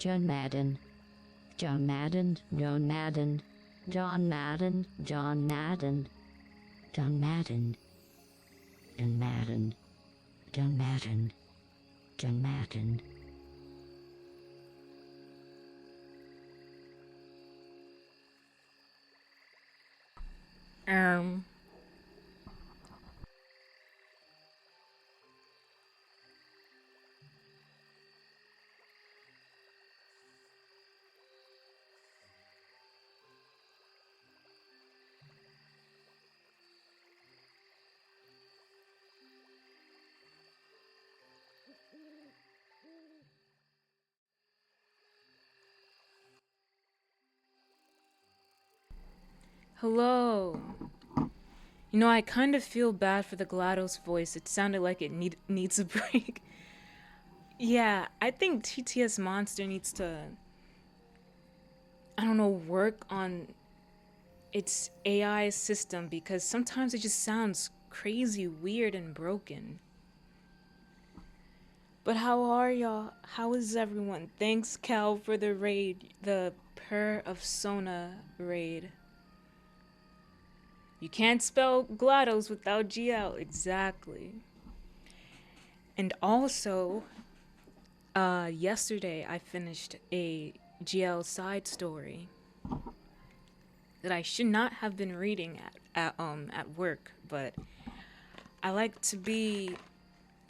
John Madden, John Madden, John Madden, John Madden, John Madden, John Madden, John Madden, John Madden, John Madden. Um, Hello. You know, I kind of feel bad for the GLaDOS voice. It sounded like it needs a break. Yeah, I think TTS Monster needs to, I don't know, work on its AI system because sometimes it just sounds crazy, weird, and broken. But how are y'all? How is everyone? Thanks, Cal, for the raid, the Per of Sona raid. You can't spell GLaDOS without GL, exactly. And also, yesterday I finished a GL side story that I should not have been reading at work, but I like to be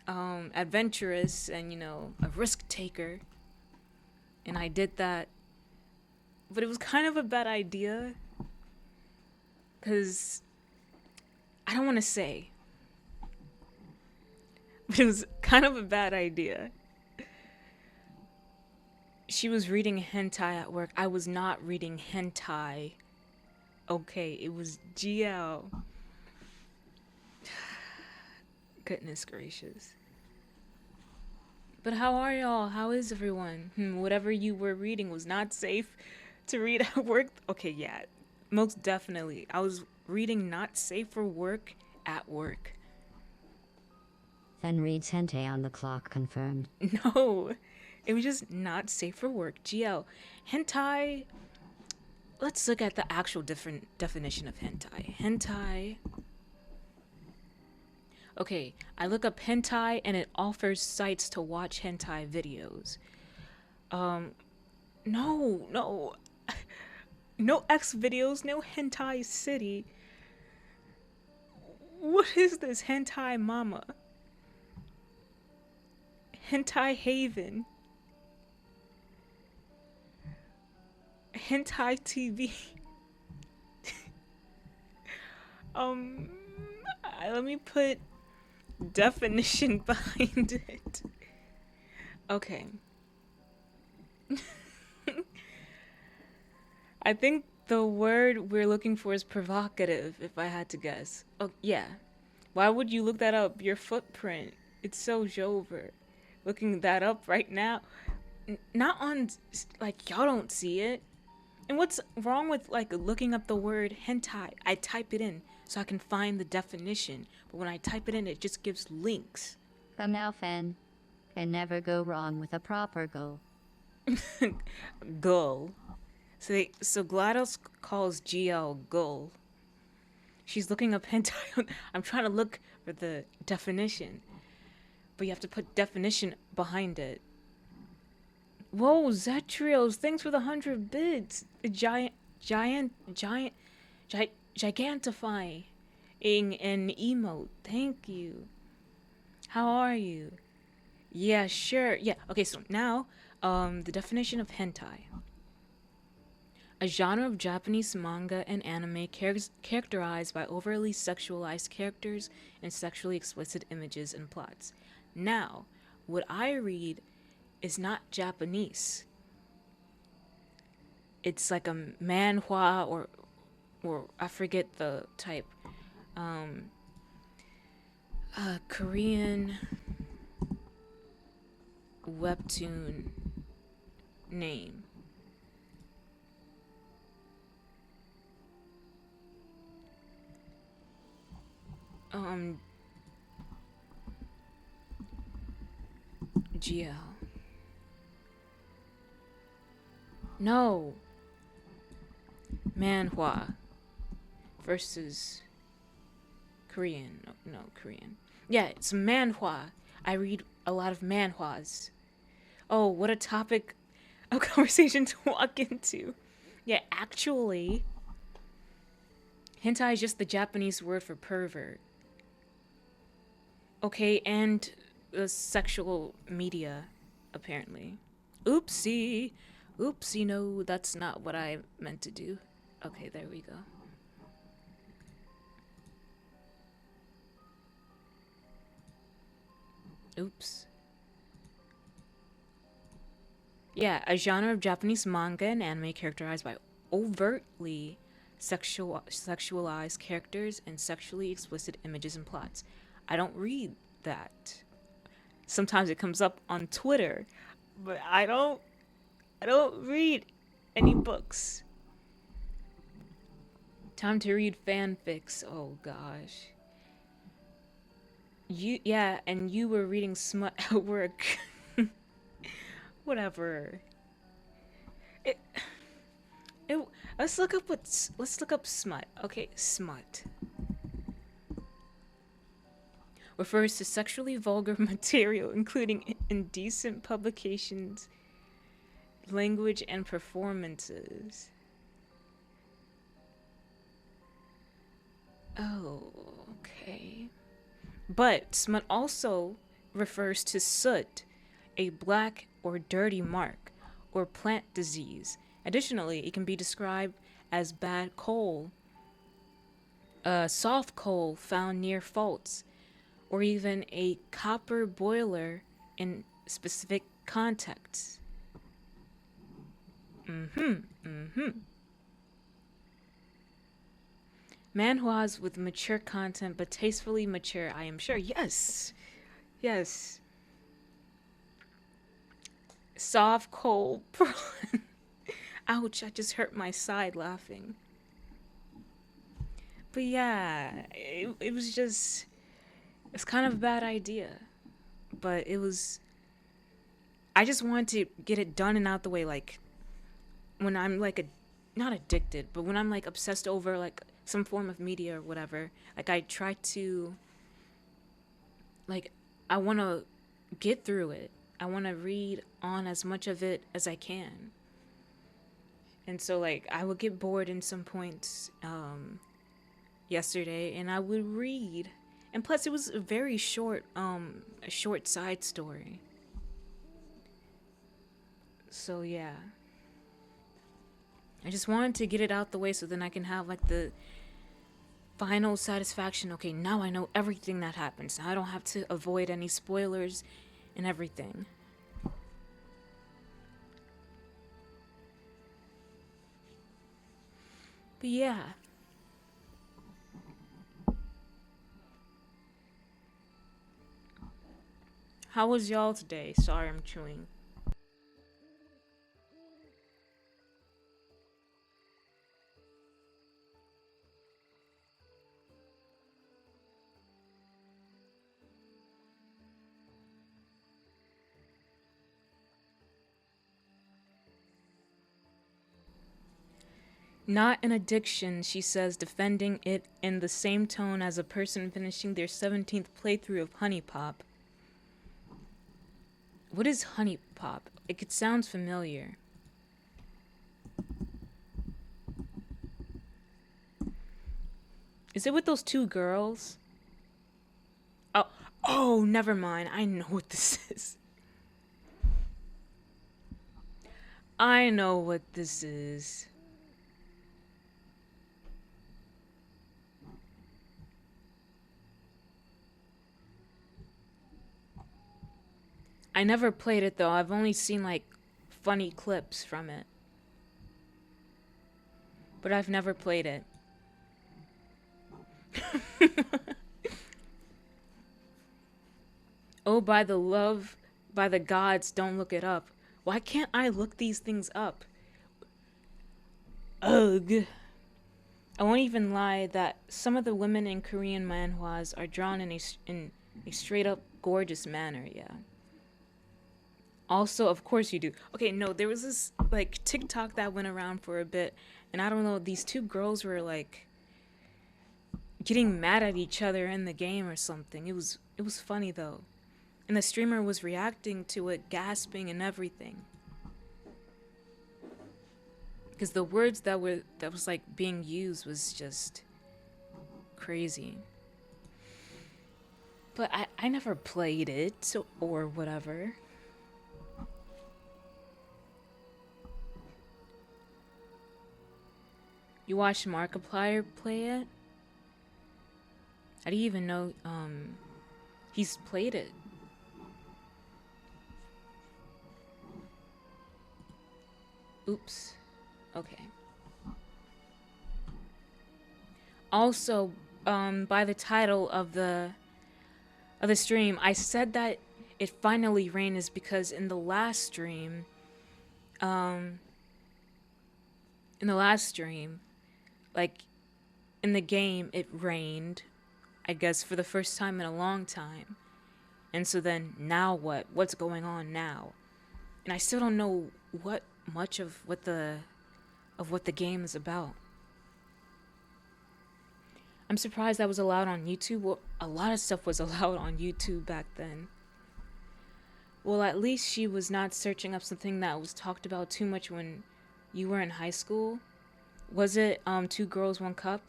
adventurous and a risk taker, and I did that. But it was kind of a bad idea because I don't want to say, but it was kind of a bad idea. She was reading hentai at work. I was not reading hentai. Okay, it was GL. Goodness gracious. But how are y'all? How is everyone? Whatever you were reading was not safe to read at work. Okay, yeah, most definitely. I was reading not safe for work at work. Then reads Hentai on the clock confirmed. No, it was just not safe for work. GL. Hentai. Let's look at the actual different definition of hentai. Hentai. Okay, I look up hentai and it offers sites to watch hentai videos. No, no. No X videos, no hentai city. What is this hentai mama? Hentai haven. Hentai TV. um Let me put definition behind it. Okay. I think the word we're looking for is provocative, if I had to guess. Oh, yeah. Why would you look that up? Your footprint. It's so Jover. Looking that up right now. Not on, like, y'all don't see it. And what's wrong with, like, looking up the word hentai? I type it in so I can find the definition. But when I type it in, it just gives links. Come now, Fen. Can never go wrong with a proper goal. Gull. So GLaDOS calls GL Gull. She's looking up hentai. I'm trying to look for the definition, but you have to put definition behind it. Whoa, Zetrios, thanks for the 100 bits. Gigantifying an emote. Thank you. How are you? Yeah, sure. Yeah. Okay. So now, the definition of hentai. A genre of Japanese manga and anime characterized by overly sexualized characters and sexually explicit images and plots. Now, what I read is not Japanese. It's like a manhwa or I forget the type. Korean webtoon name. GL. No. Manhwa versus Korean. No, Korean. Yeah, it's manhwa. I read a lot of manhwas. Oh, what a topic of conversation to walk into. Yeah, actually, hentai is just the Japanese word for pervert. Okay, and sexual media, apparently. Oopsie. Oopsie, no, that's not what I meant to do. Okay, there we go. Oops. Yeah, a genre of Japanese manga and anime characterized by overtly sexualized characters and sexually explicit images and plots. I don't read that. Sometimes it comes up on Twitter, but I don't read any books. Time to read fanfics. Oh gosh. And you were reading smut at work. Whatever. It, it, let's look up smut. Okay, smut refers to sexually vulgar material including indecent publications, language and performances. Oh, okay. But smut also refers to soot, a black or dirty mark, or plant disease. Additionally, it can be described as bad coal, soft coal found near faults, or even a copper boiler in specific contexts. Manhwas with mature content but tastefully mature, I am sure. Yes. Yes. Soft coal. Ouch, I just hurt my side laughing. But yeah, it was just. It's kind of a bad idea. But it was. I just wanted to get it done and out the way. Like, when I'm like not addicted, but when I'm like obsessed over like some form of media or whatever, like I try to. Like, I want to get through it. I want to read on as much of it as I can. And so, like, I would get bored in some points yesterday, and I would read. And plus, it was a short side story. So yeah, I just wanted to get it out the way so then I can have like the final satisfaction. Okay, now I know everything that happens. Now I don't have to avoid any spoilers and everything. But yeah. How was y'all today? Sorry, I'm chewing. Not an addiction, she says, defending it in the same tone as a person finishing their 17th playthrough of Honey Pop. What is Honey Pop? It sounds familiar. Is it with those two girls? Oh, oh, never mind. I know what this is. I know what this is. I never played it though. I've only seen like funny clips from it. But I've never played it. Oh, by the gods, don't look it up. Why can't I look these things up? Ugh. I won't even lie that some of the women in Korean manhwas are drawn in a straight up gorgeous manner, yeah. Also, of course you do. Okay, no, there was this like TikTok that went around for a bit, and I don't know, these two girls were like getting mad at each other in the game or something. It was funny though. And the streamer was reacting to it, gasping and everything. Because the words that was like being used was just crazy. But I never played it or whatever. You watched Markiplier play it? How do you even know he's played it? Oops. Okay. Also, by the title of the stream, I said that it finally rained is because in the last stream, um, like in the game, it rained, I guess, for the first time in a long time. And so then now what? What's going on now? And I still don't know what much of what the game is about. I'm surprised that was allowed on YouTube. Well, a lot of stuff was allowed on YouTube back then. Well, at least she was not searching up something that was talked about too much when you were in high school. Was it Two Girls One Cup?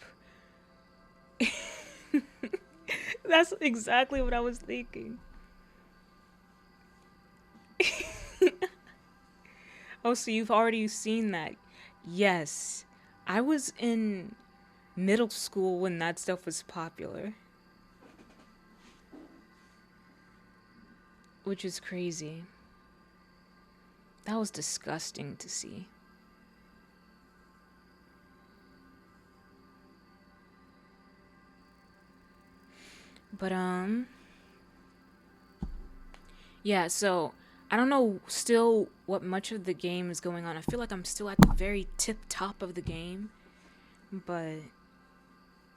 That's exactly what I was thinking. Oh, so you've already seen that? Yes. I was in middle school when that stuff was popular. Which is crazy. That was disgusting to see. But yeah, so I don't know still what much of the game is going on. I feel like I'm still at the very tip top of the game. But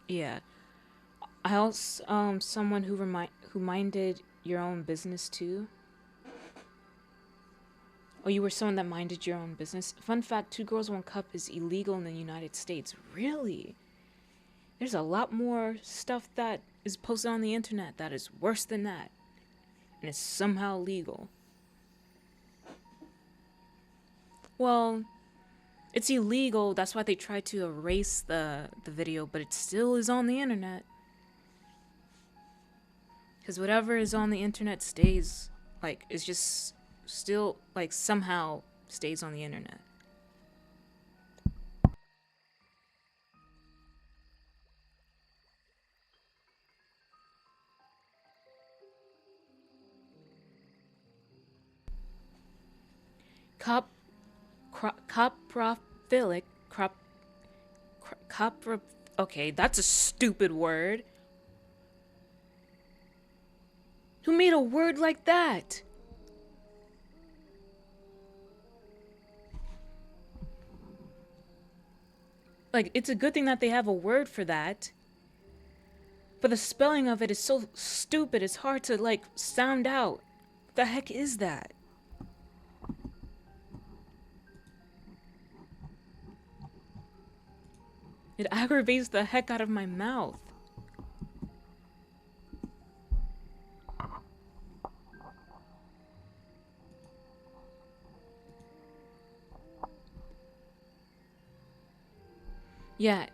yeah. I also someone who minded your own business too. Oh, you were someone that minded your own business. Fun fact, Two Girls One Cup is illegal in the United States. Really? There's a lot more stuff that is posted on the internet that is worse than that. And it's somehow legal. Well, it's illegal. That's why they tried to erase the video, but it still is on the internet. Because whatever is on the internet stays, like, it's just still, like, somehow stays on the internet. Coprophilic, okay, that's a stupid word. Who made a word like that? Like, it's a good thing that they have a word for that. But the spelling of it is so stupid, it's hard to, like, sound out. What the heck is that? It aggravates the heck out of my mouth. Yeah,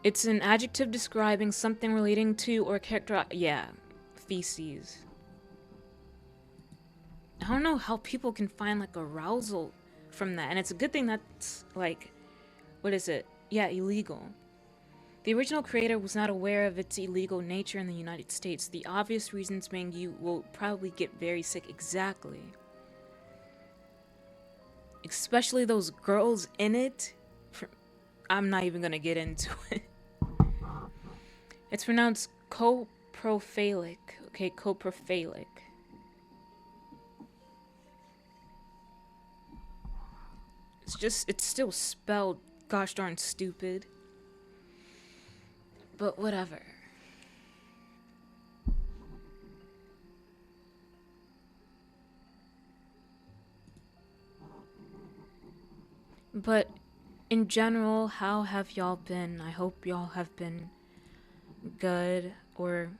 it's an adjective describing something relating to or character. Yeah, feces. I don't know how people can find like arousal from that, and it's a good thing that's like, what is it? Yeah, illegal. The original creator was not aware of its illegal nature in the United States. The obvious reasons being you will probably get very sick. Exactly. Especially those girls in it. I'm not even gonna get into it. It's pronounced coprophilic. Okay, coprophilic. It's still spelled gosh darn stupid. But whatever. But in general, how have y'all been? I hope y'all have been good, or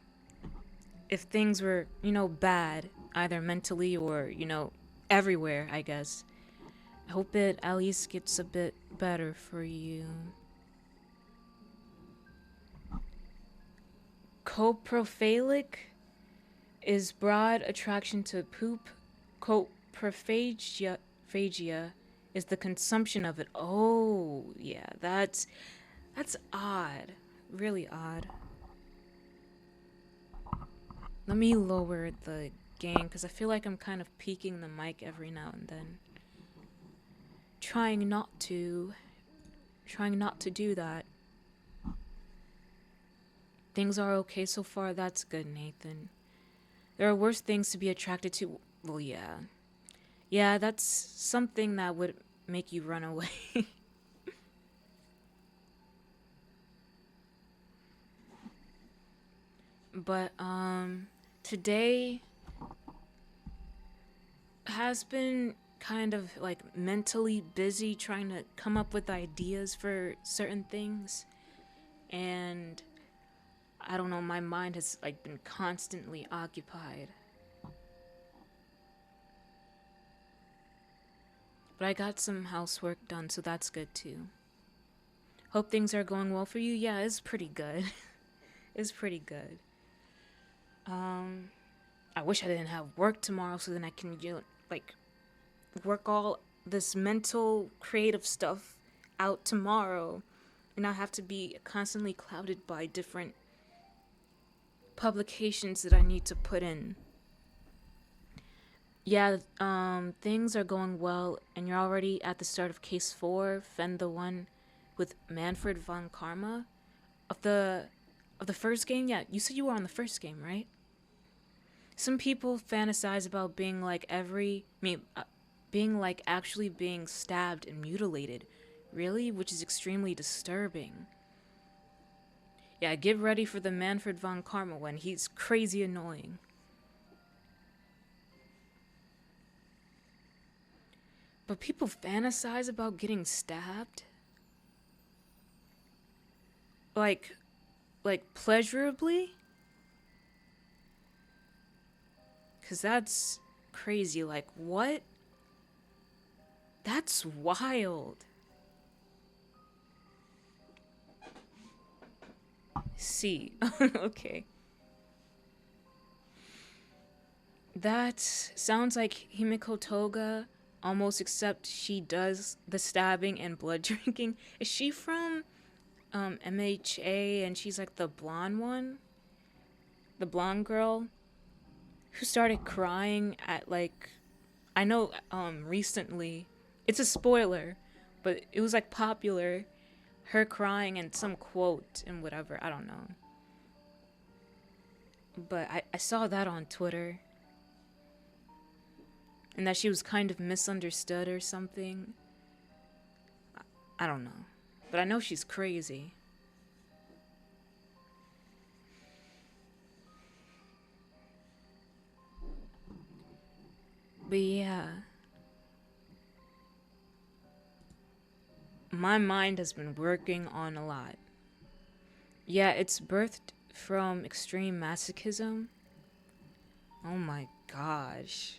if things were, bad, either mentally or, everywhere, I guess. I hope it at least gets a bit better for you. Coprophilic is broad attraction to poop. Coprophagia is the consumption of it. Oh, yeah, that's odd. Really odd. Let me lower the gain because I feel like I'm kind of peeking the mic every now and then. Trying not to. Trying not to do that. Things are okay so far. That's good, Nathan. There are worse things to be attracted to. Well, yeah. Yeah, that's something that would make you run away. But, today has been kind of like mentally busy trying to come up with ideas for certain things. And I don't know, my mind has like been constantly occupied. But I got some housework done, so that's good too. Hope things are going well for you. Yeah, it's pretty good. It's pretty good. I wish I didn't have work tomorrow so then I can like work all this mental creative stuff out tomorrow and not have to be constantly clouded by different publications that I need to put in. Yeah, things are going well, and you're already at the start of case 4, Fend the one with Manfred von Karma. Of the first game, yeah, you said you were on the first game, right? Some people fantasize about being like being like actually being stabbed and mutilated, really, which is extremely disturbing. Yeah, get ready for the Manfred von Karma one. He's crazy annoying. But people fantasize about getting stabbed? Like, pleasurably? Cause that's crazy. Like, what? That's wild. See. Okay. That sounds like Himiko Toga, almost, except she does the stabbing and blood drinking. Is she from MHA and she's like the blonde one? The blonde girl who started crying at like, I know recently. It's a spoiler, but it was like popular, her crying and some quote and whatever, I don't know. But I saw that on Twitter. And that she was kind of misunderstood or something. I don't know. But I know she's crazy. But yeah. My mind has been working on a lot. Yeah, it's birthed from extreme masochism. Oh my gosh.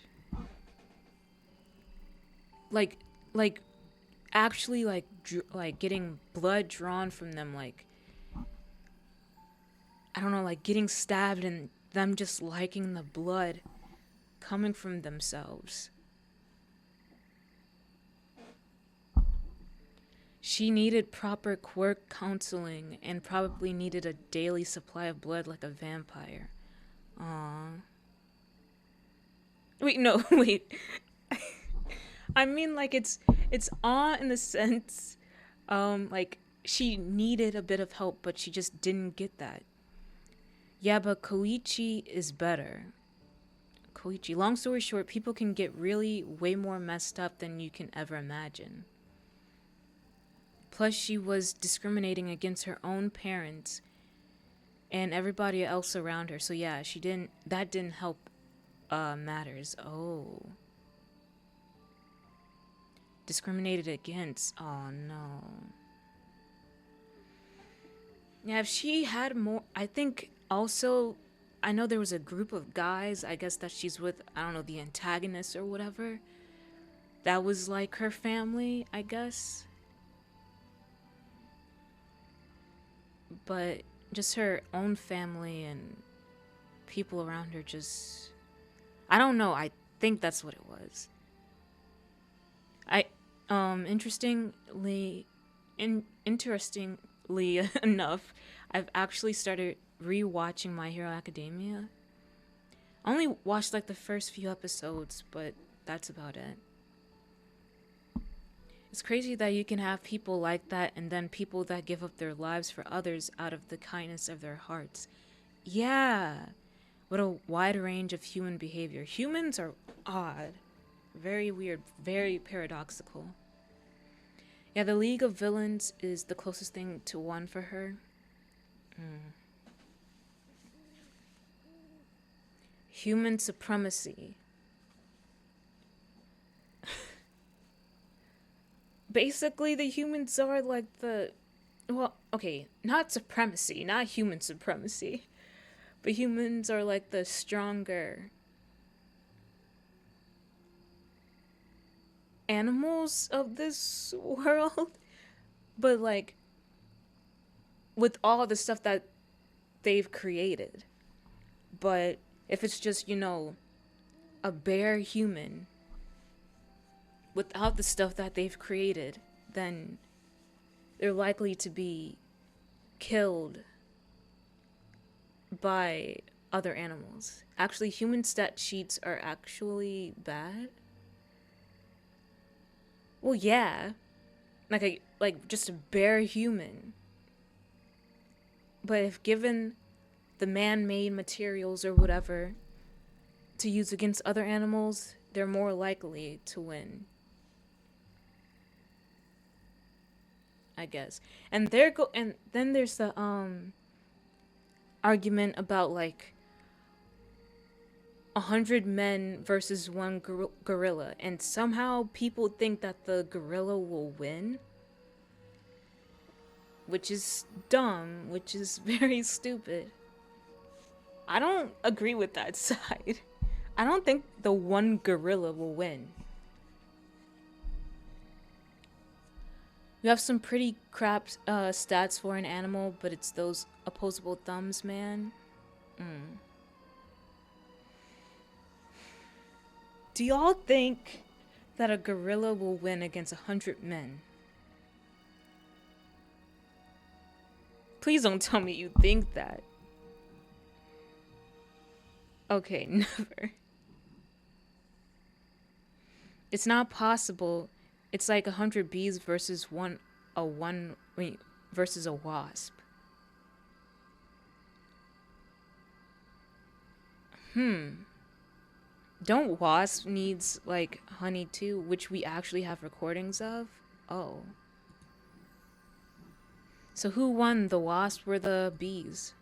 Like, like, actually, like getting blood drawn from them, like, I don't know, like getting stabbed and them just liking the blood coming from themselves. She needed proper quirk counseling and probably needed a daily supply of blood like a vampire. Aww. Wait, no, wait. I mean, like it's awe in the sense, like she needed a bit of help, but she just didn't get that. Yeah, but Koichi is better. Koichi. Long story short, people can get really way more messed up than you can ever imagine. Plus, she was discriminating against her own parents and everybody else around her. So yeah, that didn't help matters. Oh. discriminated against. Oh no. Yeah, if she had more, I think also, I know there was a group of guys, I guess that she's with, I don't know, the antagonist or whatever. That was like her family, I guess. But just her own family and people around her just, I don't know, I think that's what it was. Interestingly enough, I've actually started rewatching My Hero Academia. I only watched like the first few episodes, but that's about it. It's crazy that you can have people like that and then people that give up their lives for others out of the kindness of their hearts. Yeah. What a wide range of human behavior. Humans are odd. Very weird, very paradoxical. Yeah, the League of Villains is the closest thing to one for her. Human supremacy. Basically, the humans are like the. Well, okay, not supremacy, not human supremacy. But humans are like the stronger animals of this world. But like, with all the stuff that they've created. But if it's just, a bare human without the stuff that they've created, then they're likely to be killed by other animals. Actually, human stat sheets are actually bad. Well, yeah. Like just a bare human. But if given the man-made materials or whatever to use against other animals, they're more likely to win. I guess. And then there's the argument about like 100 men versus one gorilla, and somehow people think that the gorilla will win, which is dumb, which is very stupid. I don't agree with that side. I don't think the one gorilla will win. You have some pretty crap stats for an animal, but it's those opposable thumbs, man. Do y'all think that a gorilla will win against 100 men? Please don't tell me you think that. Okay, never. It's not possible. It's like 100 bees versus versus a wasp. Don't wasp needs like honey too, which we actually have recordings of? Oh. So who won, the wasp or the bees?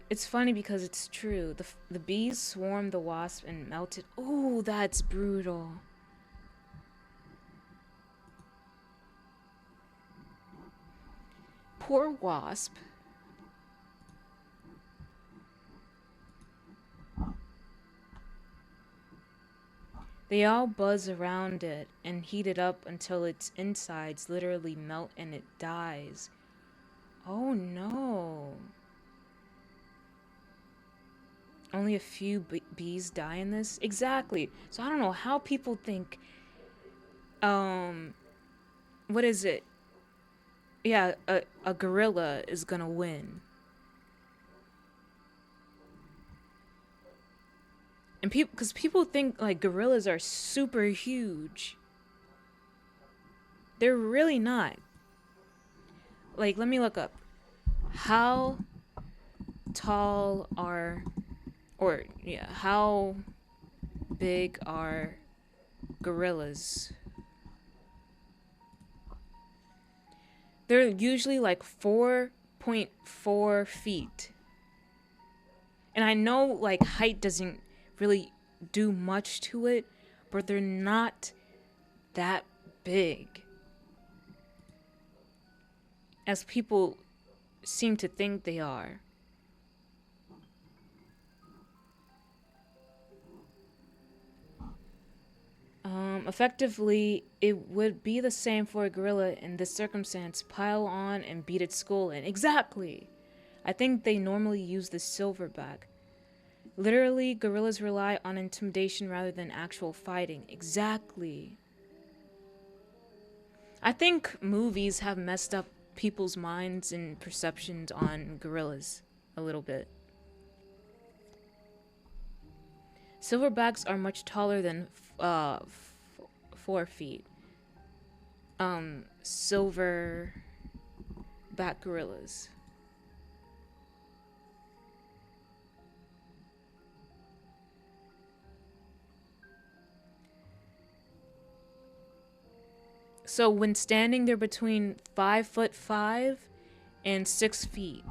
It's funny because it's true. The bees swarmed the wasp and melted. Oh, that's brutal. Poor wasp. They all buzz around it and heat it up until its insides literally melt and it dies. Oh no. Only a few bees die in this? Exactly. So I don't know how people think, what is it? Yeah, a gorilla is gonna win. And because people think like gorillas are super huge. They're really not. Like, let me look up. How tall are, how big are gorillas? They're usually like 4 5.4 feet. And I know like height doesn't really do much to it, but they're not that big as people seem to think they are. Effectively, it would be the same for a gorilla in this circumstance. Pile on and beat its skull in. Exactly! I think they normally use the silverback. Literally, gorillas rely on intimidation rather than actual fighting. Exactly. I think movies have messed up people's minds and perceptions on gorillas a little bit. Silverbacks are much taller than 4 feet. Silverback gorillas. So when standing, they're between 5'5" and 6 feet.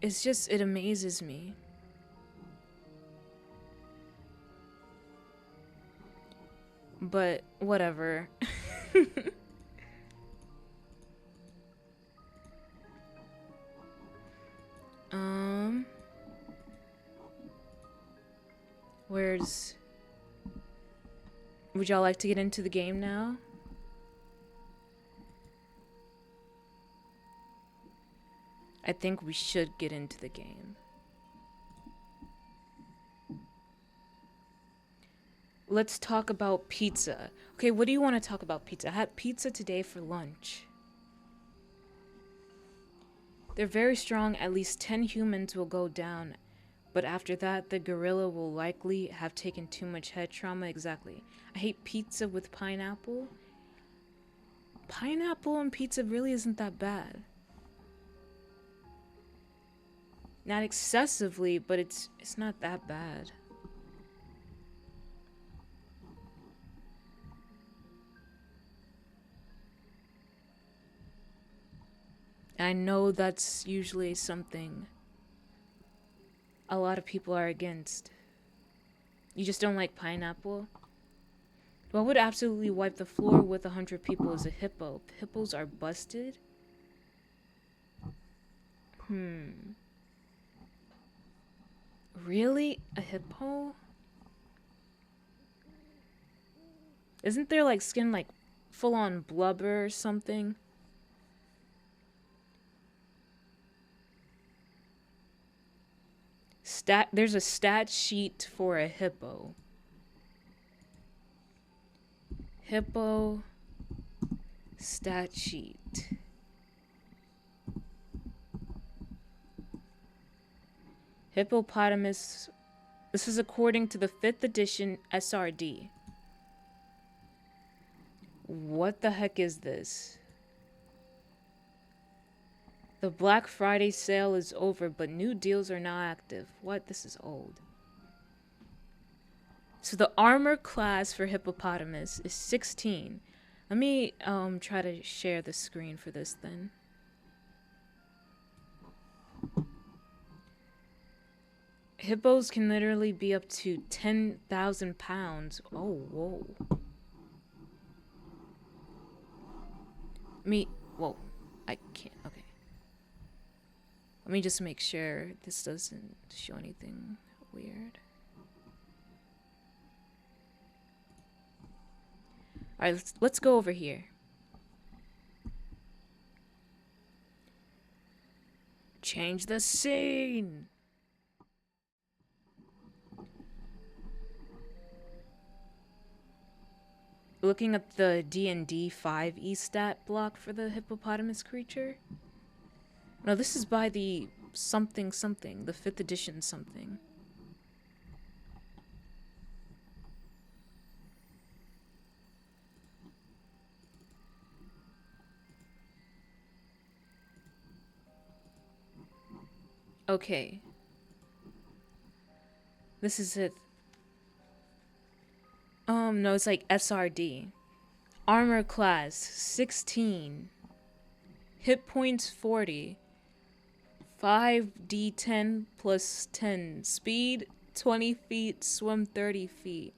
It's just, it amazes me. But whatever. Where's... Would y'all like to get into the game now? I think we should get into the game. Let's talk about pizza. Okay, what do you want to talk about pizza? I had pizza today for lunch. They're very strong. At least 10 humans will go down. But after that, the gorilla will likely have taken too much head trauma. Exactly. I hate pizza with pineapple. Pineapple on pizza really isn't that bad. Not excessively, but it's not that bad. I know that's usually something a lot of people are against. You just don't like pineapple? What would absolutely wipe the floor with 100 people is a hippo. Hippos are busted? Really? A hippo? Isn't their like skin like full on blubber or something? There's a stat sheet for a hippo. Hippo stat sheet. Hippopotamus. This is according to the 5th edition SRD. What the heck is this? The Black Friday sale is over, but new deals are now active. What? This is old. So the armor class for hippopotamus is 16. Let me try to share the screen for this then. Hippos can literally be up to 10,000 pounds. Oh, whoa. Whoa. I can't, okay. Let me just make sure this doesn't show anything weird. Alright, let's go over here. Change the scene! Looking at the D&D 5e stat block for the hippopotamus creature. No, this is by the something, the 5th edition something. Okay. This is it. No, it's like SRD. Armor class 16. Hit points 40. 5d10 plus 10. Speed 20 feet. Swim 30 feet.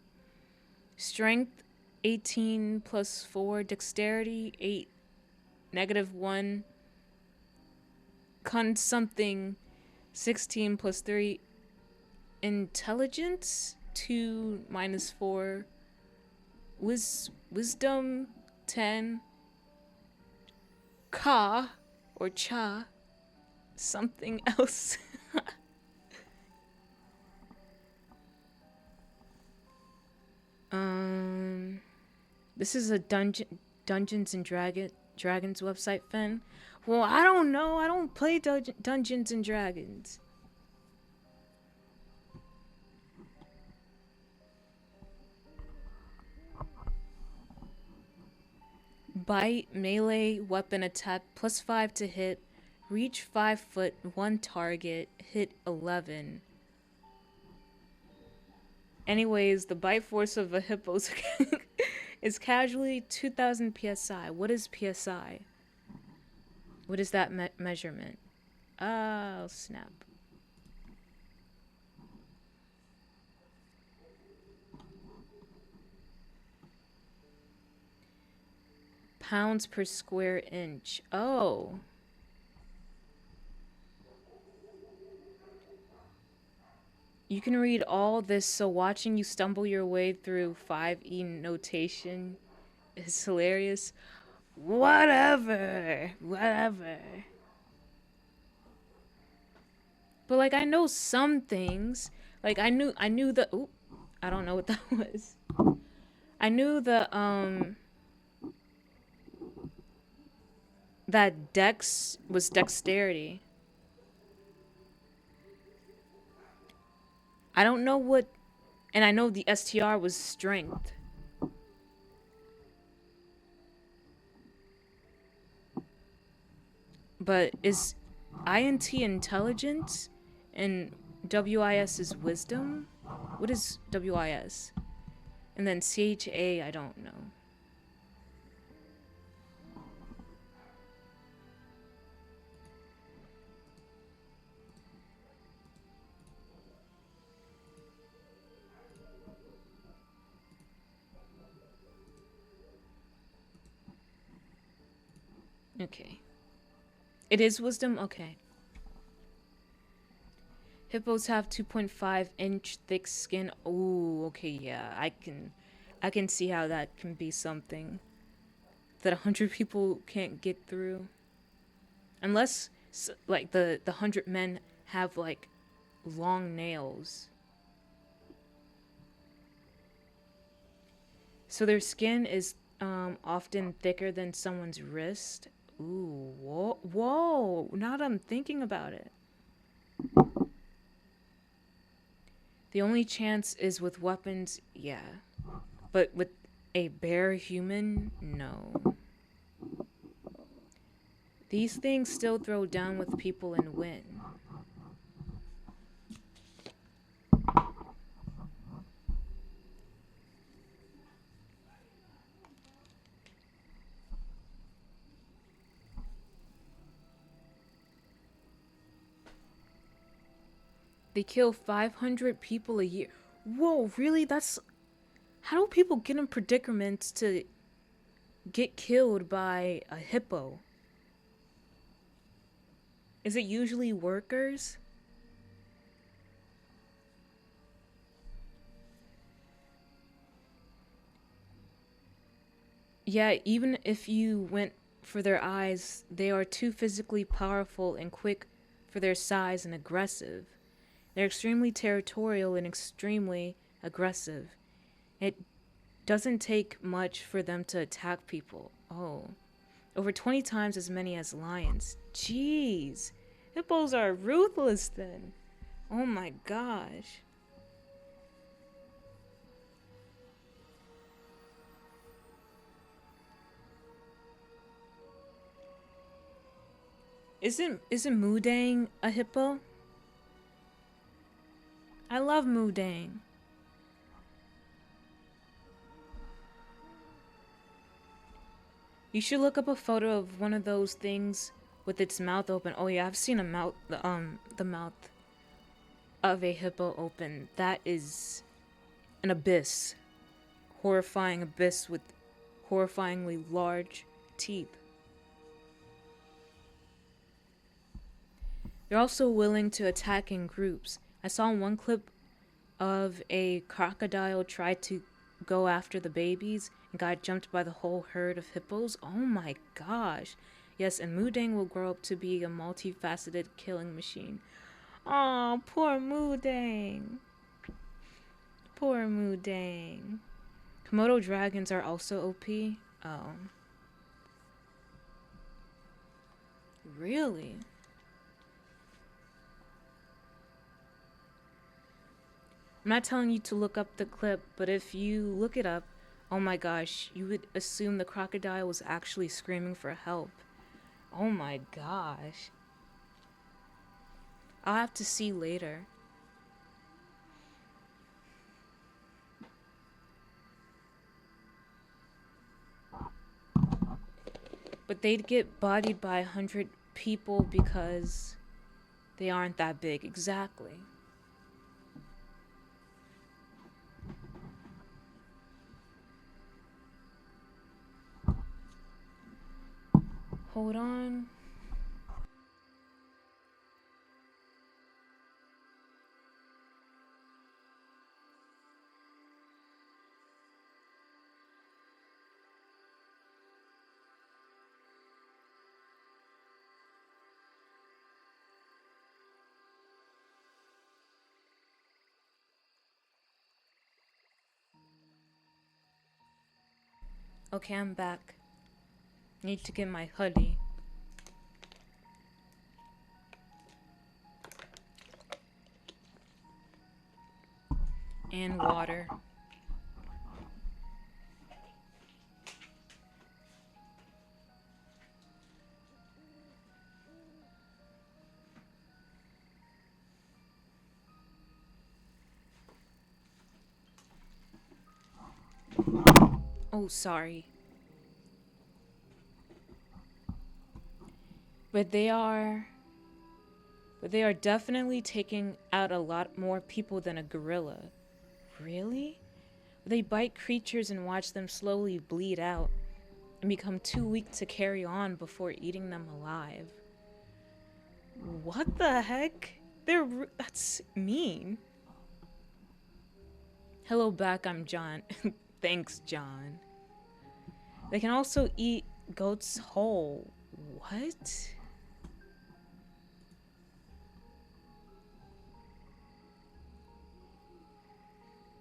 Strength 18 plus 4. Dexterity 8. -1. Con something 16 plus 3. Intelligence 2 minus 4. Wisdom 10. Ka or cha something else. This is a Dungeons and Dragons website, Fen. Well, I don't know. I don't play Dungeons and Dragons. Bite, melee, weapon attack, +5 to hit, reach 5 foot, 1 target, hit 11. Anyways, the bite force of a hippo is casually 2000 psi. What is psi? What is that measurement? Oh, snap. Pounds per square inch. Oh. You can read all this, so watching you stumble your way through 5e notation is hilarious. Whatever. But like I know some things. Like I knew the oop, I don't know what that was. I knew the that dex was dexterity. I don't know what, and I know the STR was strength. But is INT intelligence and WIS is wisdom? What is WIS? And then CHA, I don't know. Okay. It is wisdom? Okay. Hippos have 2.5-inch thick skin. Oh, okay, yeah. I can see how that can be something that 100 people can't get through. Unless like the 100 men have like long nails. So their skin is often thicker than someone's wrist. Ooh, whoa. Now that I'm thinking about it. The only chance is with weapons, yeah. But with a bare human, no. These things still throw down with people and win. They kill 500 people a year. Whoa, really? That's... How do people get in predicaments to get killed by a hippo? Is it usually workers? Yeah, even if you went for their eyes, they are too physically powerful and quick for their size and aggressive. They're extremely territorial and extremely aggressive. It doesn't take much for them to attack people. Oh. Over 20 times as many as lions. Jeez. Hippos are ruthless then. Oh my gosh. Isn't Mudang a hippo? I love Mudang. You should look up a photo of one of those things with its mouth open. Oh yeah, I've seen a mouth, the mouth of a hippo open. That is an abyss. Horrifying abyss with horrifyingly large teeth. They're also willing to attack in groups. I saw in one clip of a crocodile try to go after the babies and got jumped by the whole herd of hippos. Oh my gosh. Yes, and Mudang will grow up to be a multifaceted killing machine. Oh, poor Mudang. Poor Mudang. Komodo dragons are also OP. Oh. Really? I'm not telling you to look up the clip, but if you look it up, oh my gosh, you would assume the crocodile was actually screaming for help. Oh my gosh. I'll have to see later. But they'd get bodied by 100 people because they aren't that big. Exactly. Hold on. Okay, I'm back. Need to get my hoodie. And water. Oh, sorry. But they are definitely taking out a lot more people than a gorilla. Really? They bite creatures and watch them slowly bleed out and become too weak to carry on before eating them alive. What the heck? That's mean. Hello back, I'm John. Thanks, John. They can also eat goats whole. What?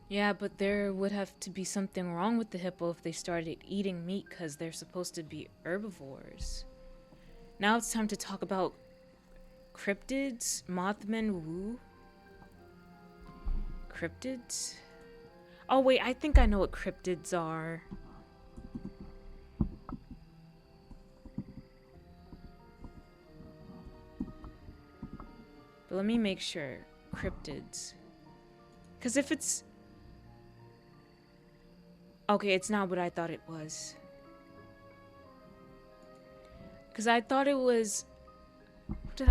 Yeah, but there would have to be something wrong with the hippo if they started eating meat because they're supposed to be herbivores. Now it's time to talk about cryptids. Mothman Wu. Cryptids? Oh wait, I think I know what cryptids are. But let me make sure. Cryptids. Because if it's... Okay, it's not what I thought it was. Because I thought it was... What did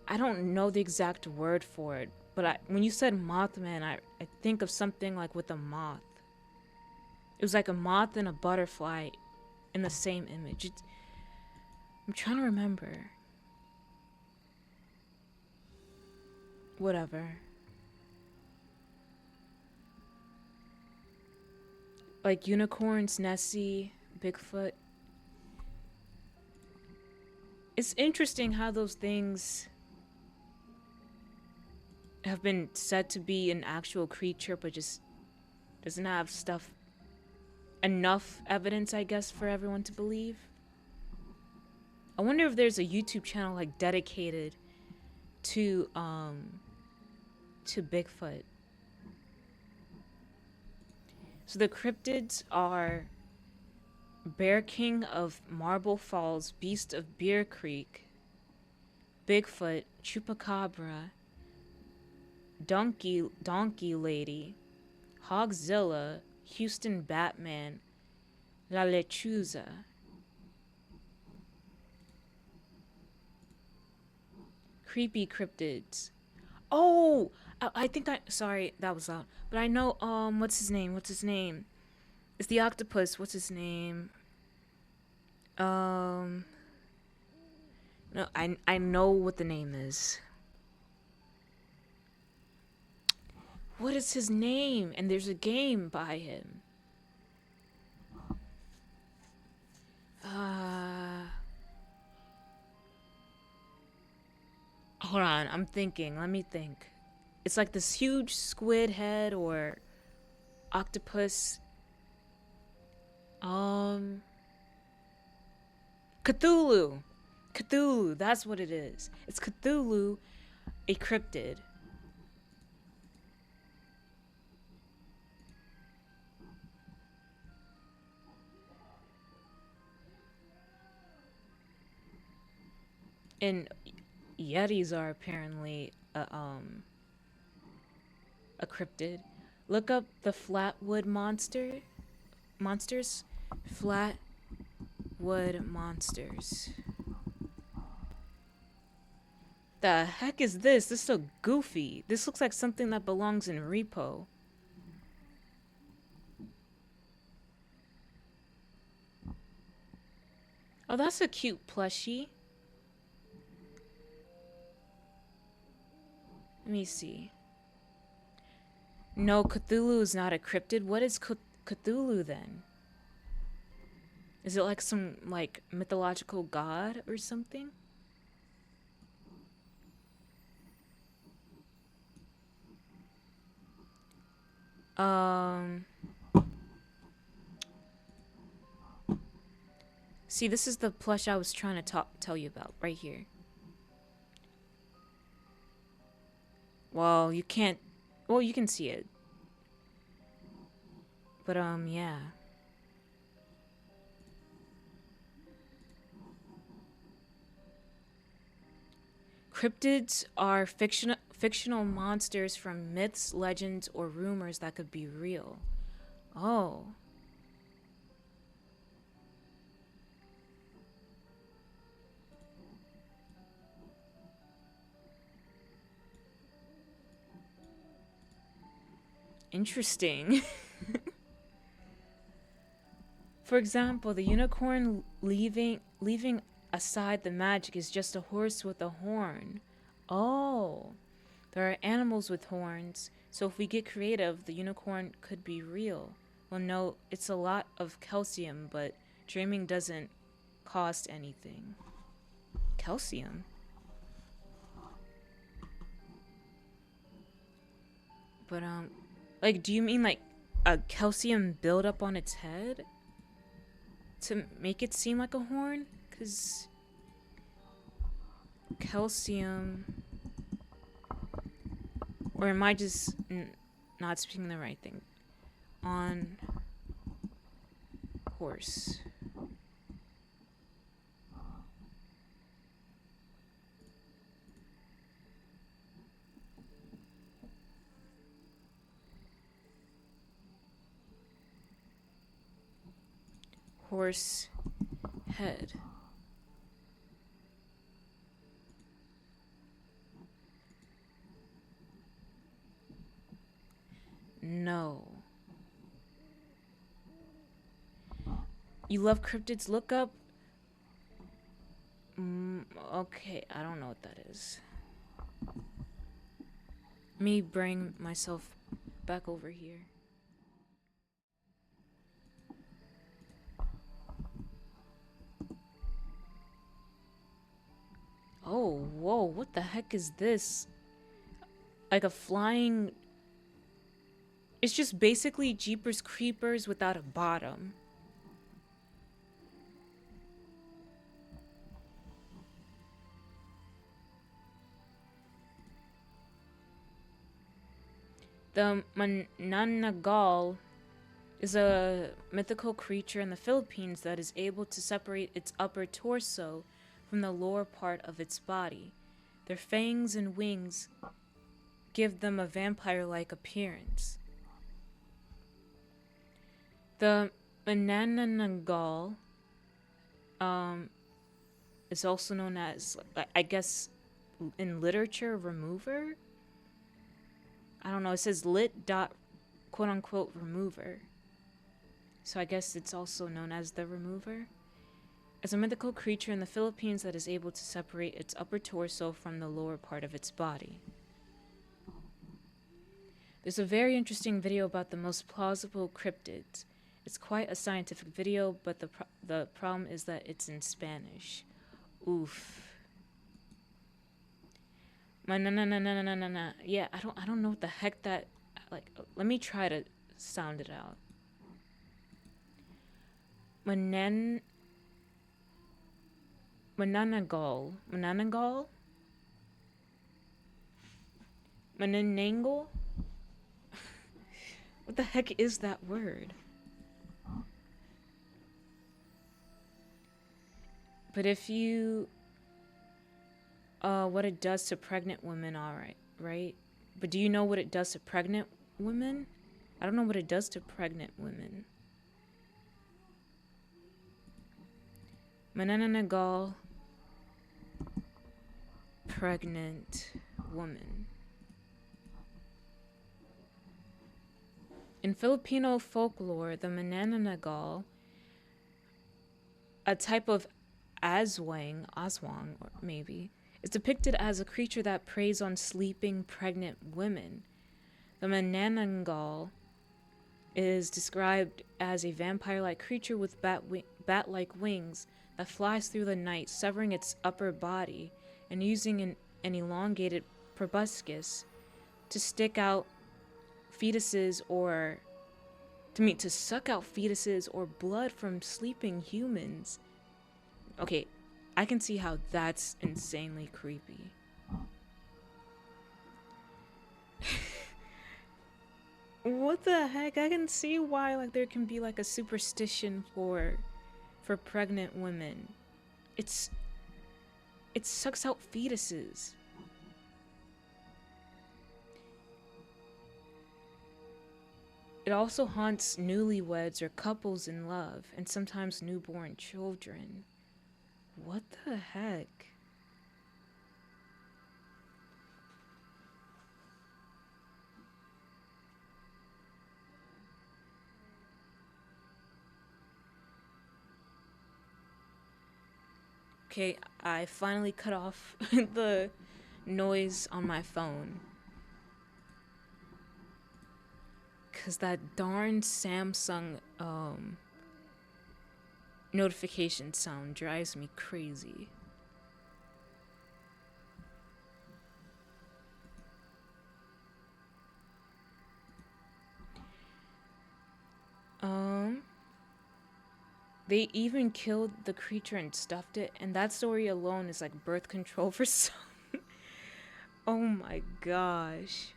I don't know the exact word for it. But when you said Mothman, I think of something like with a moth. It was like a moth and a butterfly in the same image. I'm trying to remember. Whatever. Like unicorns, Nessie, Bigfoot. It's interesting how those things have been said to be an actual creature, but just doesn't have enough evidence, I guess, for everyone to believe. I wonder if there's a YouTube channel like dedicated to Bigfoot. So the cryptids are Bear King of Marble Falls, Beast of Bear Creek, Bigfoot, Chupacabra, Donkey Lady, Hogzilla, Houston Batman, La lechuza. Creepy cryptids. Oh, I think I. Sorry, that was loud. But I know. What's his name? What's his name? It's the octopus. What's his name? Um. No, I know what the name is. What is his name? And there's a game by him. Hold on, I'm thinking. Let me think. It's like this huge squid head or octopus. Cthulhu. Cthulhu, that's what it is. It's Cthulhu, a cryptid. And Yetis are apparently a cryptid. Look up the Flatwood monsters. Flatwood monsters. The heck is this? This is so goofy. This looks like something that belongs in Repo. Oh, that's a cute plushie. Let me see. No, Cthulhu is not a cryptid. What is Cthulhu then? Is it like some like mythological god or something? See, this is the plush I was trying to tell you about right here. Well, you can't. Well, you can see it. But yeah. Cryptids are fictional monsters from myths, legends, or rumors that could be real. Oh. Interesting. For example, the unicorn leaving aside the magic is just a horse with a horn. Oh. There are animals with horns, so if we get creative, the unicorn could be real. Well, no, it's a lot of calcium, but dreaming doesn't cost anything. Calcium? But, like, do you mean, like, a calcium buildup on its head? To make it seem like a horn? Because calcium... Or am I just not speaking the right thing? On horse. Horse head. No. You love cryptids? Look up. Okay, I don't know what that is. Me bring myself back over here. Oh, whoa, what the heck is this? Like a flying... It's just basically Jeepers Creepers without a bottom. The Mananagal is a mythical creature in the Philippines that is able to separate its upper torso from the lower part of its body. Their fangs and wings give them a vampire-like appearance. The Manananggal is also known as, I guess, in literature, remover. I don't know. It says lit dot quote unquote remover. So I guess it's also known as the remover. Is a mythical creature in the Philippines that is able to separate its upper torso from the lower part of its body. There's a very interesting video about the most plausible cryptids. It's quite a scientific video, but the problem is that it's in Spanish. Oof. Na. Yeah, I don't know what the heck that, like, let me try to sound it out. Manananggal. Mananangle? What the heck is that word? But if you what it does to pregnant women, alright, right? But do you know what it does to pregnant women? I don't know what it does to pregnant women. Manananggal, pregnant woman. In Filipino folklore, the Manananggal, a type of aswang, or maybe, is depicted as a creature that preys on sleeping pregnant women. The Manananggal is described as a vampire-like creature with bat-like wings that flies through the night, severing its upper body and using an elongated proboscis to stick out fetuses or to suck out fetuses or blood from sleeping humans. Okay, I can see how that's insanely creepy. What the heck? I can see why like there can be like a superstition for pregnant women. It sucks out fetuses. It also haunts newlyweds or couples in love, and sometimes newborn children. What the heck? Okay, I finally cut off the noise on my phone. Cause that darn Samsung notification sound drives me crazy. They even killed the creature and stuffed it, and that story alone is like birth control for some. Oh my gosh.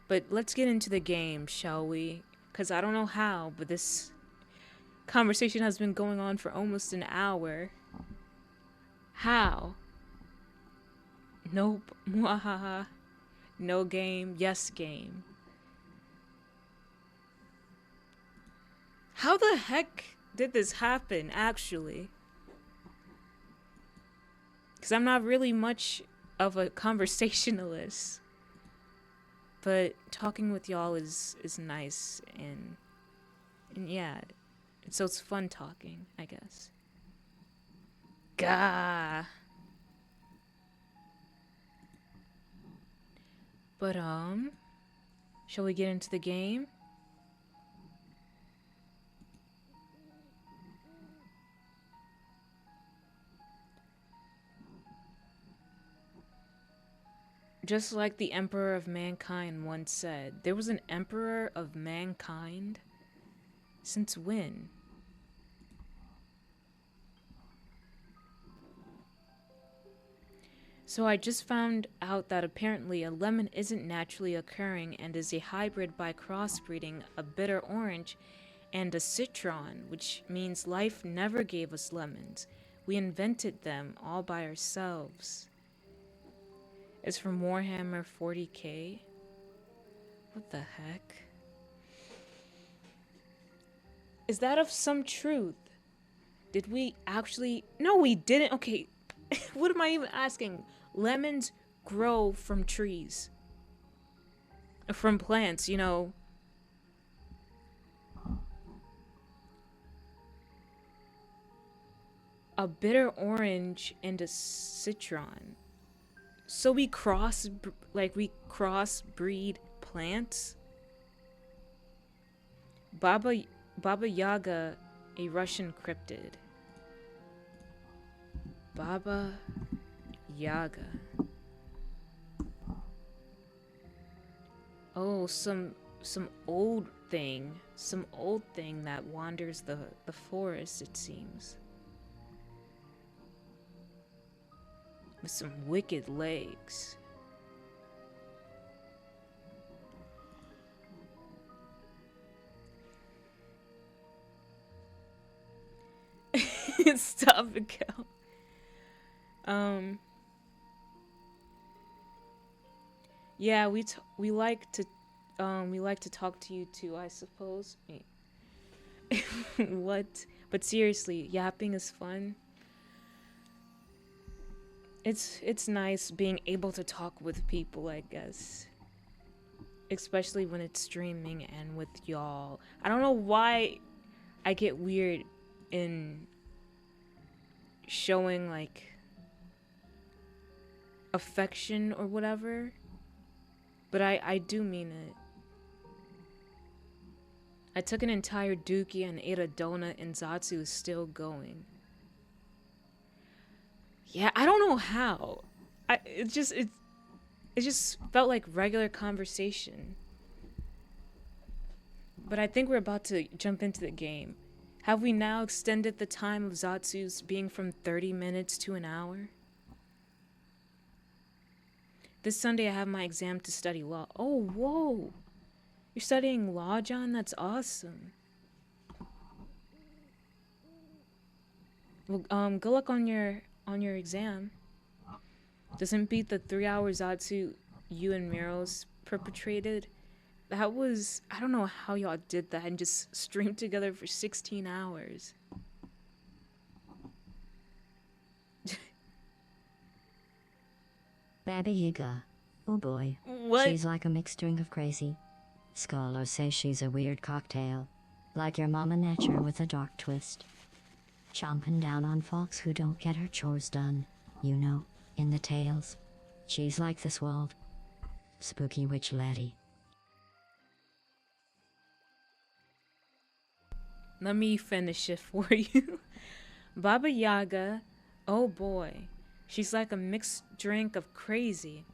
But let's get into the game, shall we? Because I don't know how, but this conversation has been going on for almost an hour. How? Nope. Mwahaha. No game. Yes game. How the heck did this happen, actually? Because I'm not really much of a conversationalist. But talking with y'all is nice, and yeah, so it's fun talking, I guess. Gah. But shall we get into the game? Just like the Emperor of Mankind once said, there was an Emperor of Mankind? Since when? So I just found out that apparently a lemon isn't naturally occurring and is a hybrid by crossbreeding a bitter orange and a citron, which means life never gave us lemons. We invented them all by ourselves. It's from Warhammer 40k. What the heck? Is that of some truth? Did we actually? No, we didn't. Okay, what am I even asking? Lemons grow from trees, from plants, you know. A bitter orange and a citron. So we we crossbreed plants. Baba Baba Yaga, a Russian cryptid. Baba Yaga. Oh, some old thing that wanders the forest. It seems with some wicked legs. Stop it, Cal. Um. Yeah, we like to talk to you too, I suppose. What? But seriously, yapping is fun. It's nice being able to talk with people, I guess. Especially when it's streaming and with y'all. I don't know why I get weird in showing like affection or whatever, but I do mean it. I took an entire dookie and ate a donut, and Zatsu is still going. Yeah, I don't know how. It just felt like regular conversation. But I think we're about to jump into the game. Have we now extended the time of Zatsu's being from 30 minutes to an hour? This Sunday I have my exam to study law. Oh, whoa. You're studying law, John? That's awesome. Well, good luck on your exam. Doesn't beat the 3 hours Zatsu you and Miros perpetrated. That was, I don't know how y'all did that and just streamed together for 16 hours. Baba Yaga. Oh boy. What? She's like a mixturing of crazy. Scholars say she's a weird cocktail. Like your mama nature with a dark twist. Chomping down on folks who don't get her chores done. You know, in the tales. She's like this world. Spooky witch laddie. Let me finish it for you. Baba Yaga, oh boy, she's like a mixed drink of crazy.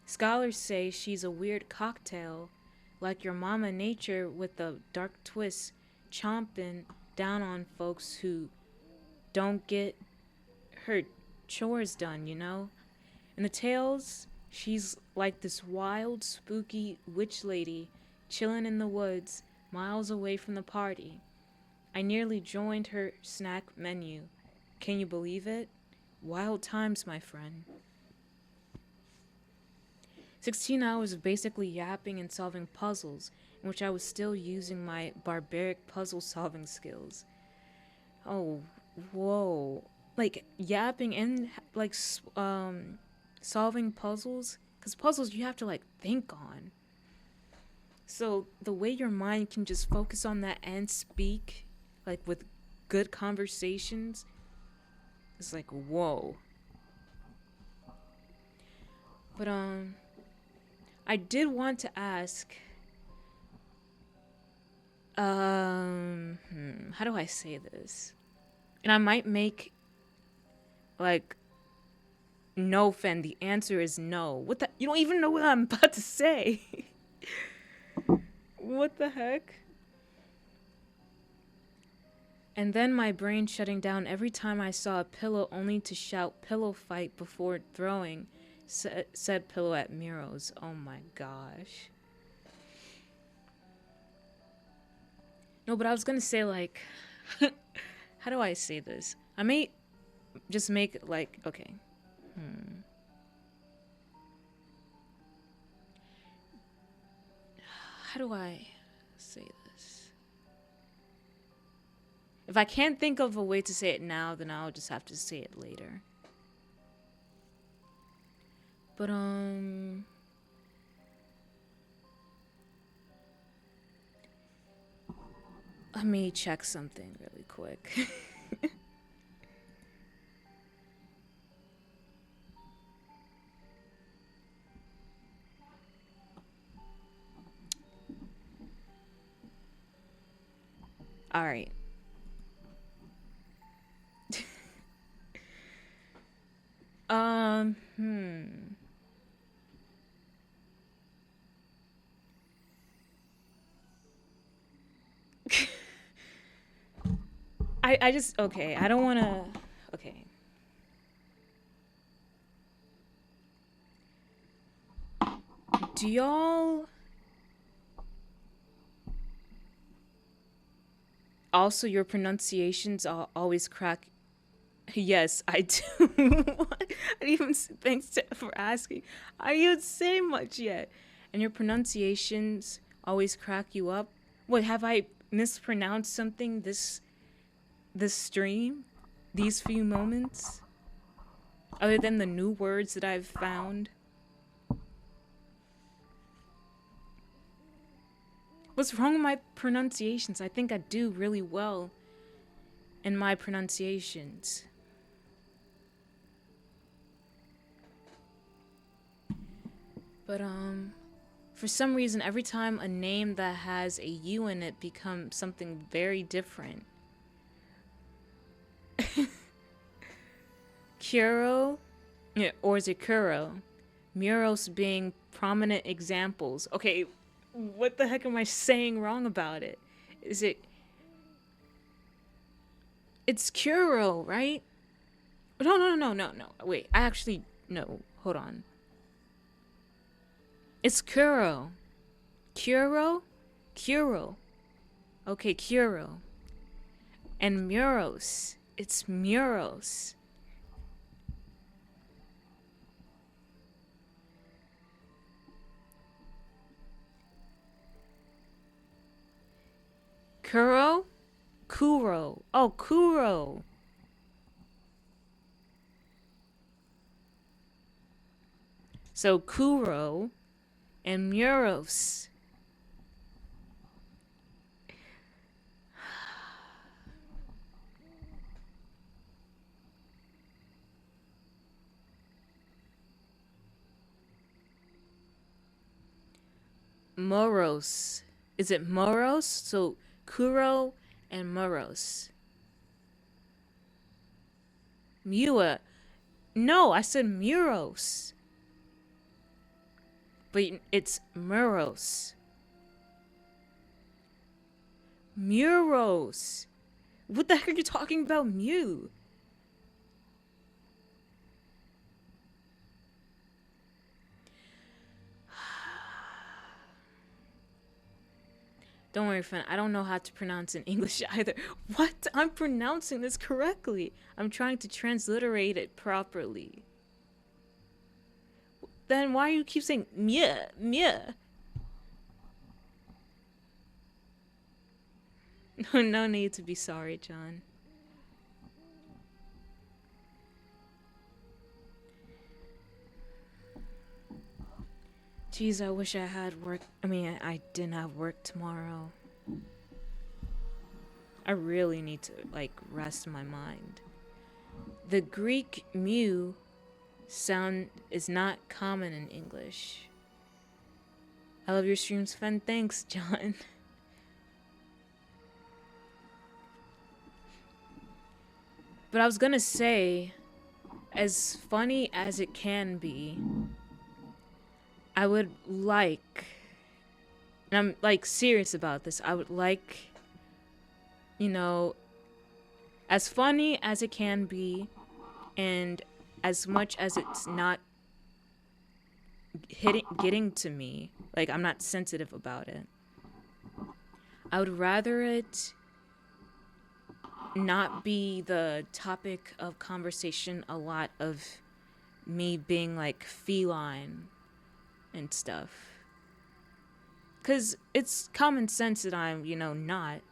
Scholars say she's a weird cocktail, like your mama nature with a dark twist, chomping down on folks who don't get her chores done, you know? In the tales, she's like this wild, spooky witch lady chilling in the woods miles away from the party. I nearly joined her snack menu. Can you believe it? Wild times, my friend. 16 hours of basically yapping and solving puzzles, in which I was still using my barbaric puzzle solving skills. Oh, whoa. Like, yapping and, like, solving puzzles? Because puzzles you have to, like, think on. So, the way your mind can just focus on that and speak, like, with good conversations, is like, whoa. But, I did want to ask, how do I say this? And I might make, like, no, Fen, the answer is no. What the? You don't even know what I'm about to say. What the heck? And then my brain shutting down every time I saw a pillow only to shout pillow fight before throwing said pillow at Miros. Oh my gosh. No, but I was gonna say, like, how do I say this? I may just make it like, okay. How do I say this? If I can't think of a way to say it now, then I'll just have to say it later. But let me check something really quick. All right. Hmm. I just, okay, I don't want to, okay. Do y'all also, your pronunciations are always crack? Yes, I do. I didn't even thanks for asking. I didn't say much yet. And your pronunciations always crack you up. What, have I mispronounced something this stream? These few moments? Other than the new words that I've found? What's wrong with my pronunciations? I think I do really well in my pronunciations. But for some reason, every time a name that has a U in it becomes something very different. Kuro, yeah, or is it Kuro? Muros being prominent examples. Okay, what the heck am I saying wrong about it? Is it... It's Kuro, right? No. Wait, I actually... No, hold on. It's Kuro. Kuro? Kuro. Okay, Kuro. And Muros. It's Muros. Kuro? Kuro. Oh, Kuro. So Kuro and Muros. Moros. Is it Moros? So Kuro and Moros. Mua. No, I said Muros. But it's Muros. Muros. What the heck are you talking about, Mew? Don't worry, friend. I don't know how to pronounce in English either. What? I'm pronouncing this correctly. I'm trying to transliterate it properly. Then why do you keep saying meh, meh? No need to be sorry, John. Jeez, I wish I had work. I didn't have work tomorrow. I really need to, rest my mind. The Greek mu sound is not common in English. I love your streams, Fen. Thanks, John. But I was gonna say, as funny as it can be, I would like, and I'm serious about this, I would like, as funny as it can be, and as much as it's not getting to me, I'm not sensitive about it, I would rather it not be the topic of conversation a lot of me being feline and stuff. Because it's common sense that I'm, not.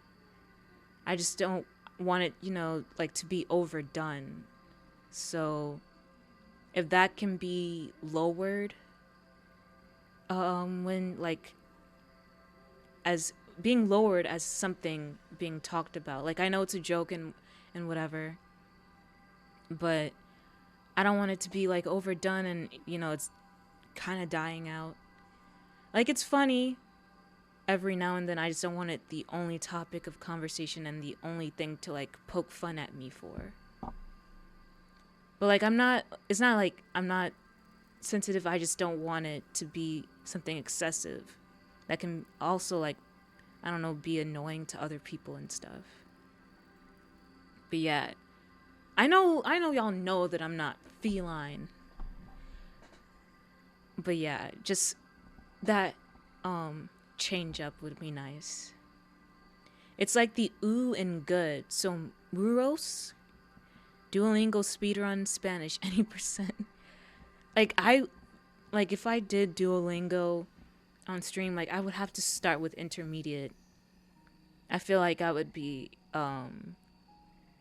I just don't, want it, like to be overdone. So if that can be lowered, when like as being lowered as something being talked about. Like I know it's a joke and whatever, but I don't want it to be like overdone and it's kind of dying out. Like it's funny every now and then. I just don't want it the only topic of conversation and the only thing to like poke fun at me for. But like it's not like I'm not sensitive. I just don't want it to be something excessive that can also like, I don't know, be annoying to other people and stuff. But yeah, I know y'all know that I'm not feline. But yeah, just that change up would be nice. It's like the ooh and good. So Muros, Duolingo speedrun Spanish any percent. Like if I did Duolingo on stream, like I would have to start with intermediate. I feel like I would be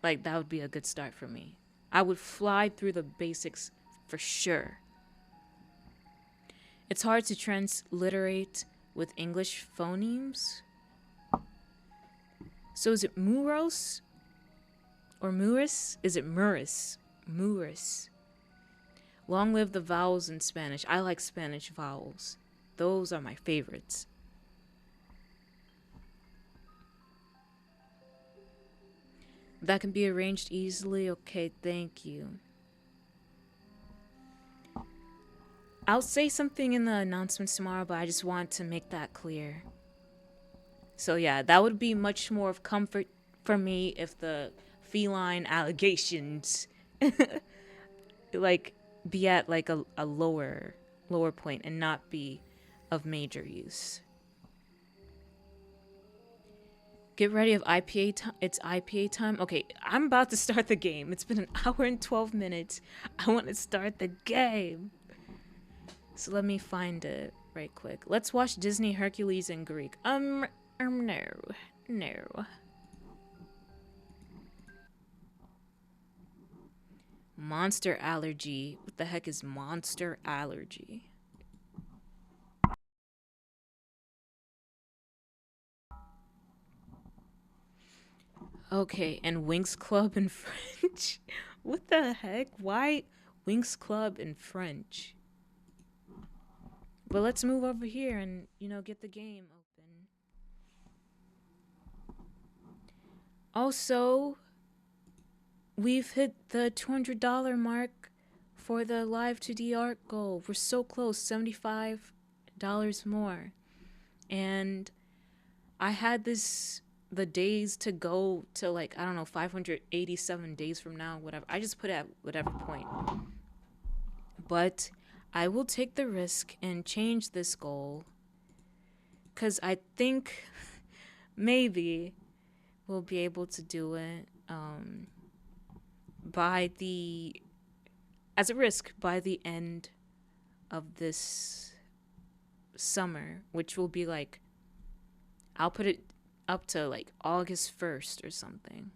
like that would be a good start for me. I would fly through the basics for sure. It's hard to transliterate with English phonemes. So is it Muros or Muris? Is it Muris? Muris. Long live the vowels in Spanish. I like Spanish vowels. Those are my favorites. That can be arranged easily. Okay, thank you. I'll say something in the announcements tomorrow, but I just want to make that clear. So yeah, that would be much more of comfort for me if the feline allegations like be at like a lower point and not be of major use. Get ready of IPA time. It's IPA time. Okay, I'm about to start the game. It's been an hour and 12 minutes. I want to start the game. So let me find it right quick. Let's watch Disney Hercules in Greek. No. Monster allergy. What the heck is monster allergy? Okay, and Winx Club in French. What the heck? Why Winx Club in French? But let's move over here and, get the game open. Also, we've hit the $200 mark for the Live 2D art goal. We're so close, $75 more. And I had the days to go to like, I don't know, 587 days from now, whatever. I just put it at whatever point. But I will take the risk and change this goal. Because I think maybe we'll be able to do it as a risk by the end of this summer, which will be like, I'll put it up to like August 1st or something.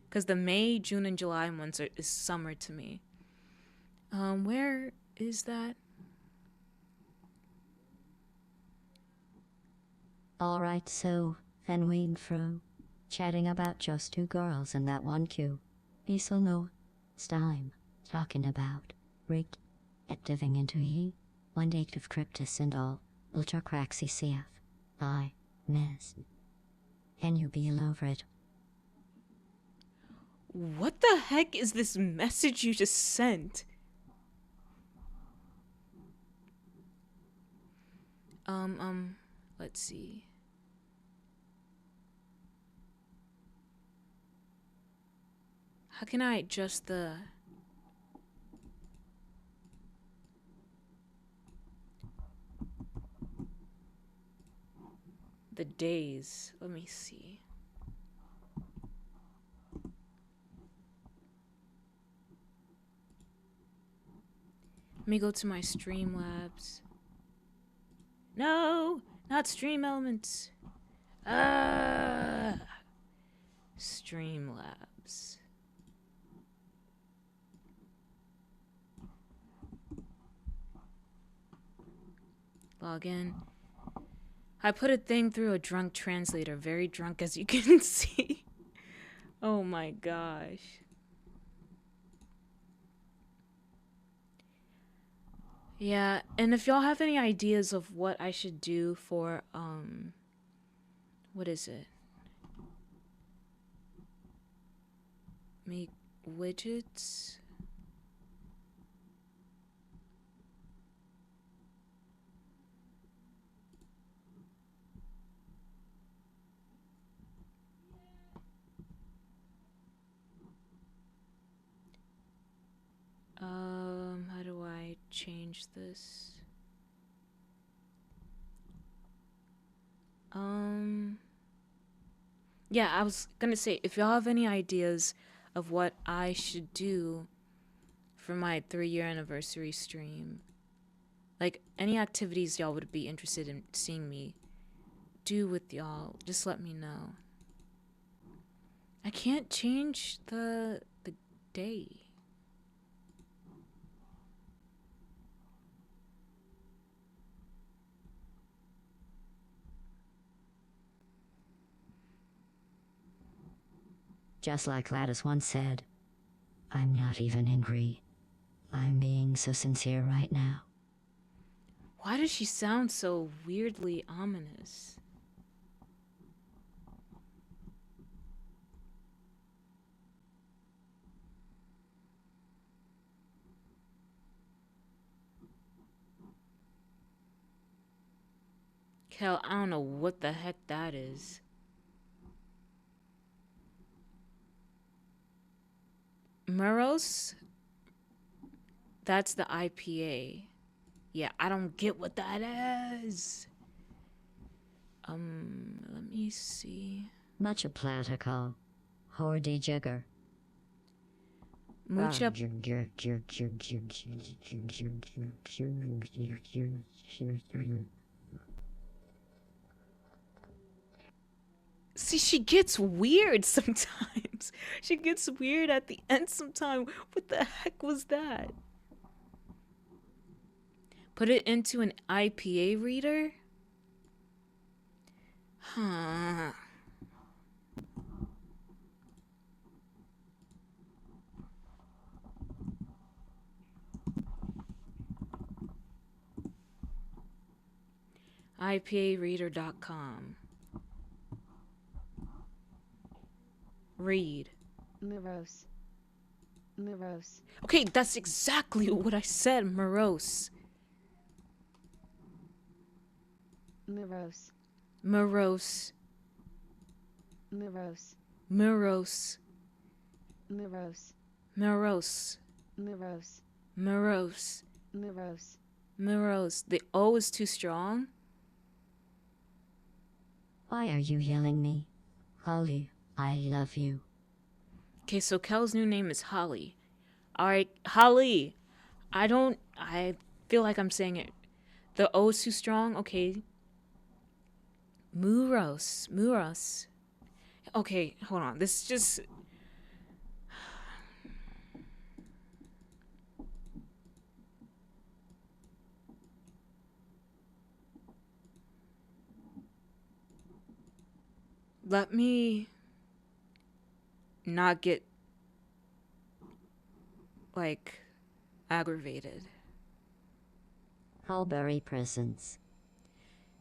Because the May, June, and July months is summer to me. Where is that? Alright, so, then we fro. Chatting about just two girls in that one queue. Isel no. Stime. Talking about. Rigged. At diving into he. One date of cryptus and all. Ultra craxy CF. I. Miss. Can you be over it? What the heck is this message you just sent? Let's see. How can I adjust the days? Let me see. Let me go to my Streamlabs. No, not Stream Elements. Streamlabs. Log in. I put a thing through a drunk translator, very drunk as you can see. Oh my gosh. Yeah, and if y'all have any ideas of what I should do for, what is it? Make widgets? How do I change this? Yeah, I was gonna say, if y'all have any ideas of what I should do for my 3-year anniversary stream, like any activities y'all would be interested in seeing me do with y'all, just let me know. I can't change the day. Just like Gladys once said, I'm not even angry. I'm being so sincere right now. Why does she sound so weirdly ominous? Kel, I don't know what the heck that is. Muros? That's the IPA. Yeah, I don't get what that is. Let me see. Much platical. Hordy jigger. Mucha. See, she gets weird sometimes. She gets weird at the end sometime. What the heck was that? Put it into an IPA reader? Huh. IPAreader.com. Read. Morose. Morose. Okay, that's exactly what I said, morose. Morose. Morose. Morose. Morose. Morose. Morose. Morose. Morose. Morose. Morose. The O is too strong? Why are you yelling me? Holly, I love you. Okay, so Kel's new name is Holly. Alright, Holly. I feel like I'm saying it. The O is too strong? Okay. Muros. Muros. Okay, hold on. This just... Let me not get, like, aggravated. Hulberry presents.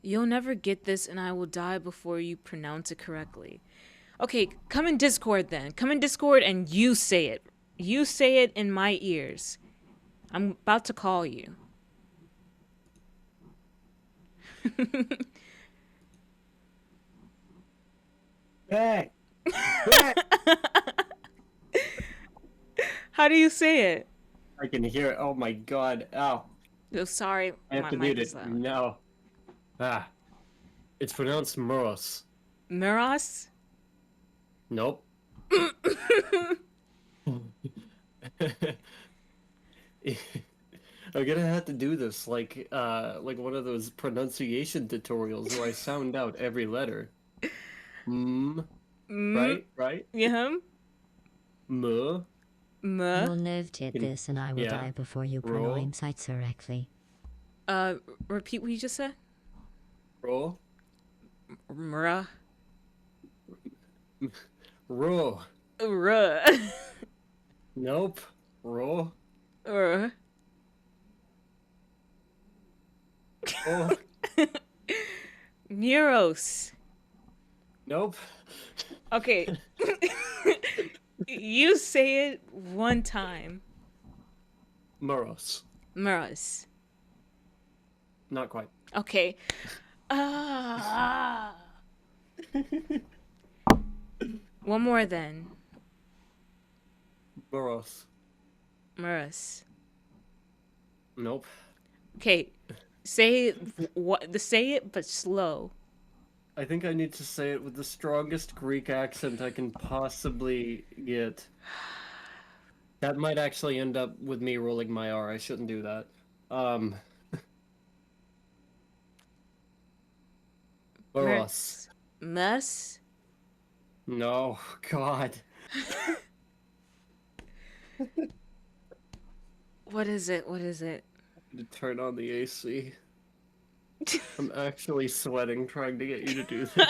You'll never get this and I will die before you pronounce it correctly. Okay, come in Discord then. Come in Discord and you say it. You say it in my ears. I'm about to call you. Hey! Hey! How do you say it? I can hear it. Oh my god. Ow. Oh, sorry. I have My to mic mute is it. loud. No. Ah. It's pronounced Moros. Miros? Nope. I'm gonna have to do this like one of those pronunciation tutorials where I sound out every letter. Right? Right? Yeah. M. You'll live to hit Can- this and I will yeah. die before you Roll. pronounce sites correctly. Repeat what you just said. Roll. Mra. Roll. Ruh. Nope. Roll. Ruh. Oh. Neuros. Nope. Okay. You say it one time. Moros. Muras. Not quite. Okay. Ah. One more then. Moros. Muras. Nope. Okay. Say it. Say it, but slow. I think I need to say it with the strongest Greek accent I can possibly get. That might actually end up with me rolling my R. I shouldn't do that. Moros. Mus. No, God. What is it? What is it? To turn on the AC. I'm actually sweating trying to get you to do this.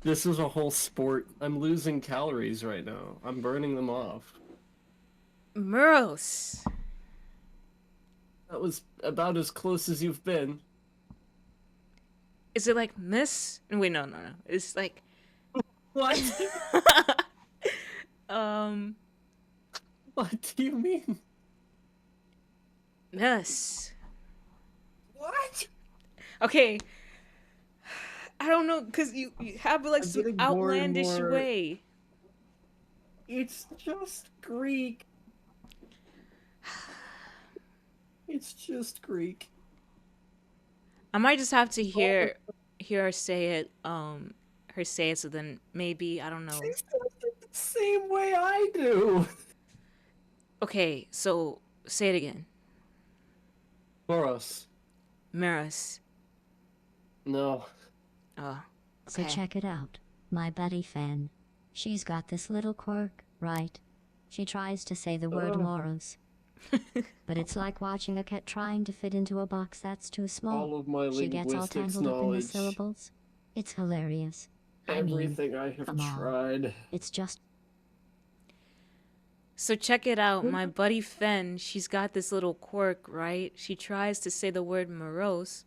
This is a whole sport. I'm losing calories right now. I'm burning them off. Muros. That was about as close as you've been. Is it like miss? Wait, no. It's like What? um What do you mean? miss. What? Okay. I don't know, cause you have like I'm some getting more and outlandish more- way. It's just Greek. It's just Greek. I might just have to hear her say it. Her say it. So then maybe I don't know. She says it the same way I do. Okay, so say it again. Boros. Miras. No. Oh. So Okay. check it out. My buddy Fen. She's got this little quirk, right? She tries to say the word Ugh. moros. But it's like watching a cat trying to fit into a box that's too small. All of my She gets all linguistics tangled up in the knowledge. syllables. It's hilarious. I mean, Everything I have come on. tried. it's just So check it out. My buddy Fen, she's got this little quirk, right? She tries to say the word morose,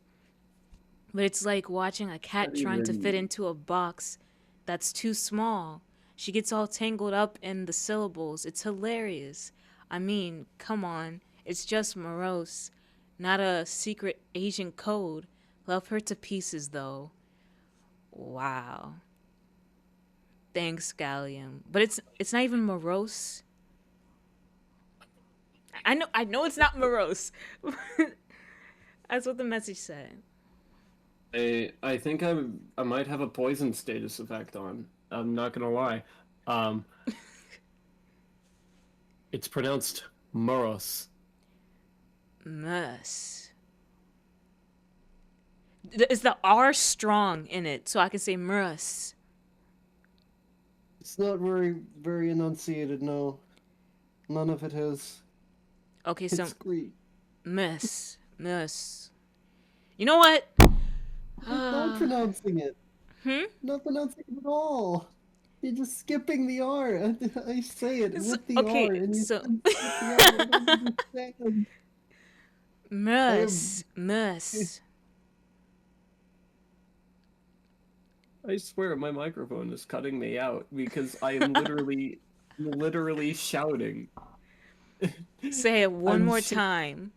but it's like watching a cat Not trying to even- fit into a box that's too small. She gets all tangled up in the syllables. It's hilarious. I mean, come on. It's just morose, not a secret Asian code. Love her to pieces, though. Wow. Thanks, Gallium. But it's not even morose. I know it's not morose. That's what the message said. I think I might have a poison status effect on. I'm not gonna lie. It's pronounced Moros. Mus. Is the R strong in it so I can say mus? It's not very enunciated. No, none of it is. Okay, so It's Greek. mus. You know what? I'm not pronouncing it. Hmm? Not pronouncing it at all. You're just skipping the R. I say it So- with the okay, R, and you so- skip the R. I don't understand. Mus. I swear my microphone is cutting me out because I am literally shouting. Say it one I'm more so- time.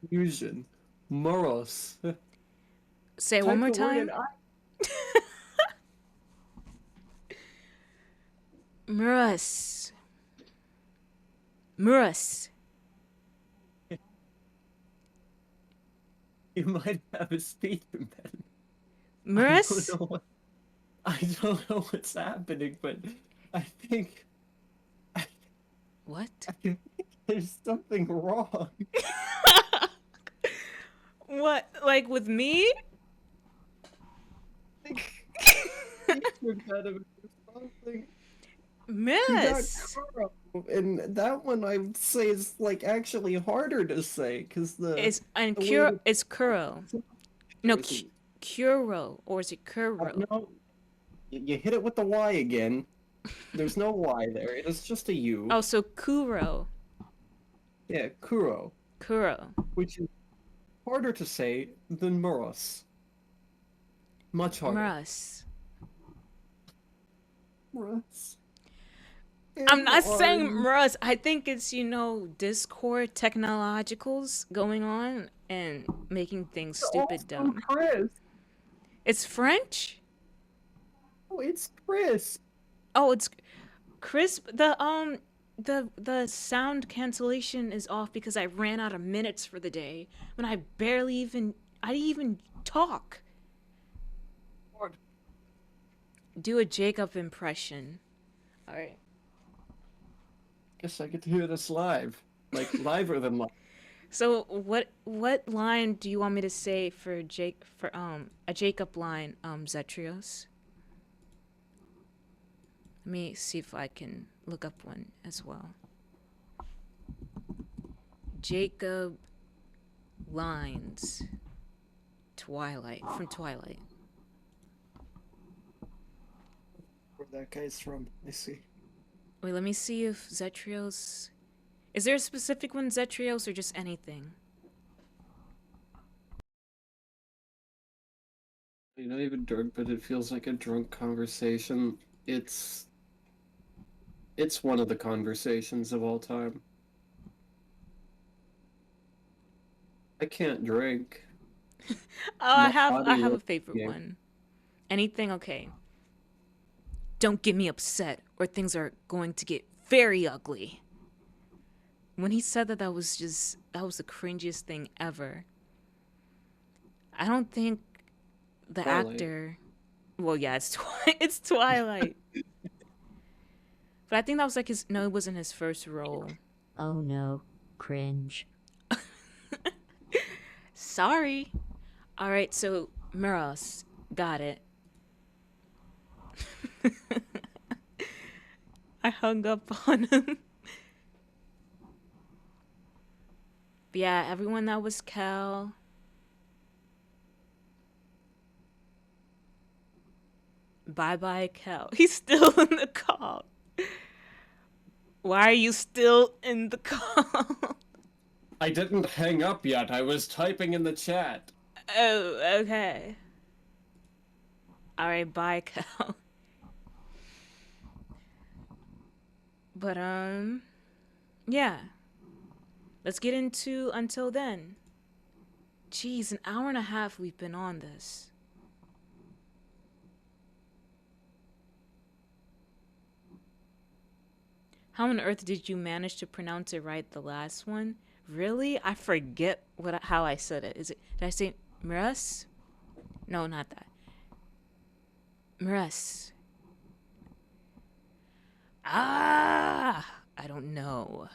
Fusion. Moros. Say it one more Type the word time. in I- Mus. You might have a speech impediment. Mus. I don't know what's happening, but I think What? there's something wrong. What? Like with me? Nature kind of something. You got Miss. Kuro, and that one I would say is like actually harder to say because And the way that It's Kuro. No, everything. Kuro, or is it Kuro? No, you hit it with the Y again. There's no Y there. It is just a U. Oh, so Kuro. Yeah, Kuro, Kuro. which is harder to say than Muros. Much harder. Mras. Muros. I'm not saying M-R-U. Mras. I think it's, Discord technologicals going on and making things stupid Also dumb. Chris. It's French? Oh, it's Chris. Oh, it's crisp. The sound cancellation is off because I ran out of minutes for the day when I didn't even talk. Lord. Do a Jacob impression. All right. Guess I get to hear this live. Like, liver than live. So what line do you want me to say for a Jacob line, Zetrios? Let me see if I can look up one as well. Jacob lines. Twilight, from Twilight. Where that guy's from. I see. Wait, let me see if Zetrios. Is there a specific one, Zetrios, or just anything? You're not even drunk, but it feels like a drunk conversation. It's one of the conversations of all time. I can't drink. Oh, My I body have a will favorite yeah. one. Anything okay? Don't get me upset, or things are going to get very ugly. When he said that, that was the cringiest thing ever. I don't think the Twilight. actor. Well, yeah, it's Twilight. But I think that was like his. No, it wasn't his first role. Oh no, cringe. Sorry. All right, so Miros, got it. I hung up on him. But yeah, everyone that was Cal. Bye bye, Cal. He's still in the call. Why are you still in the call? I didn't hang up yet. I was typing in the chat. Oh, okay. Alright, bye, Cal. But, yeah. Let's get into Until Then. Jeez, an hour and a half we've been on this. How on earth did you manage to pronounce it right the last one? Really? I forget how I said it. Did I say Miras? No, not that. Miras. I don't know.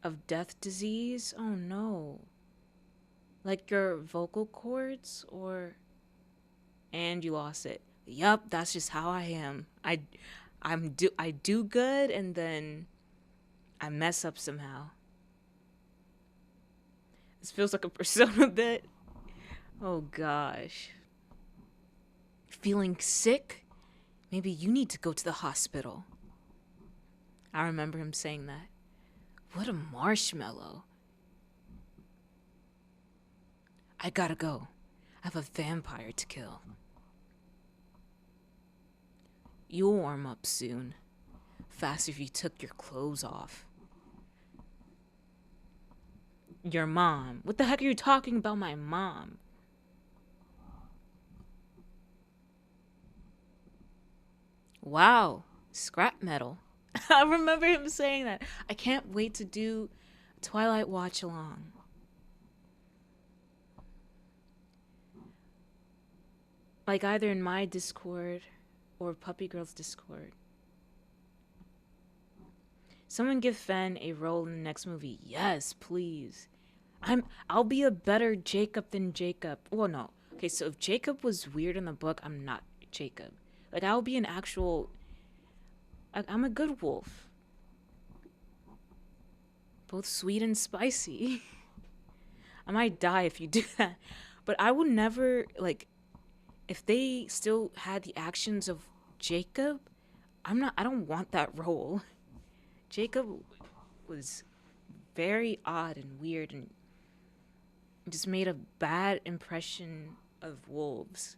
Of death disease? Oh no. Like your vocal cords and you lost it. Yup, that's just how I am. I do good and then I mess up somehow. This feels like a Persona bit. Oh gosh. Feeling sick? Maybe you need to go to the hospital. I remember him saying that. What a marshmallow. I gotta go. I have a vampire to kill. You'll warm up soon. Fast if you took your clothes off. Your mom. What the heck are you talking about, my mom? Wow. Scrap metal. I remember him saying that. I can't wait to do Twilight Watch Along. Like either in my Discord or Puppy Girl's Discord. Someone give Fen a role in the next movie. Yes, please. I'll be a better Jacob than Jacob. Well, no. Okay, so if Jacob was weird in the book, I'm not Jacob. Like I'll be an actual. I'm a good wolf. Both sweet and spicy. I might die if you do that, but I would never like. If they still had the actions of Jacob, I'm not. I don't want that role. Jacob was very odd and weird and just made a bad impression of wolves.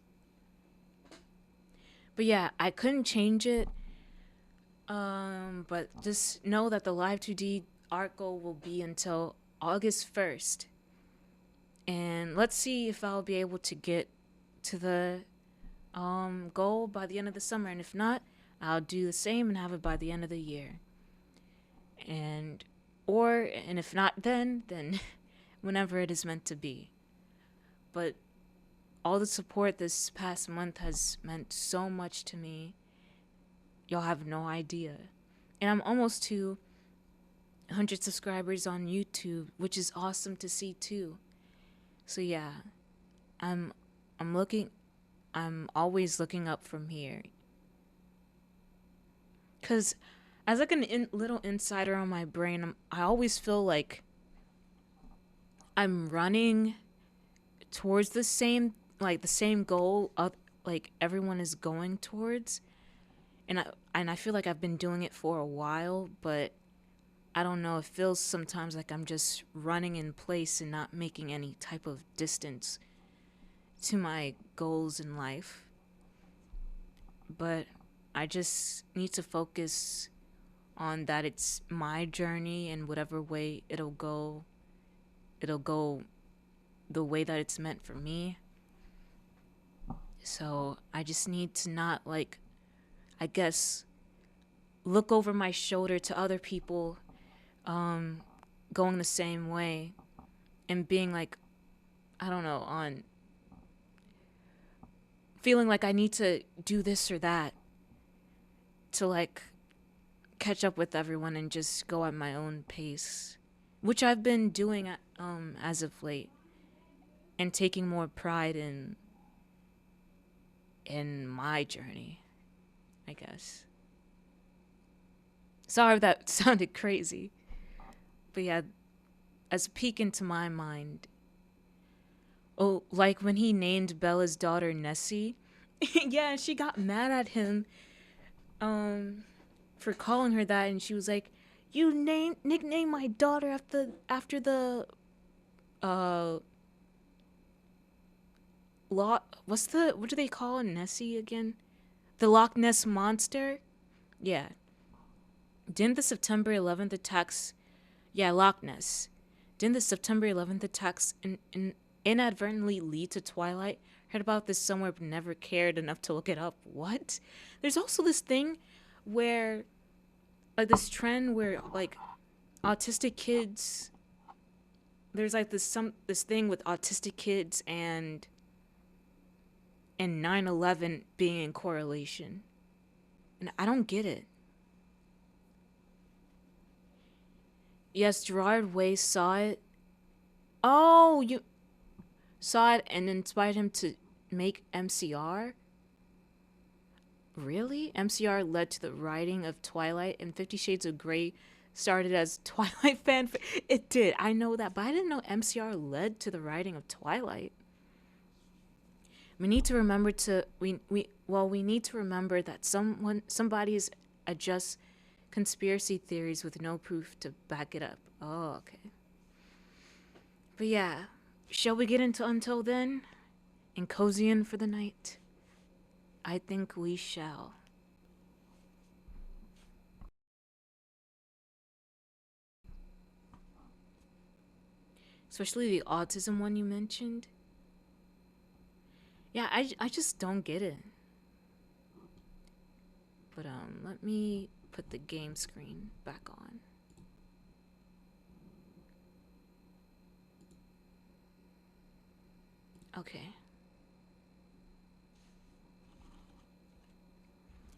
But yeah, I couldn't change it. But just know that the Live 2D art goal will be until August 1st. And let's see if I'll be able to get to the goal by the end of the summer. And if not, I'll do the same and have it by the end of the year. And if not then whenever it is meant to be. But all the support this past month has meant so much to me. Y'all have no idea. And I'm almost to 100 subscribers on YouTube, which is awesome to see too. So yeah, I'm always looking up from here. Cause as like a little insider on my brain, I always feel like I'm running towards the same goal of like everyone is going towards, and I feel like I've been doing it for a while, but I don't know, it feels sometimes like I'm just running in place and not making any type of distance to my goals in life. But I just need to focus on that it's my journey, and whatever way it'll go the way that it's meant for me. So I just need to not, like, I guess, look over my shoulder to other people going the same way and being like, I don't know, on feeling like I need to do this or that to like catch up with everyone and just go at my own pace, which I've been doing as of late, and taking more pride in my journey, I guess. Sorry if that sounded crazy, but yeah, as a peek into my mind. Oh, like when he named Bella's daughter Nessie. Yeah, she got mad at him for calling her that, and she was like, "You nickname my daughter after the what do they call Nessie again? The Loch Ness monster?" Yeah. Didn't the September 11th attacks, yeah, Loch Ness. Didn't the September 11th attacks inadvertently lead to Twilight? Heard about this somewhere but never cared enough to look it up. What? There's also this thing where, like, this trend where, like, autistic kids, there's like this thing with autistic kids and 9/11 being in correlation. And I don't get it. Yes, Gerard Way saw it. Oh, you saw it and inspired him to make MCR? Really? MCR led to the writing of Twilight, and 50 Shades of Grey started as Twilight fan. It did. I know that, but I didn't know MCR led to the writing of Twilight. We need to remember that somebody is just conspiracy theories with no proof to back it up. Oh, okay. But yeah, shall we get into Until Then and cozy in for the night? I think we shall. Especially the autism one you mentioned. Yeah, I just don't get it. But let me put the game screen back on. Okay.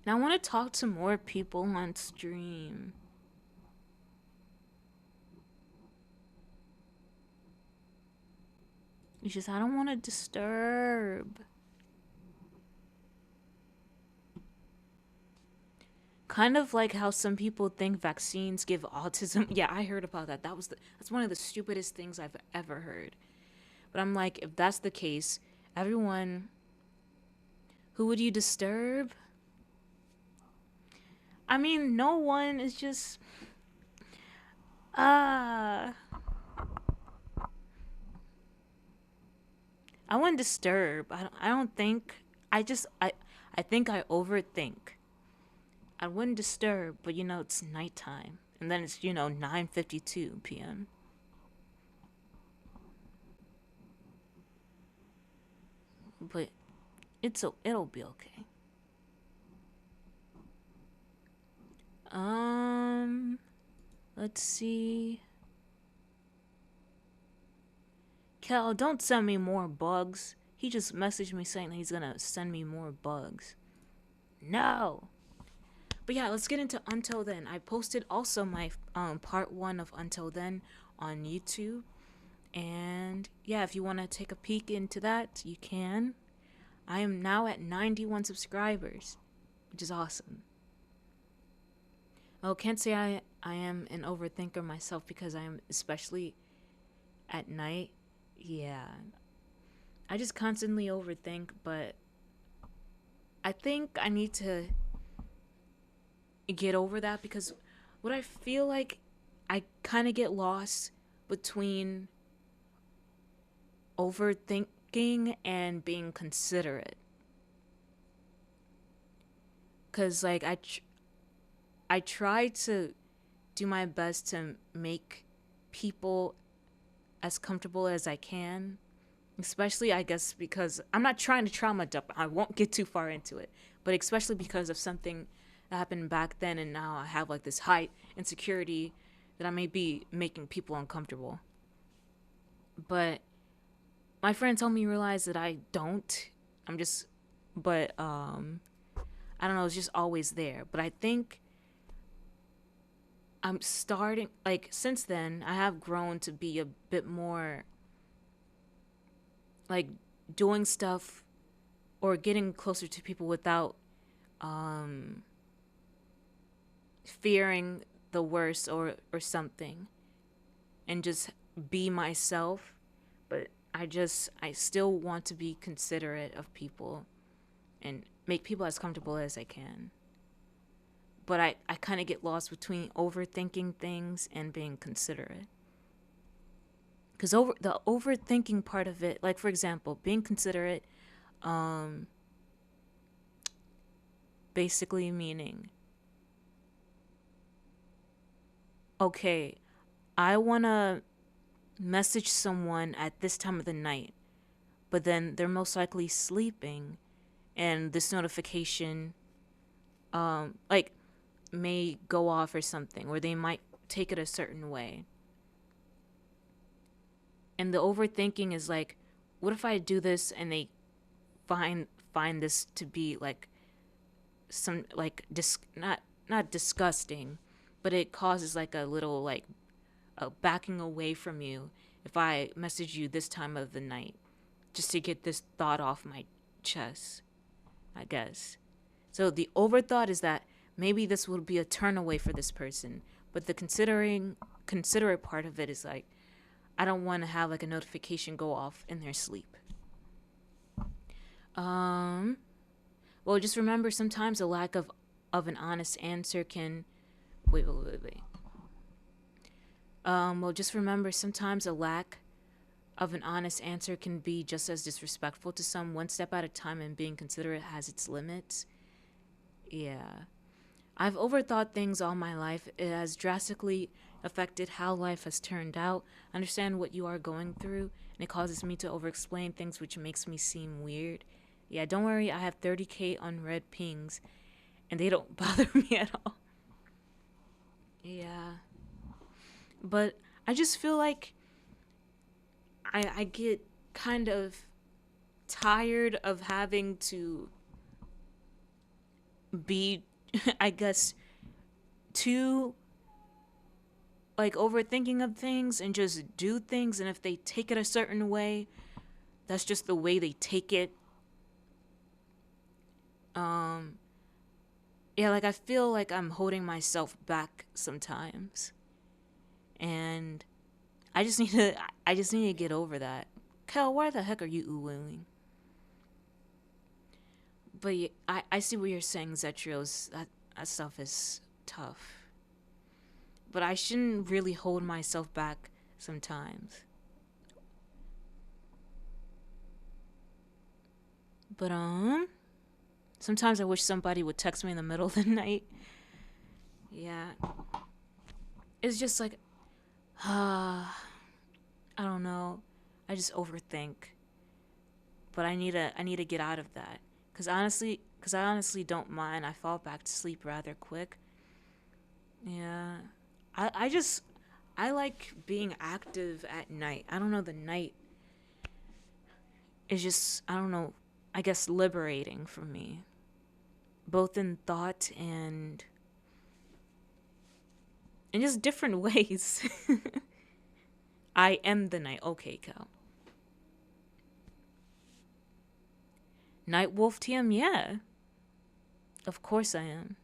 Now I want to talk to more people on stream. It's just, I don't want to disturb. Kind of like how some people think vaccines give autism. Yeah, I heard about that. That's one of the stupidest things I've ever heard. But I'm like, if that's the case, everyone, who would you disturb? I mean, no one is just I wouldn't disturb. I don't think I think I overthink. I wouldn't disturb, but it's nighttime. And then it's 9:52 p.m. But it'll be okay. Let's see. Cal, don't send me more bugs. He just messaged me saying that he's gonna send me more bugs. No. But yeah, let's get into Until Then. I posted also my part 1 of Until Then on YouTube. And yeah, if you want to take a peek into that, you can. I am now at 91 subscribers, which is awesome. Oh, can't say I am an overthinker myself because I am, especially at night. Yeah. I just constantly overthink, but I think I need to get over that because what I feel like I kind of get lost between overthinking and being considerate. Cause like I try to do my best to make people as comfortable as I can, especially I guess because I'm not trying to trauma dump. I won't get too far into it, but especially because of something that happened back then, and now I have like this height insecurity that I may be making people uncomfortable. But my friends helped me realize that I don't. But I don't know, it's just always there. But I think I'm starting, like, since then, I have grown to be a bit more, like, doing stuff or getting closer to people without fearing the worst or something, and just be myself. But I still want to be considerate of people and make people as comfortable as I can. But I kind of get lost between overthinking things and being considerate. Because the overthinking part of it, like for example, being considerate, basically meaning, okay, I want to message someone at this time of the night, but then they're most likely sleeping, and this notification, like, may go off or something, or they might take it a certain way. And the overthinking is like, what if I do this and they find this to be like some like not disgusting, but it causes like a little like a backing away from you if I message you this time of the night, just to get this thought off my chest, I guess. So the overthought is that maybe this will be a turn away for this person, but the considerate part of it is like, I don't want to have like a notification go off in their sleep. Well, just remember sometimes a lack of an honest answer can wait. Well, just remember sometimes a lack of an honest answer can be just as disrespectful to some. One step at a time, and being considerate has its limits. Yeah. I've overthought things all my life. It has drastically affected how life has turned out. I understand what you are going through, and it causes me to overexplain things, which makes me seem weird. Yeah, don't worry, I have 30k unread pings, and they don't bother me at all. Yeah. But I just feel like I get kind of tired of having to be I guess too like overthinking of things and just do things, and if they take it a certain way, that's just the way they take it. Yeah, like I feel like I'm holding myself back sometimes. And I just need to get over that. Kel, why the heck are you oohing? But yeah, I see what you're saying, Zetrios. That stuff is tough. But I shouldn't really hold myself back sometimes. But sometimes I wish somebody would text me in the middle of the night. Yeah. It's just like I don't know. I just overthink. But I need to get out of that. Cuz I honestly don't mind. I fall back to sleep rather quick. Yeah. I like being active at night. I don't know, the night is just, I don't know, I guess liberating for me. Both in thought and in just different ways. I am the night. Okay, Cal. Night Wolf TM, yeah. Of course I am.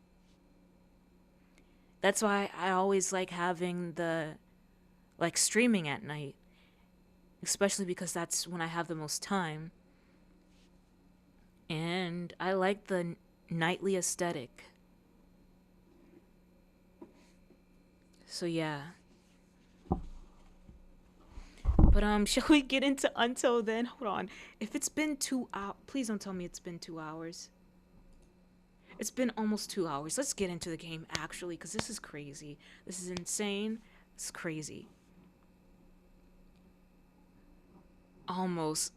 That's why I always like having like streaming at night. Especially because that's when I have the most time. And I like the nightly aesthetic. So yeah. But shall we get into Until then? Hold on. If it's been 2 hours, please don't tell me it's been 2 hours. It's been almost 2 hours. Let's get into the game actually, because this is crazy. This is insane. It's crazy. Almost.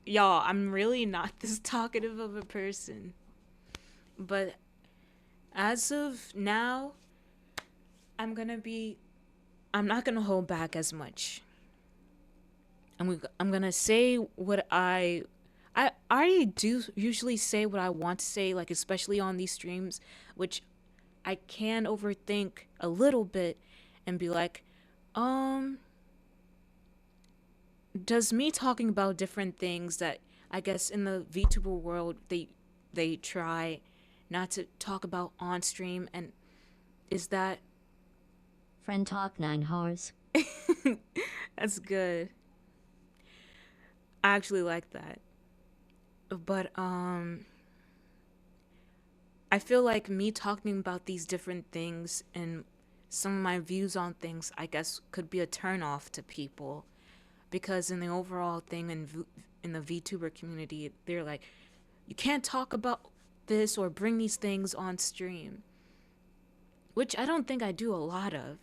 Y'all, I'm really not this talkative of a person. But as of now, I'm not gonna hold back as much. I'm gonna say what I already do usually say what I want to say, like especially on these streams, which I can overthink a little bit and be like, does me talking about different things that I guess in the VTuber world they try not to talk about on stream, and is that Friend talk 9 hours. that's good. I actually like that. But I feel like me talking about these different things and some of my views on things, I guess, could be a turnoff to people, because in the overall thing in the VTuber community, they're like, you can't talk about this or bring these things on stream, which I don't think I do a lot of,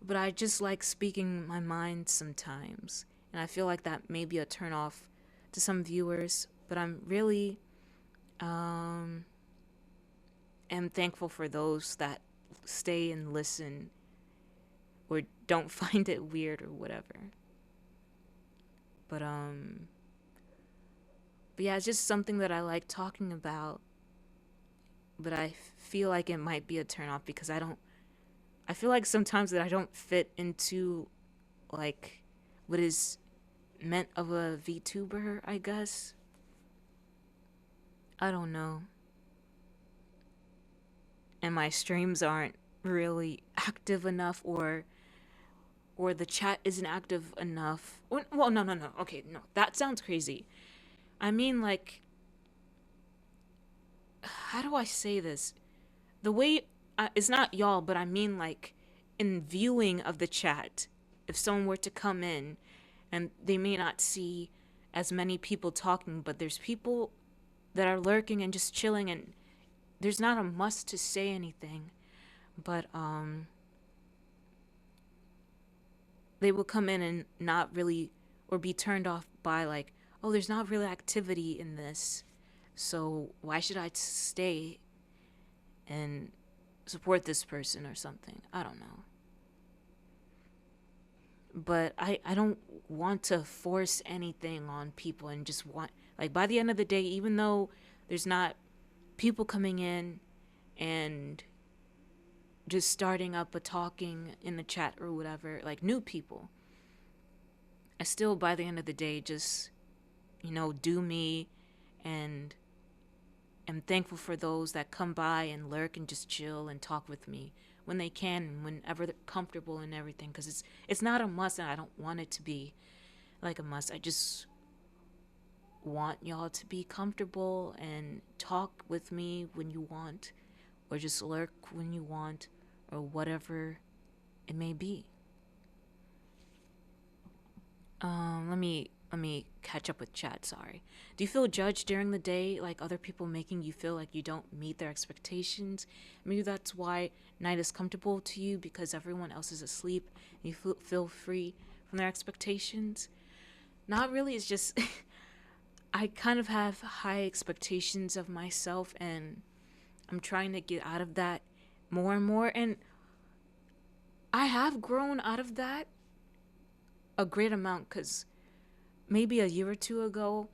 but I just like speaking my mind sometimes, and I feel like that may be a turnoff to some viewers, but I'm really am thankful for those that stay and listen or don't find it weird or whatever. But yeah, it's just something that I like talking about, but I feel like it might be a turnoff because I feel like sometimes that I don't fit into like what is meant of a VTuber, I guess. I don't know. And my streams aren't really active enough, or the chat isn't active enough. Well, no. Okay, no. That sounds crazy. I mean, like, how do I say this? The way it's not y'all, but I mean like in viewing of the chat. If someone were to come in and they may not see as many people talking, but there's people that are lurking and just chilling, and there's not a must to say anything, but they will come in and not really, or be turned off by like, oh, there's not really activity in this, so why should I stay and support this person or something? I don't know. But I don't want to force anything on people, and just want, like, by the end of the day, even though there's not people coming in and just starting up a talking in the chat or whatever, like new people, I still by the end of the day just do me, and am thankful for those that come by and lurk and just chill and talk with me when they can and whenever they're comfortable and everything, because it's not a must, and I don't want it to be like a must. I just want y'all to be comfortable and talk with me when you want, or just lurk when you want, or whatever it may be. Let me catch up with chat. Sorry. Do you feel judged during the day, like other people making you feel like you don't meet their expectations? Maybe that's why night is comfortable to you, because everyone else is asleep and you feel free from their expectations. Not really. It's just I kind of have high expectations of myself, and I'm trying to get out of that more and more, and I have grown out of that a great amount, because maybe a year or two ago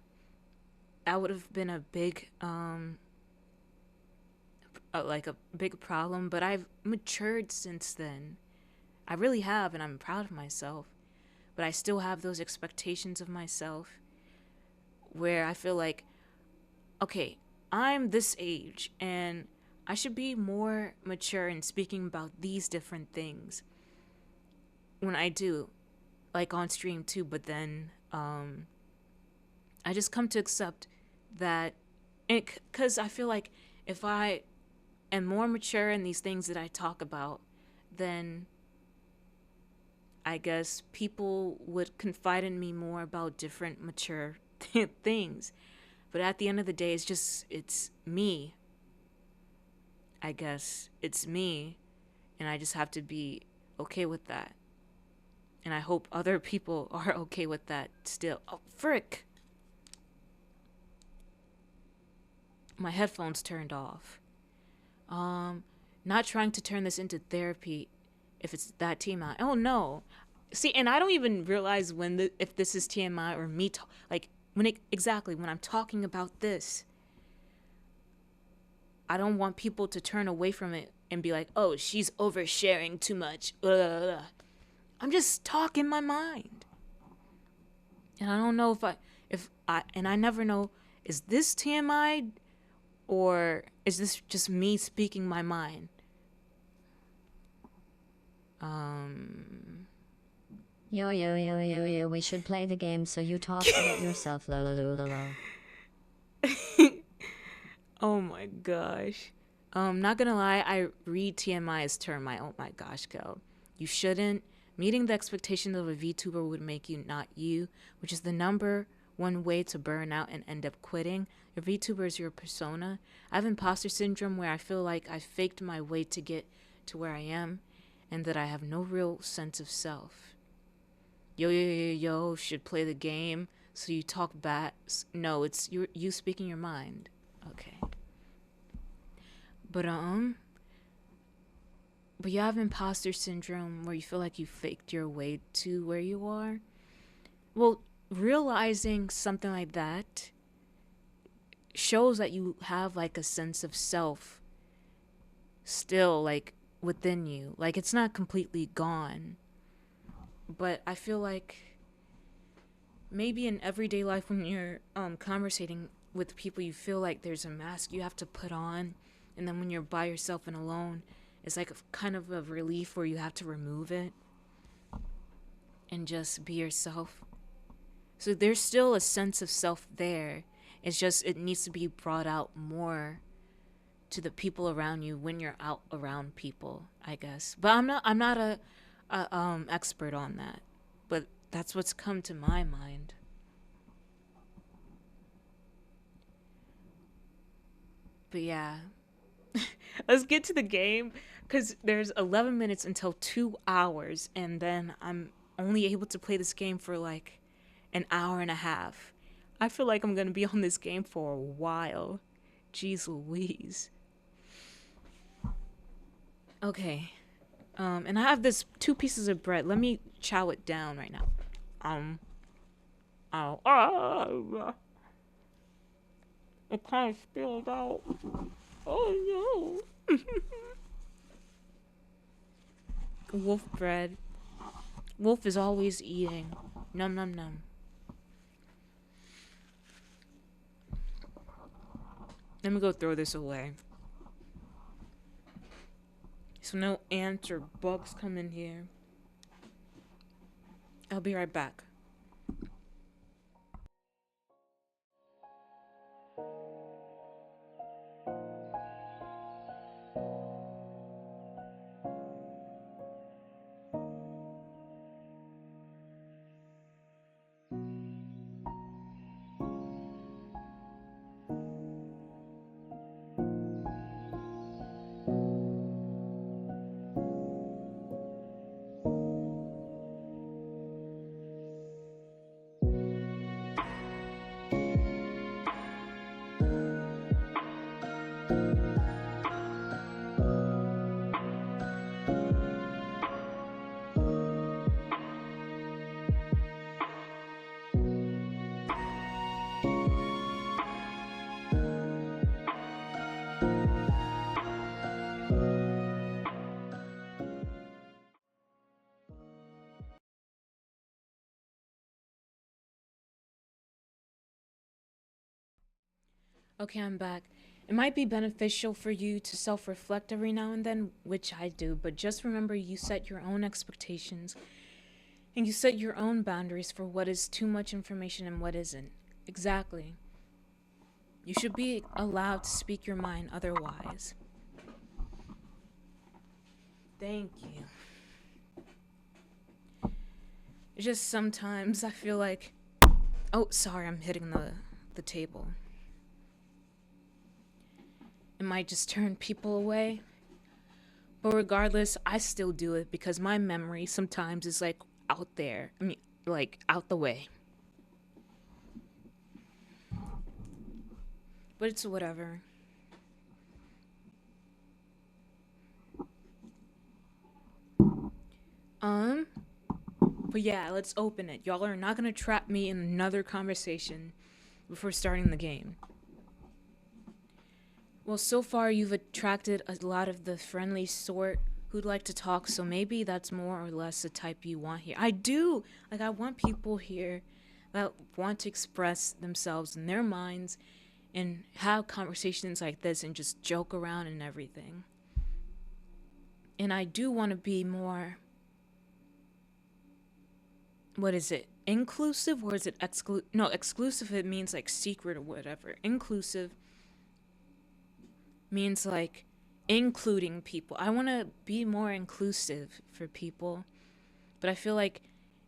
that would have been a big like a big problem, but I've matured since then. I really have, and I'm proud of myself, but I still have those expectations of myself where I feel like, okay, I'm this age and I should be more mature in speaking about these different things when I do, like on stream too. But then I just come to accept that, because I feel like if I am more mature in these things that I talk about, then I guess people would confide in me more about different mature things. But at the end of the day, it's me. I guess it's me, and I just have to be okay with that. And I hope other people are okay with that still. Oh, frick. My headphones turned off. Not trying to turn this into therapy if it's that TMI. Oh no. See, and I don't even realize if this is TMI or me when I'm talking about this. I don't want people to turn away from it and be like, "Oh, she's oversharing too much." I'm just talking my mind. And I don't know and I never know, is this TMI or is this just me speaking my mind? Yo, we should play the game so you talk about yourself, lo. Oh my gosh. Not gonna lie, I read TMI as term. Oh my gosh, girl. You shouldn't. Meeting the expectations of a VTuber would make you not you, which is the number one way to burn out and end up quitting. Your VTuber is your persona. I have imposter syndrome where I feel like I faked my way to get to where I am, and that I have no real sense of self. Yo, should play the game so you talk back. No, it's you speaking your mind. Okay. But you have imposter syndrome where you feel like you faked your way to where you are. Well, realizing something like that shows that you have like a sense of self still like within you. Like it's not completely gone. But I feel like maybe in everyday life when you're conversating with people, you feel like there's a mask you have to put on, and then when you're by yourself and alone, it's like a kind of a relief where you have to remove it and just be yourself. So there's still a sense of self there. It's just it needs to be brought out more to the people around you when you're out around people, I guess. But I'm not a expert on that. But that's what's come to my mind. But yeah. Let's get to the game, because there's 11 minutes until 2 hours, and then I'm only able to play this game for like an hour and a half. I feel like I'm gonna be on this game for a while. Jeez Louise. Okay. And I have this 2 pieces of bread. Let me chow it down right now. It kind of spilled out. Oh no. Wolf bread. Wolf is always eating. Num num num. Let me go throw this away. So no ants or bugs come in here. I'll be right back. Okay, I'm back. It might be beneficial for you to self-reflect every now and then, which I do, but just remember you set your own expectations and you set your own boundaries for what is too much information and what isn't. Exactly. You should be allowed to speak your mind otherwise. Thank you. It's just sometimes I feel like... Oh, sorry, I'm hitting the table. It might just turn people away. But regardless, I still do it because my memory sometimes is like out there. I mean, like out the way. But it's whatever. But yeah, let's open it. Y'all are not gonna trap me in another conversation before starting the game. Well, so far you've attracted a lot of the friendly sort who'd like to talk, so maybe that's more or less the type you want here. I do! Like, I want people here that want to express themselves in their minds and have conversations like this and just joke around and everything. And I do want to be more... What is it? Inclusive, or is it no, exclusive, it means like secret or whatever. Inclusive means like including people. I want to be more inclusive for people, but I feel like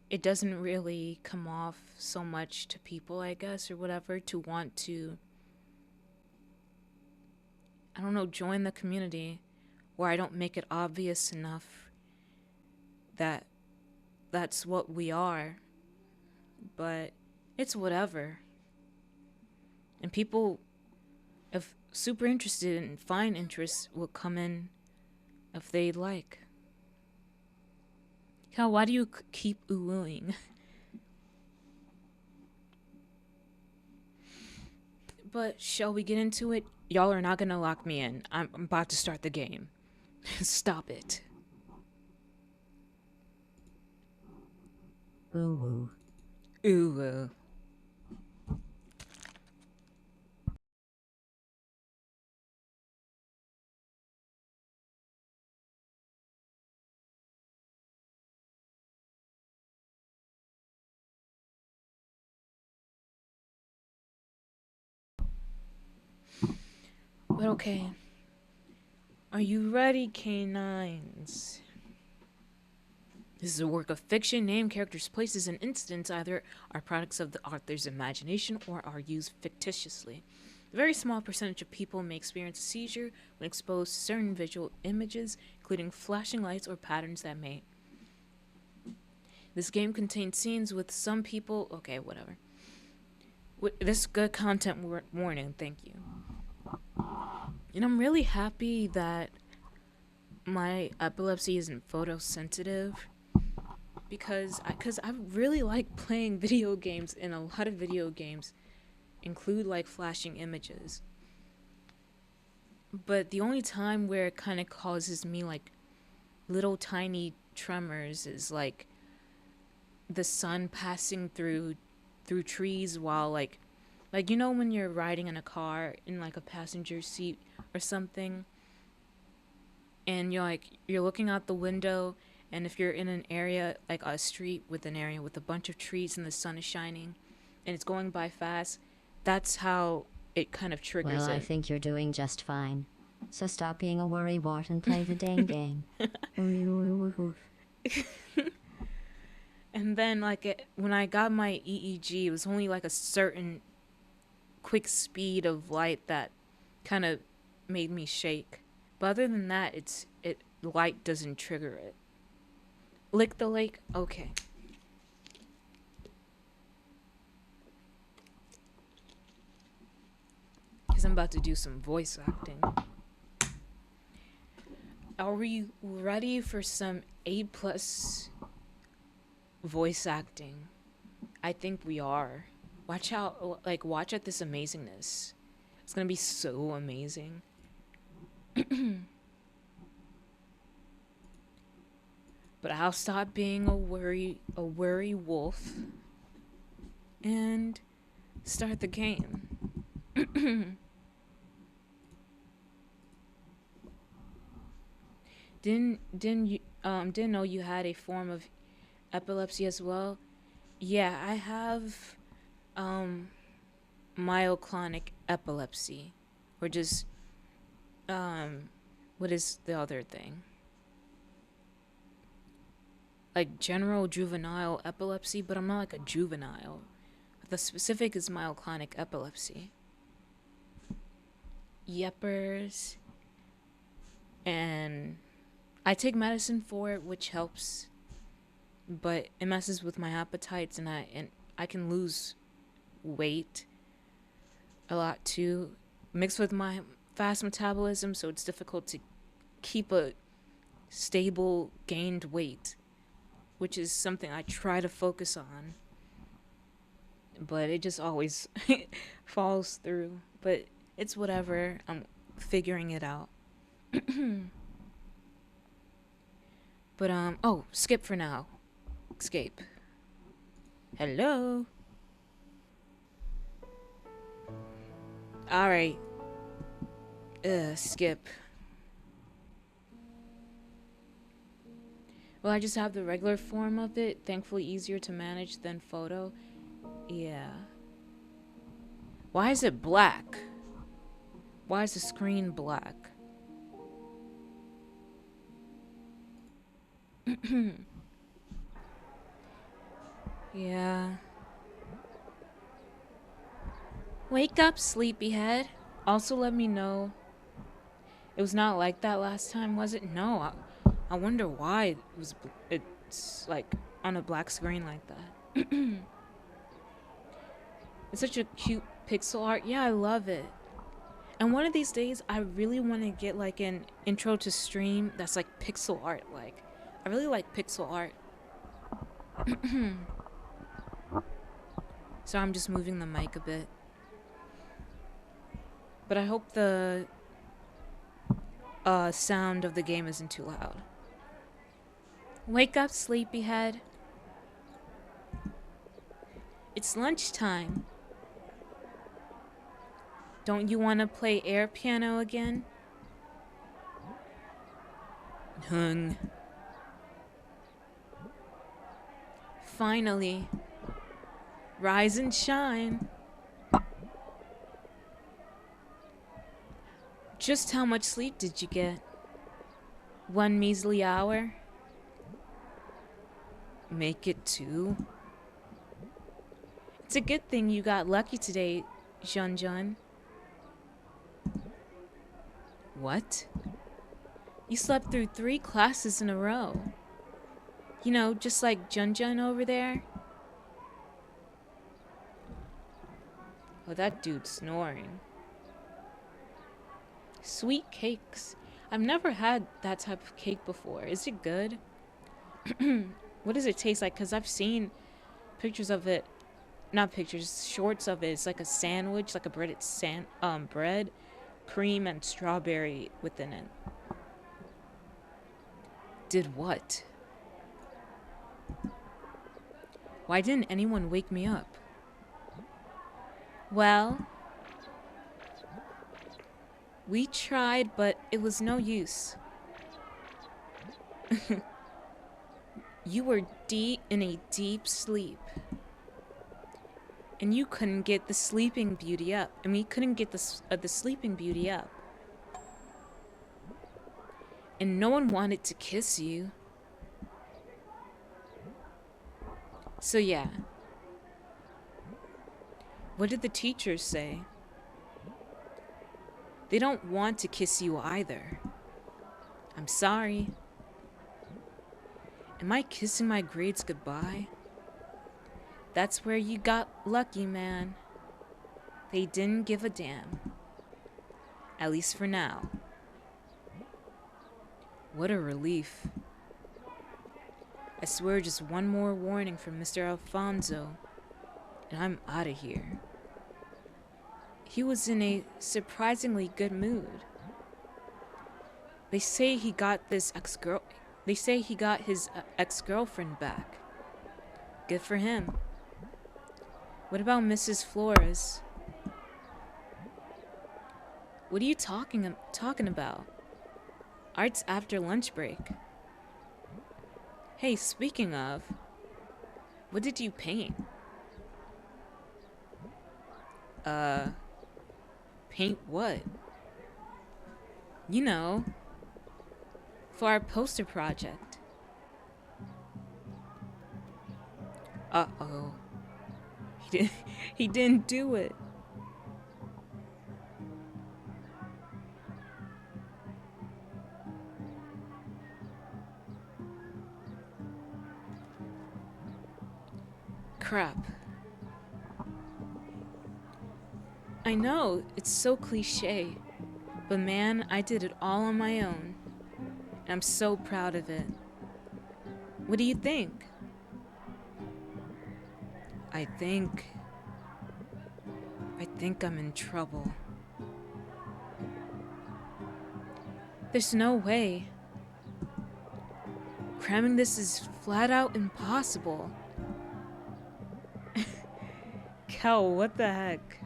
it doesn't really come off so much to people, I guess, or whatever, to want to, I don't know, join the community where I don't make it obvious enough that that's what we are. But it's whatever. And people, if super interested and find interest, will come in if they'd like. Cal, why do you keep oohing? But shall we get into it? Y'all are not gonna lock me in. I'm about to start the game. Stop it. Ooh. Ooh. But okay. Are you ready, canines? This is a work of fiction. Name, characters, places, and incidents either are products of the author's imagination or are used fictitiously. A very small percentage of people may experience a seizure when exposed to certain visual images, including flashing lights or patterns that may. This game contains scenes with some people. Okay, whatever. This good content warning, thank you. And I'm really happy that my epilepsy isn't photosensitive because I really like playing video games, and a lot of video games include like flashing images. But the only time where it kind of causes me like little tiny tremors is like the sun passing through trees while like Like, you know when you're riding in a car in like a passenger seat or something, and you're looking out the window, and if you're in an area like a street with an area with a bunch of trees and the sun is shining and it's going by fast, that's how it kind of triggers Well, I it. think you're doing just fine. So stop being a worrywart and play the dang game. And then when I got my EEG, it was only like a certain quick speed of light that kind of made me shake. But other than that, light doesn't trigger it. Lick the lake? Okay. Because I'm about to do some voice acting. Are we ready for some A+ voice acting? I think we are. Watch out, watch at this amazingness. It's gonna be so amazing. But I'll stop being a worry wolf and start the game. Didn't know you had a form of epilepsy as well? Yeah, I have myoclonic epilepsy, or just what is the other thing? Like general juvenile epilepsy, but I'm not like a juvenile. The specific is myoclonic epilepsy. Yepers. And I take medicine for it, which helps, but it messes with my appetites, and I can lose weight a lot too, mixed with my fast metabolism, so it's difficult to keep a stable gained weight, which is something I try to focus on, but it just always falls through. But it's whatever, I'm figuring it out. But oh, skip for now. Escape. Hello. Alright. Skip. Well, I just have the regular form of it. Thankfully easier to manage than photo. Yeah. Why is it black? Why is the screen black? Yeah. Wake up, sleepyhead. Also let me know. It was not like that last time, was it? No. I wonder why it's like on a black screen like that. It's such a cute pixel art. Yeah, I love it. And one of these days, I really want to get like an intro to stream that's like pixel art. Like, I really like pixel art. So I'm just moving the mic a bit. But I hope the sound of the game isn't too loud. Wake up, sleepyhead. It's lunchtime. Don't you want to play air piano again? Hung. Finally. Rise and shine. Just how much sleep did you get? 1 measly hour? Make it 2? It's a good thing you got lucky today, Jun. What? You slept through 3 classes in a row. You know, just like Jun over there. Oh, that dude's snoring. Sweet cakes. I've never had that type of cake before. Is it good? What does it taste like? Because I've seen pictures of it. Not pictures, shorts of it. It's like a sandwich, like a breaded bread, cream, and strawberry within it. Did what? Why didn't anyone wake me up? Well, we tried, but it was no use. You were deep in a deep sleep. And you couldn't get the sleeping beauty up. And we couldn't get the sleeping beauty up. And no one wanted to kiss you. So yeah. What did the teachers say? They don't want to kiss you either. I'm sorry. Am I kissing my grades goodbye? That's where you got lucky, man. They didn't give a damn. At least for now. What a relief. I swear just one more warning from Mr. Alfonso, and I'm out of here. He was in a surprisingly good mood. They say he got his ex-girlfriend back. Good for him. What about Mrs. Flores? What are you talking about? Art's after lunch break. Hey, speaking of, what did you paint? Paint what? You know, for our poster project. Uh-oh. He didn't do it. Crap. I know, it's so cliche, but man, I did it all on my own, and I'm so proud of it. What do you think? I think I'm in trouble. There's no way. Cramming this is flat out impossible. Kel, what the heck?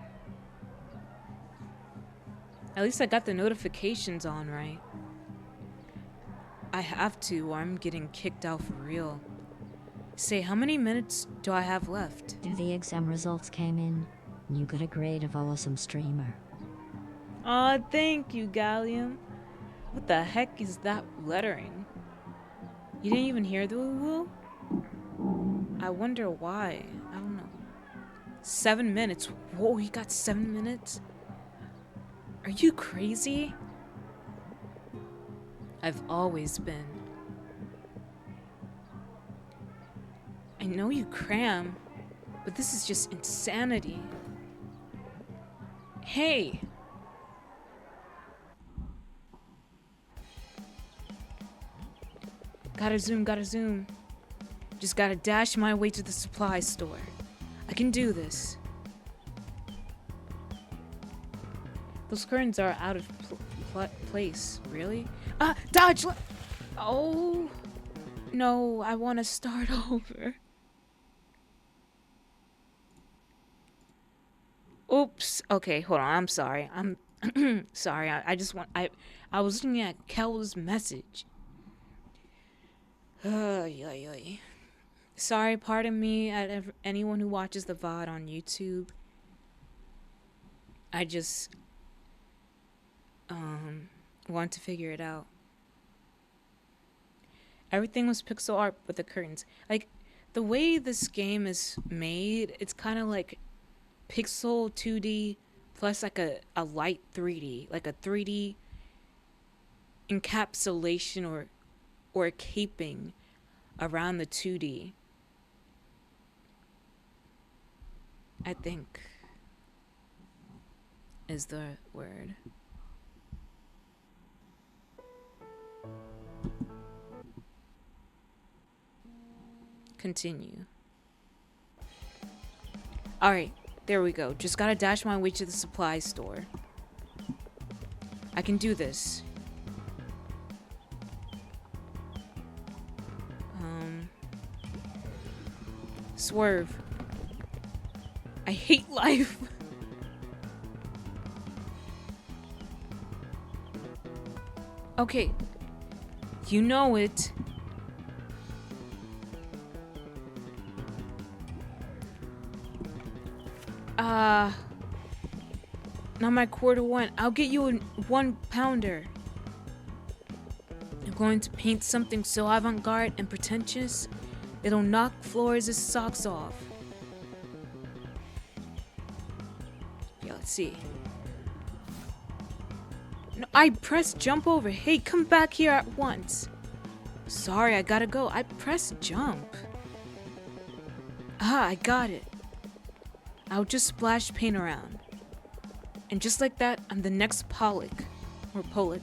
At least I got the notifications on right. I have to, or I'm getting kicked out for real. Say, how many minutes do I have left? Do the exam results came in? You got a grade of awesome streamer. Aw, thank you, Gallium. What the heck is that lettering? You didn't even hear the woo-woo? I wonder why. I don't know. 7 minutes. Whoa, he got 7 minutes? Are you crazy? I've always been. I know you cram, but this is just insanity. Hey! Gotta zoom. Just gotta dash my way to the supply store. I can do this. Those curtains are out of place. Really? Ah! Dodge! Oh! No, I want to start over. Oops. Okay, hold on. I'm sorry. I'm sorry. I was looking at Kel's message. Sorry, pardon me at anyone who watches the VOD on YouTube. I just want to figure it out. Everything was pixel art with the curtains. Like, the way this game is made, it's kind of like pixel 2D plus like a light 3D. Like a 3D encapsulation or caping around the 2D. I think is the word. Continue. Alright, there we go. Just gotta dash my way to the supply store. I can do this. Swerve. I hate life. Okay. You know it. Now my quarter one. I'll get you a 1 pounder. I'm going to paint something so avant-garde and pretentious, it'll knock Flores' socks off. Yeah, let's see. No, I pressed jump over. Hey, come back here at once. Sorry, I gotta go. I pressed jump. Ah, I got it. I'll just splash paint around. And just like that, I'm the next Pollock. Or Pollock.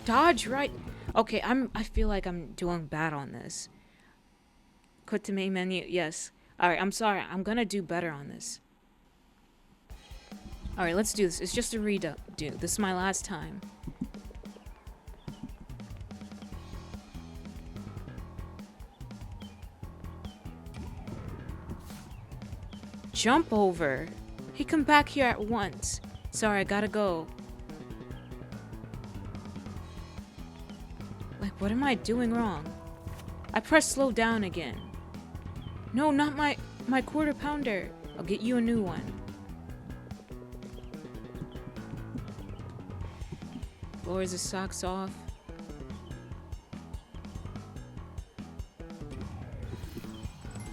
Dodge right. Okay, I feel like I'm doing bad on this. Quit to main menu. Yes. Alright, I'm sorry. I'm gonna do better on this. Alright, let's do this. It's just a redo. This is my last time. Jump over. Hey, come back here at once. Sorry, I gotta go. Like, what am I doing wrong? I pressed slow down again. No, not my quarter pounder. I'll get you a new one. Or is his socks off?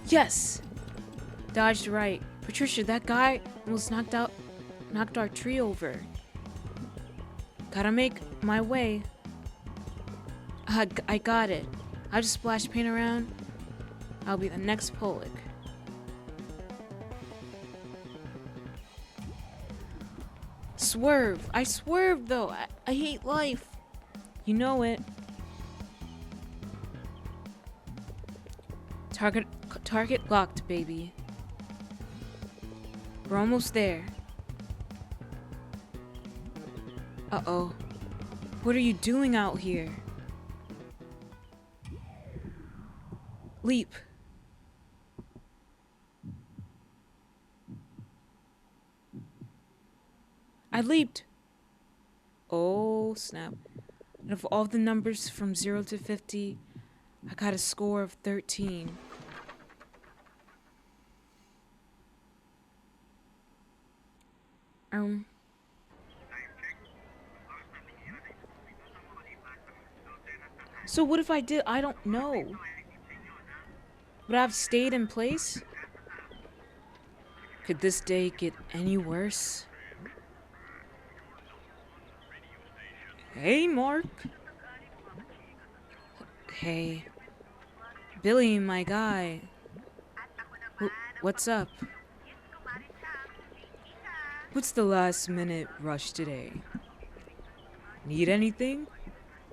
Yes! Dodged right. Patricia, that guy almost knocked our tree over. Gotta make my way. I got it. I'll just splash paint around. I'll be the next Pollock. Swerve. I swerved though. I hate life. You know it. Target locked, baby. We're almost there. Uh-oh. What are you doing out here? Leap. I leaped. Oh, snap. And of all the numbers from 0 to 50, I got a score of 13. So what if I did? I don't know. Would I have stayed in place? Could this day get any worse? Hey, Mark. Hey. Billy, my guy. What's up? What's the last minute rush today? Need anything?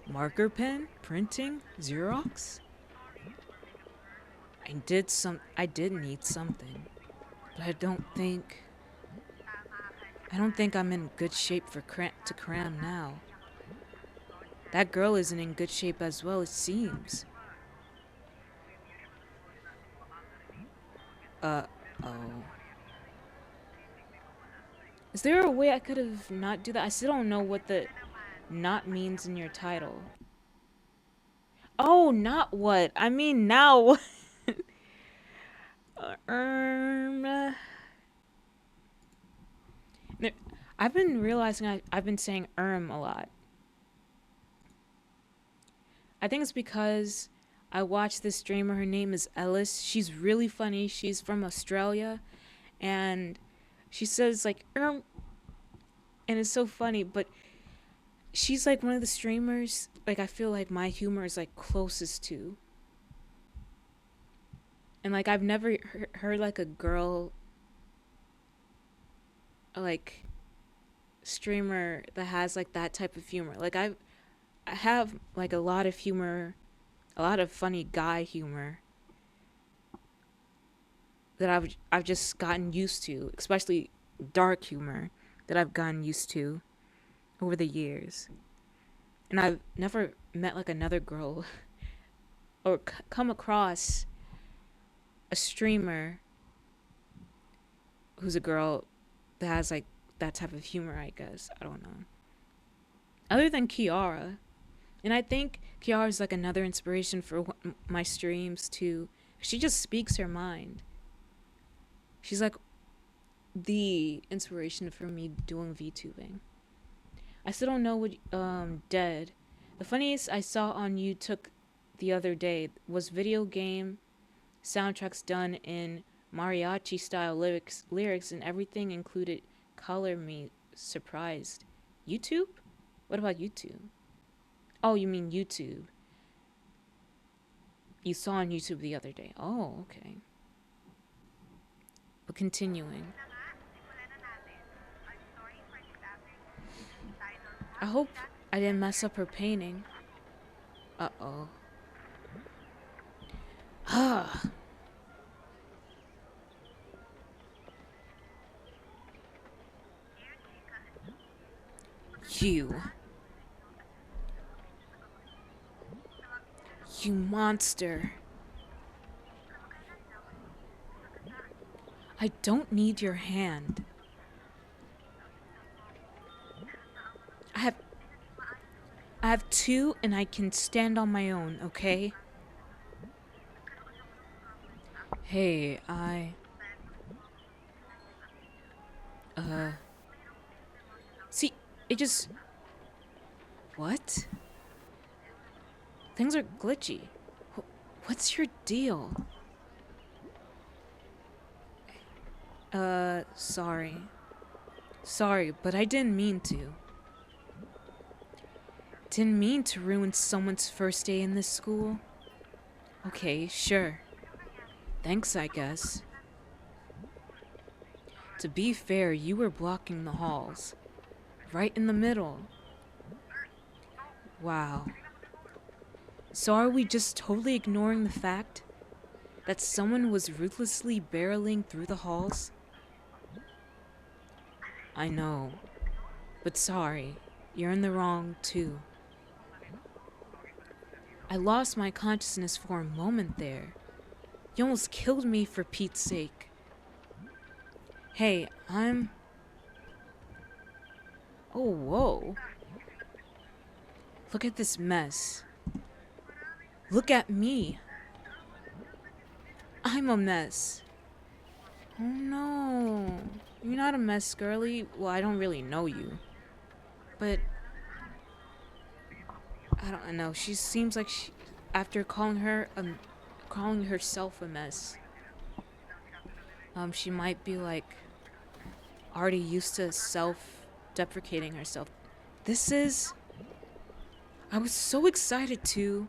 Marker pen? Printing? Xerox? I did need something. But I don't think I'm in good shape to cram now. That girl isn't in good shape as well, it seems. Oh. Is there a way I could have not do that? I still don't know what the not means in your title. Oh, not what? I mean now. I've been realizing I've been saying a lot. I think it's because I watched this streamer. Her name is Ellis. She's really funny. She's from Australia. And she says like, and it's so funny. But she's like one of the streamers, like I feel like my humor is like closest to. And like I've never heard like a girl like streamer that has like that type of humor. Like I have like a lot of humor, a lot of funny guy humor that I've just gotten used to, especially dark humor that I've gotten used to over the years. And I've never met like another girl or come across a streamer who's a girl that has like that type of humor, I guess. I don't know. Other than Kiara, and I think Kiara is like another inspiration for my streams too. She just speaks her mind. She's like the inspiration for me doing VTubing. I still don't know what Dead. The funniest I saw on YouTube the other day was video game soundtracks done in mariachi style lyrics and everything included color me surprised. YouTube? What about YouTube? Oh, you mean YouTube. You saw on YouTube the other day. Oh, okay. But continuing. I hope I didn't mess up her painting. Uh-oh. Ah. You. You monster. I don't need your hand. I have two and I can stand on my own, okay? Hey, see, it just... What? Things are glitchy. What's your deal? Sorry. Sorry, but I didn't mean to. Didn't mean to ruin someone's first day in this school. Okay, sure. Thanks, I guess. To be fair, you were blocking the halls. Right in the middle. Wow. So are we just totally ignoring the fact that someone was ruthlessly barreling through the halls? I know. But sorry, you're in the wrong too. I lost my consciousness for a moment there. You almost killed me for Pete's sake. Hey, I'm... Oh, whoa. Look at this mess. Look at me. I'm a mess. Oh no. You're not a mess, girly. Well, I don't really know you. But... I don't know. She seems like she... After calling herself a mess. She might be like... already used to self-deprecating herself. This is... I was so excited to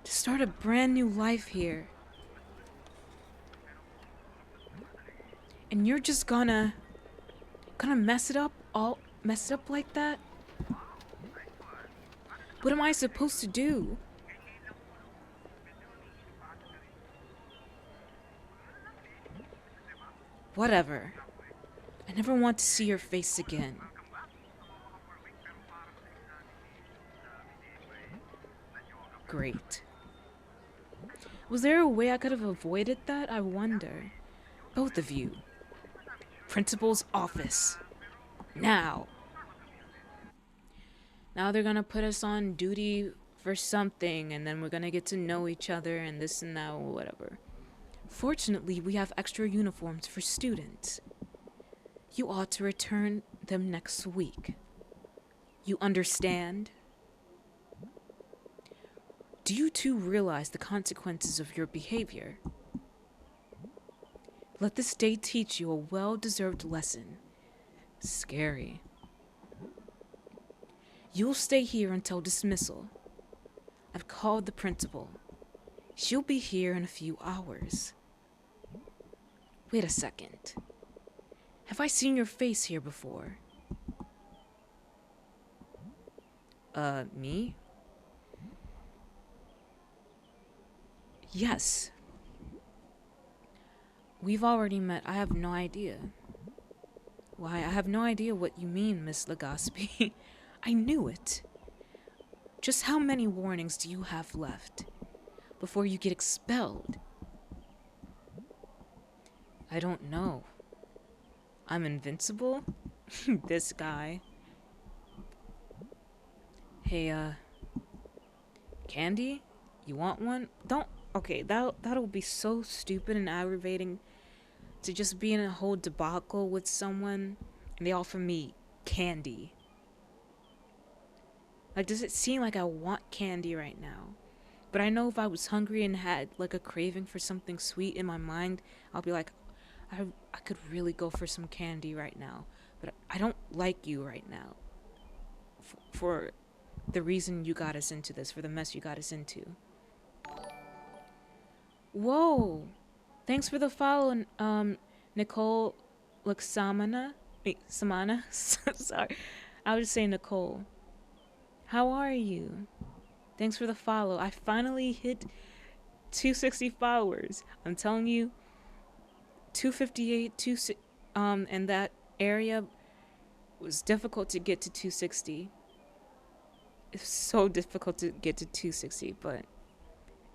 start a brand new life here. And you're just gonna mess it up like that? What am I supposed to do? Whatever. I never want to see your face again. Great. Was there a way I could have avoided that? I wonder. Both of you. Principal's office. Now. Now they're gonna put us on duty for something, and then we're gonna get to know each other and this and that or whatever. Fortunately, we have extra uniforms for students. You ought to return them next week. You understand? Do you two realize the consequences of your behavior? Let this day teach you a well-deserved lesson. Scary. You'll stay here until dismissal. I've called the principal. She'll be here in a few hours. Wait a second. Have I seen your face here before? Me? Yes. We've already met. I have no idea. Why, I have no idea what you mean, Miss Legaspi. I knew it. Just how many warnings do you have left before you get expelled? I don't know. I'm invincible? This guy. Hey, candy? You want one? Don't. Okay, that'll be so stupid and aggravating to just be in a whole debacle with someone and they offer me candy. Like, does it seem like I want candy right now? But I know if I was hungry and had like a craving for something sweet in my mind, I'll be like, I could really go for some candy right now. But I don't like you right now. For the reason you got us into this, for the mess you got us into. Whoa! Thanks for the follow, Nicole Luxamana. Wait, Samana? Sorry. I would just say Nicole. How are you? Thanks for the follow. I finally hit 260 followers. I'm telling you, 258, and that area was difficult to get to 260. It's so difficult to get to 260, but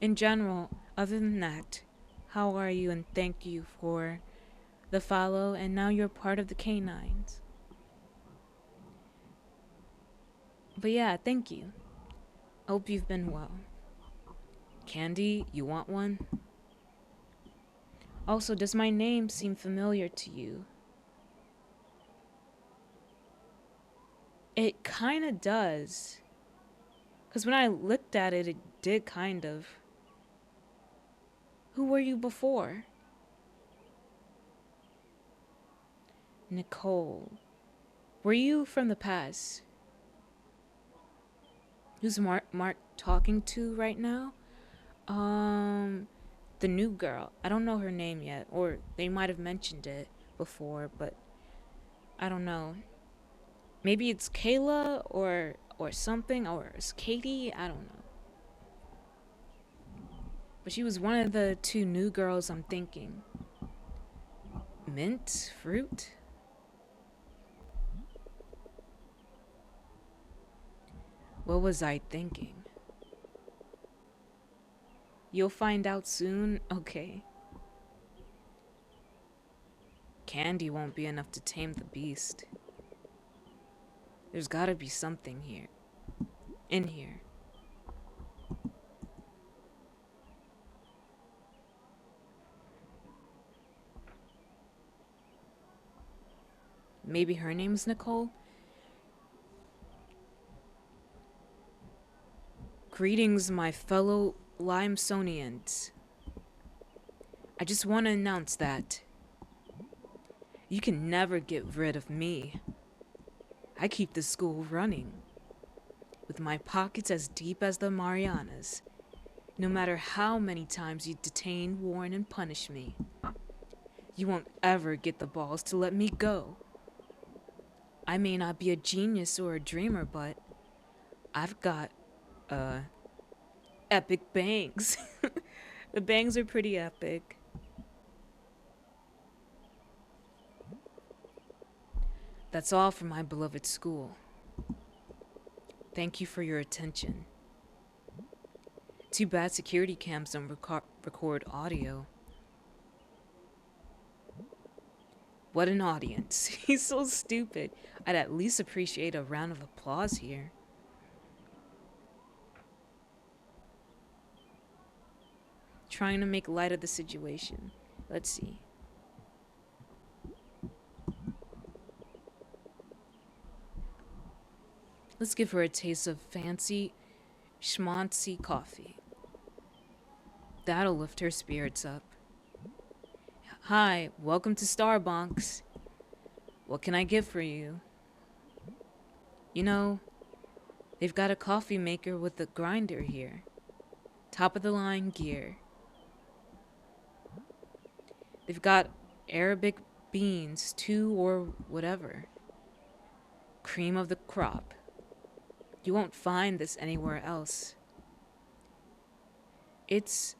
in general, other than that, how are you? And thank you for the follow, and now you're part of the Canines. But yeah, thank you. Hope you've been well. Candy, you want one? Also, does my name seem familiar to you? It kinda does. Because when I looked at it, it did kind of. Who were you before? Nicole. Were you from the past? Who's Mark talking to right now? The new girl. I don't know her name yet, or they might have mentioned it before, but I don't know. Maybe it's Kayla or something, or it's Katie. I don't know. But she was one of the two new girls I'm thinking. Mint? Fruit? What was I thinking? You'll find out soon? Okay. Candy won't be enough to tame the beast. There's gotta be something here. In here. Maybe her name's Nicole? Greetings, my fellow Limesonians. I just want to announce that you can never get rid of me. I keep the school running, with my pockets as deep as the Marianas, no matter how many times you detain, warn, and punish me. You won't ever get the balls to let me go. I may not be a genius or a dreamer, but I've got, epic bangs. The bangs are pretty epic. That's all from my beloved school. Thank you for your attention. Too bad security cams don't record audio. What an audience. He's so stupid. I'd at least appreciate a round of applause here. Trying to make light of the situation. Let's see. Let's give her a taste of fancy schmancy coffee. That'll lift her spirits up. Hi, welcome to Starbucks. What can I get for you? You know, they've got a coffee maker with a grinder here. Top of the line gear. They've got Arabic beans too, or whatever. Cream of the crop. You won't find this anywhere else. It's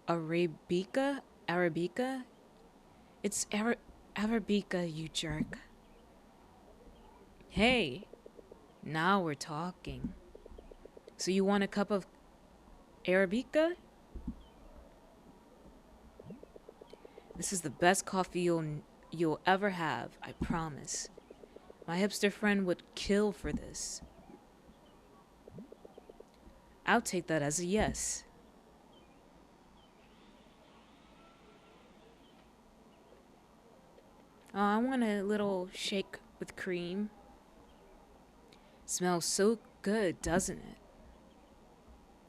Arabica? Arabica? It's Arabica, you jerk. Hey, now we're talking. So you want a cup of Arabica? This is the best coffee you'll you'll ever have, I promise. My hipster friend would kill for this. I'll take that as a yes. Oh, I want a little shake with cream. Smells so good, doesn't it?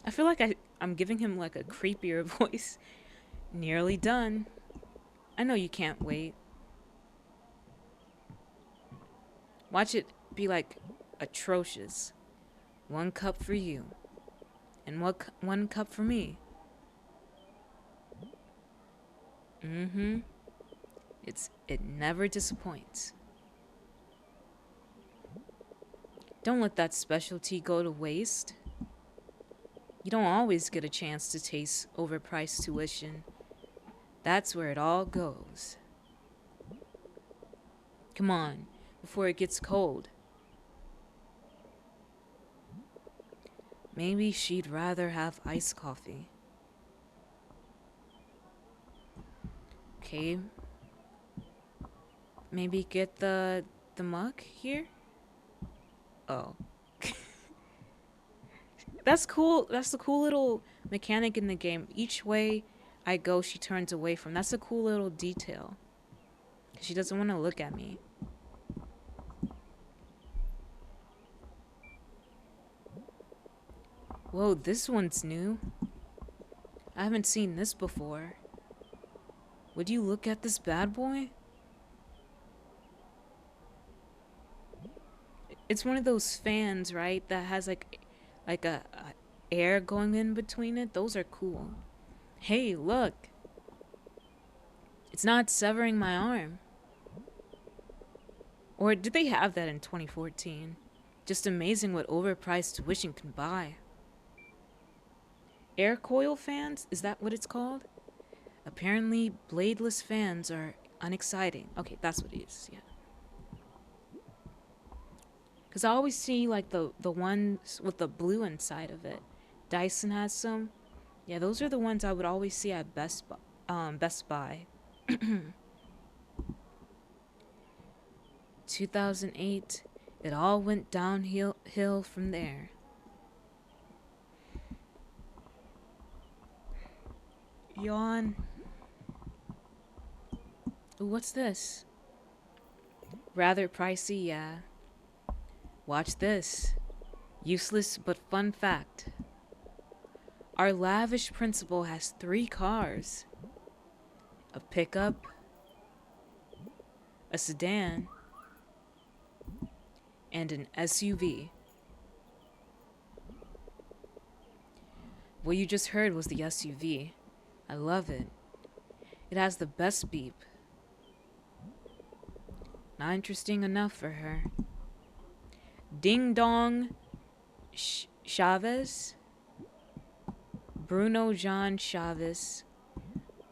I feel like I'm giving him like a creepier voice. Nearly done. I know you can't wait. Watch it be like atrocious. 1 cup for you. And 1 cup for me. Mm-hmm. It never disappoints. Don't let that specialty go to waste. You don't always get a chance to taste overpriced tuition. That's where it all goes. Come on, before it gets cold. Maybe she'd rather have iced coffee. Okay. Maybe get the mug here? Oh. That's cool. That's the cool little mechanic in the game. Each way I go, she turns away from. That's a cool little detail. She doesn't want to look at me. Whoa, this one's new. I haven't seen this before. Would you look at this bad boy? It's one of those fans, right? That has like a air going in between it. Those are cool. Hey, look. It's not severing my arm. Or did they have that in 2014? Just amazing what overpriced tuition can buy. Air coil fans? Is that what it's called? Apparently, bladeless fans are unexciting. Okay, that's what it is, yeah. Because I always see, like, the ones with the blue inside of it. Dyson has some. Yeah, those are the ones I would always see at Best Buy. 2008, it all went downhill from there. Yawn. Ooh, what's this? Rather pricey, yeah. Watch this. Useless but fun fact. Our lavish principal has 3 cars. A pickup, a sedan, and an SUV. What you just heard was the SUV. I love it. It has the best beep. Not interesting enough for her. Ding Dong Chavez, Bruno Jean Chavez,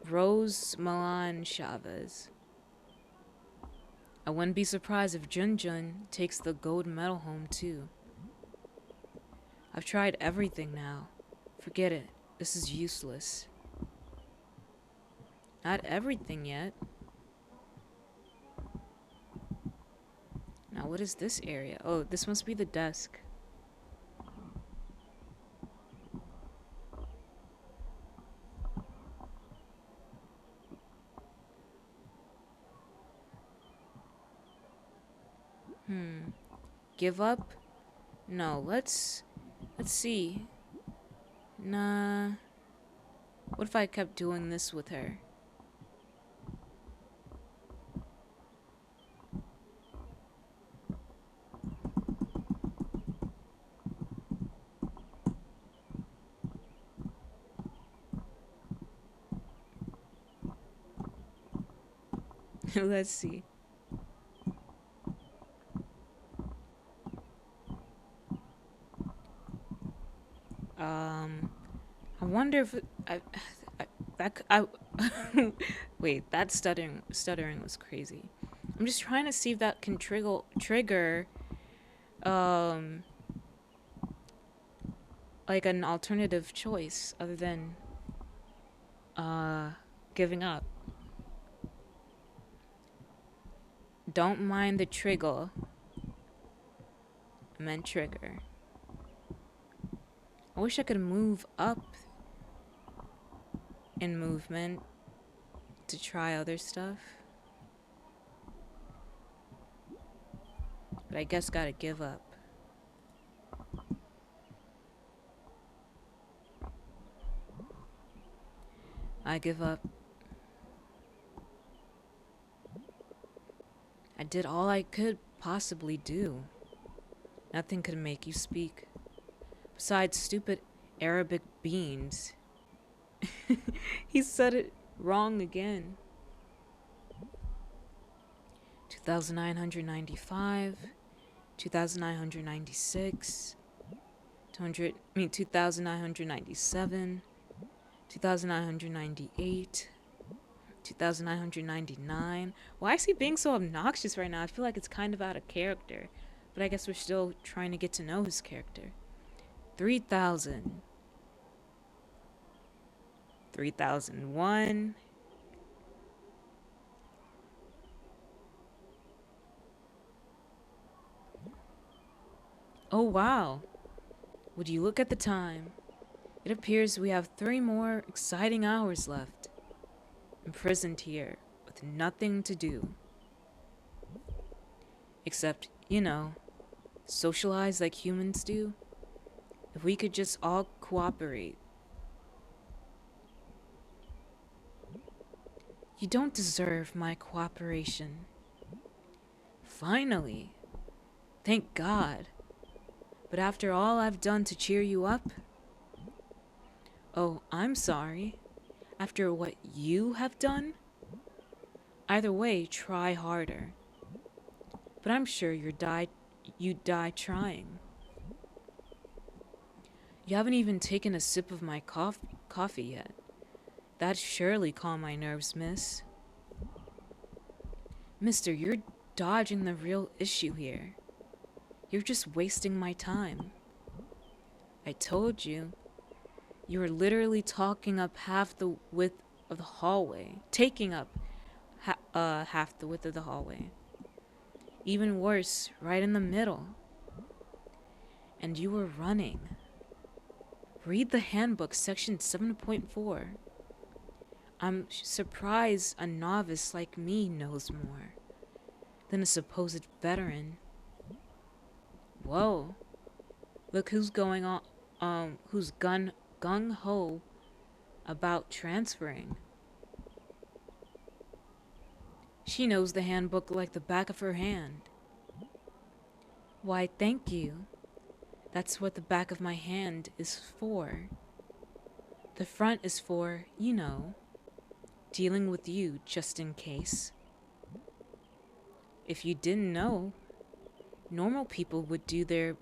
Rose Milan Chavez. I wouldn't be surprised if Jun Jun takes the gold medal home too. I've tried everything now. Forget it. This is useless. Not everything yet. Now, what is this area? Oh, this must be the desk. Give up? No, let's see. Nah. What if I kept doing this with her? Let's see. I wonder if wait, that stuttering was crazy. I'm just trying to see if that can trigger like an alternative choice other than giving up. Don't mind the trigger. I meant trigger. I wish I could move up in movement to try other stuff. But I guess gotta give up. I give up. I did all I could possibly do. Nothing could make you speak. Besides stupid Arabic beans. He said it wrong again. 2,995, 2,996, 2,997, 2,998, 2,999. Why is he being so obnoxious right now? I feel like it's kind of out of character. But I guess we're still trying to get to know his character. 3,000. 3,001. Oh wow. Would you look at the time? It appears we have 3 more exciting hours left. Imprisoned here with nothing to do. Except, you know, socialize like humans do. If we could just all cooperate. You don't deserve my cooperation. Finally. Thank God. But after all I've done to cheer you up? Oh, I'm sorry. After what you have done? Either way, try harder. But I'm sure you'd die trying. You haven't even taken a sip of my coffee yet. That'd surely calm my nerves, miss. Mister, you're dodging the real issue here. You're just wasting my time. I told you. You were literally talking up half the width of the hallway. Taking up half the width of the hallway. Even worse, right in the middle. And you were running. Read the handbook, section 7.4. I'm surprised a novice like me knows more than a supposed veteran. Whoa. Look who's going on, who's gung-ho about transferring. She knows the handbook like the back of her hand. Why, thank you. That's what the back of my hand is for. The front is for, you know, dealing with you just in case. If you didn't know, normal people would do their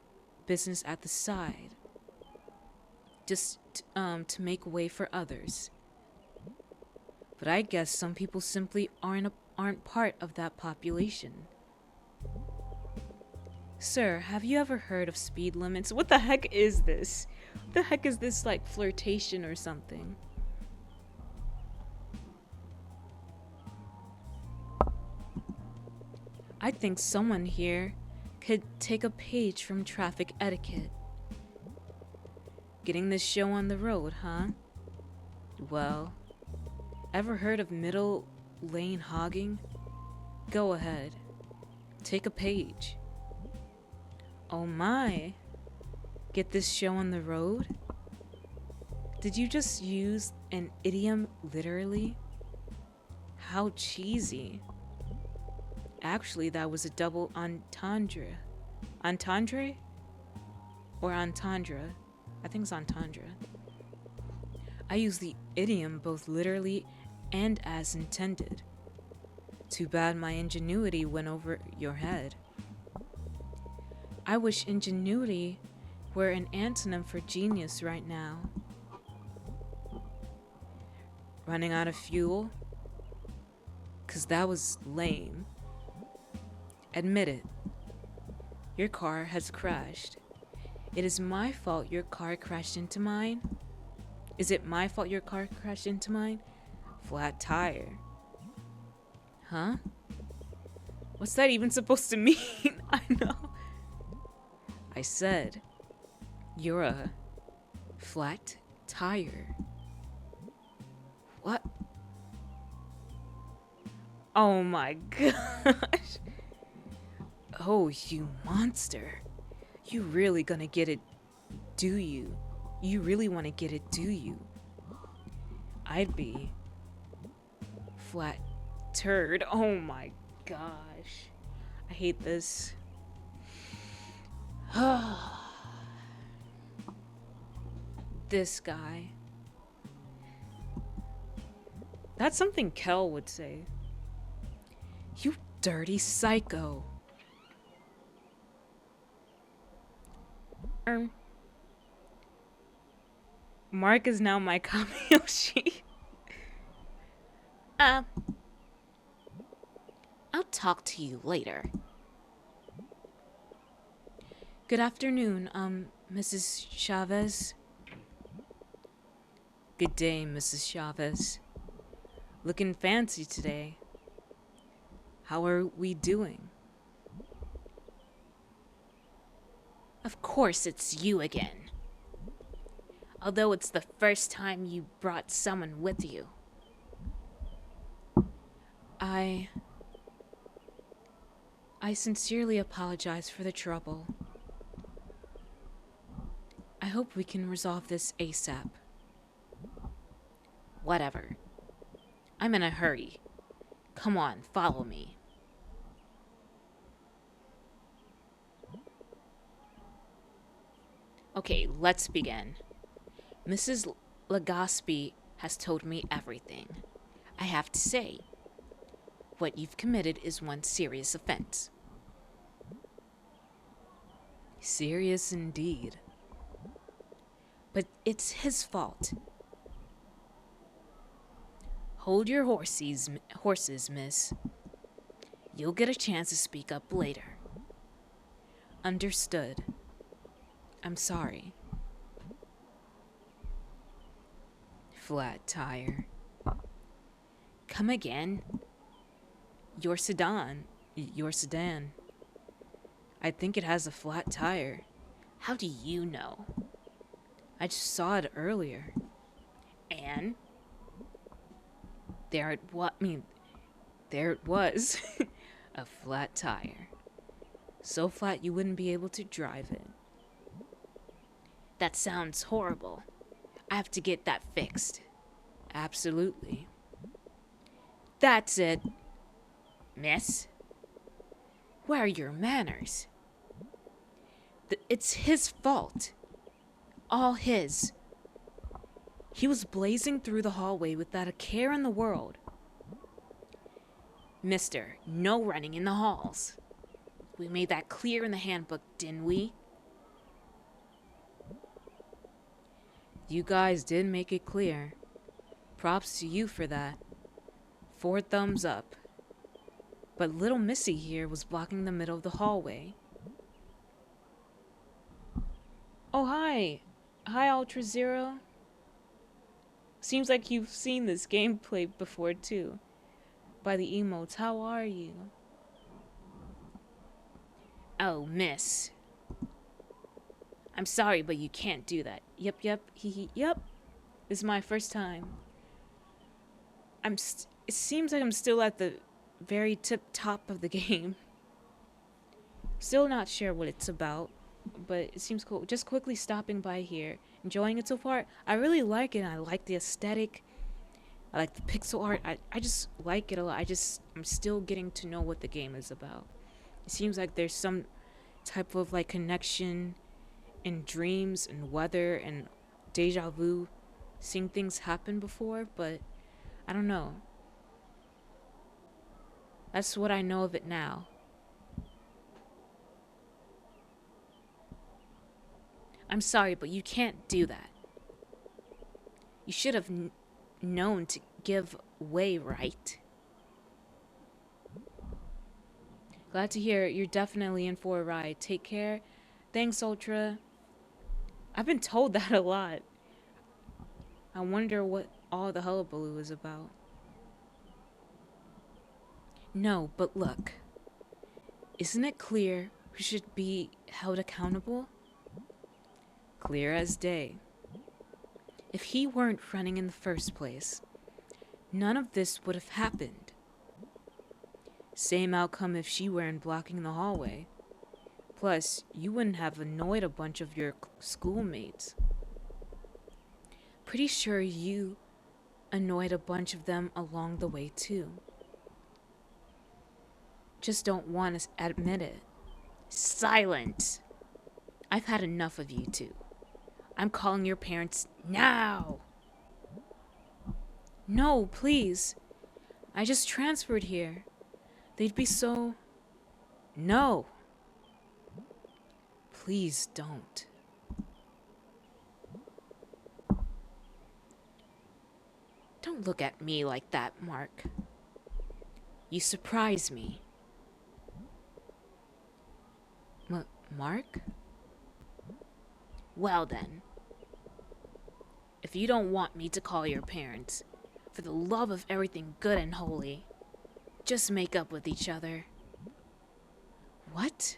business at the side. Just to make way for others. But I guess some people simply aren't part of that population. Sir, have you ever heard of speed limits? What the heck is this? What the heck is this, like flirtation or something? I think someone here could take a page from traffic etiquette. Getting this show on the road, huh? Well, ever heard of middle lane hogging? Go ahead. Take a page. Oh my. Get this show on the road? Did you just use an idiom literally? How cheesy. Actually, that was a double entendre. Entendre? Or entendre? I think it's entendre. I use the idiom both literally and as intended. Too bad my ingenuity went over your head. I wish ingenuity were an antonym for genius right now. Running out of fuel? 'Cause that was lame. Admit it. Your car has crashed. It is my fault your car crashed into mine. Is it my fault your car crashed into mine? Flat tire. Huh? What's that even supposed to mean? I know. I said, you're a flat tire. What? Oh my gosh. Oh, you monster. You really gonna get it, do you? You really wanna get it, do you? I'd be flat turd. Oh my gosh. I hate this. This guy. That's something Kel would say. You dirty psycho. Mark is now my Kamiyoshi. I'll talk to you later. Good afternoon, Mrs. Chavez. Good day, Mrs. Chavez. Looking fancy today. How are we doing? Of course it's you again. Although it's the first time you brought someone with you. I sincerely apologize for the trouble. I hope we can resolve this ASAP. Whatever. I'm in a hurry. Come on, follow me. Okay, let's begin. Mrs. Legaspi has told me everything. I have to say, what you've committed is one serious offense. Serious indeed. But it's his fault. Hold your horses, miss. You'll get a chance to speak up later. Understood. I'm sorry. Flat tire. Come again. Your sedan. I think it has a flat tire. How do you know? I just saw it earlier. And there it was. A flat tire. So flat you wouldn't be able to drive it. That sounds horrible. I have to get that fixed. Absolutely. That's it. Miss? Where are your manners? It's his fault. All his. He was blazing through the hallway without a care in the world. Mister, no running in the halls. We made that clear in the handbook, didn't we? You guys did make it clear. Props to you for that. 4 thumbs up. But little Missy here was blocking the middle of the hallway. Oh, hi. Hi, Ultra Zero. Seems like you've seen this gameplay before, too. By the emotes, how are you? Oh, miss. I'm sorry, but you can't do that. Yep, yep. This is my first time. It seems like I'm still at the very top of the game. Still not sure what it's about, but it seems cool. Just quickly stopping by here. Enjoying it so far. I really like it. I like the aesthetic. I like the pixel art. I just like it a lot. I'm still getting to know what the game is about. It seems like there's some type of like connection in dreams and weather and deja vu, seeing things happen before, but I don't know. That's what I know of it now. I'm sorry, but you can't do that. You should have known to give way, right? Glad to hear you're definitely in for a ride. Take care. Thanks, Ultra. I've been told that a lot. I wonder what all the hullabaloo is about. No, but look. Isn't it clear who should be held accountable? Clear as day. If he weren't running in the first place, none of this would have happened. Same outcome if she weren't blocking the hallway. Plus, you wouldn't have annoyed a bunch of your schoolmates. Pretty sure you annoyed a bunch of them along the way too. Just don't want to admit it. Silence! I've had enough of you two. I'm calling your parents now! No, please. I just transferred here. They'd be so... No. Please don't. Don't look at me like that, Mark. You surprise me. Mark? Well then. If you don't want me to call your parents, for the love of everything good and holy, just make up with each other. What?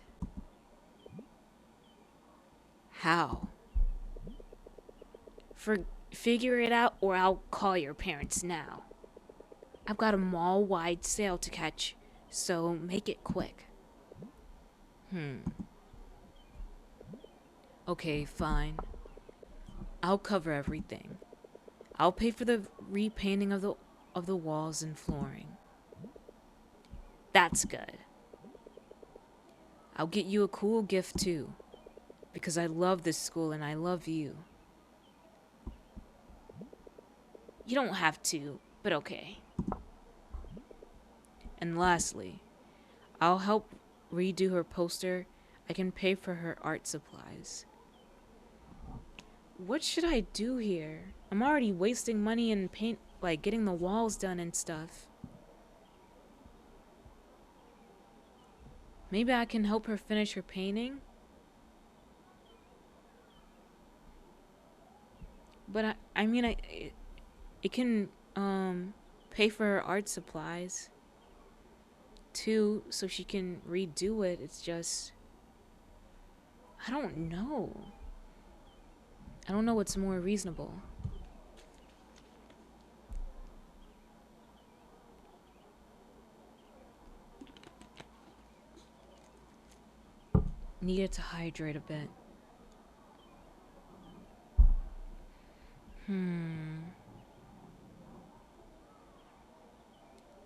How? Figure it out or I'll call your parents now. I've got a mall-wide sale to catch, so make it quick. Okay, fine. I'll cover everything. I'll pay for the repainting of the walls and flooring. That's good. I'll get you a cool gift too, because I love this school and I love you. You don't have to, but okay. And lastly, I'll help redo her poster. I can pay for her art supplies. What should I do here? I'm already wasting money in paint, like getting the walls done and stuff. Maybe I can help her finish her painting? But it can pay for her art supplies too, so she can redo it. It's just, I don't know. I don't know what's more reasonable. Needed to hydrate a bit.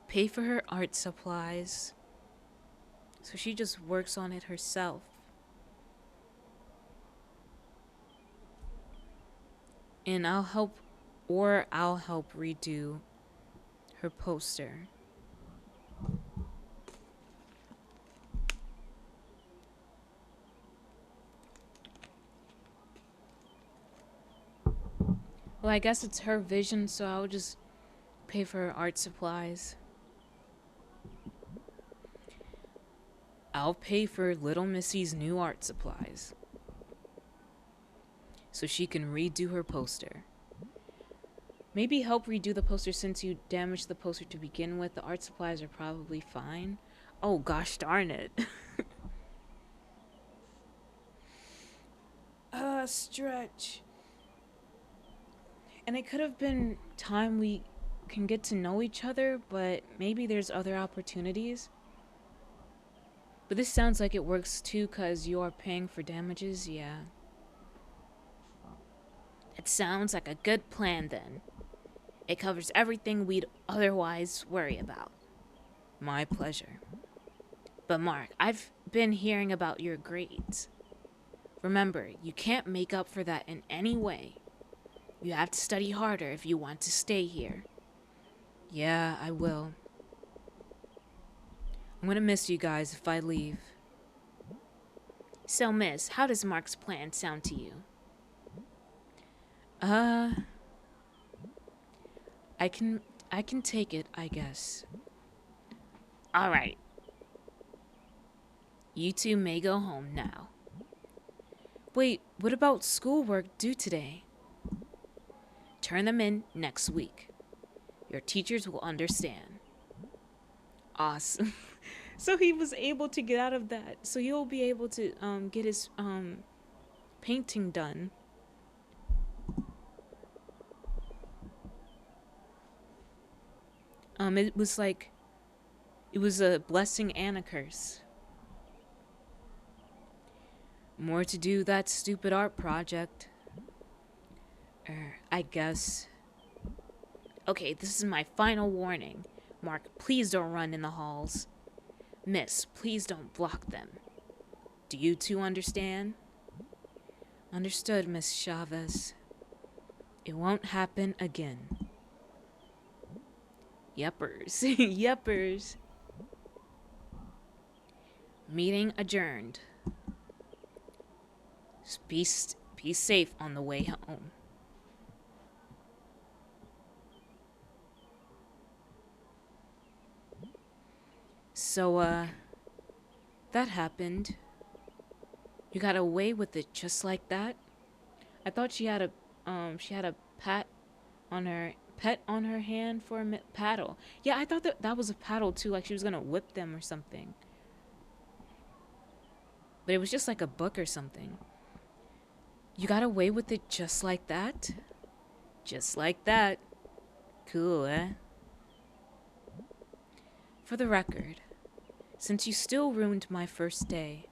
Pay for her art supplies, so she just works on it herself. And I'll help redo her poster. Well, I guess it's her vision, so I'll just pay for her art supplies. I'll pay for Little Missy's new art supplies, so she can redo her poster. Maybe help redo the poster since you damaged the poster to begin with. The art supplies are probably fine. Oh gosh darn it. Stretch. And it could have been time we can get to know each other, but maybe there's other opportunities. But this sounds like it works too, cause you're paying for damages, yeah. It sounds like a good plan then. It covers everything we'd otherwise worry about. My pleasure. But Mark, I've been hearing about your grades. Remember, you can't make up for that in any way. You have to study harder if you want to stay here. Yeah, I will. I'm gonna miss you guys if I leave. So, miss, how does Mark's plan sound to you? I can take it, I guess. Alright. You two may go home now. Wait, what about schoolwork due today? Turn them in next week. Your teachers will understand. Awesome. So he was able to get out of that. So he'll be able to get his painting done. It was like it was a blessing and a curse. More to do that stupid art project. I guess. Okay, this is my final warning. Mark, please don't run in the halls. Miss, please don't block them. Do you two understand? Understood, Miss Chavez. It won't happen again. Yuppers. Yuppers. Meeting adjourned. Be safe on the way home. So, that happened. You got away with it just like that? I thought she had a pet on her hand for a paddle. Yeah, I thought that was a paddle too, like she was gonna whip them or something. But it was just like a book or something. You got away with it just like that? Just like that. Cool, eh? For the record, since you still ruined my first day,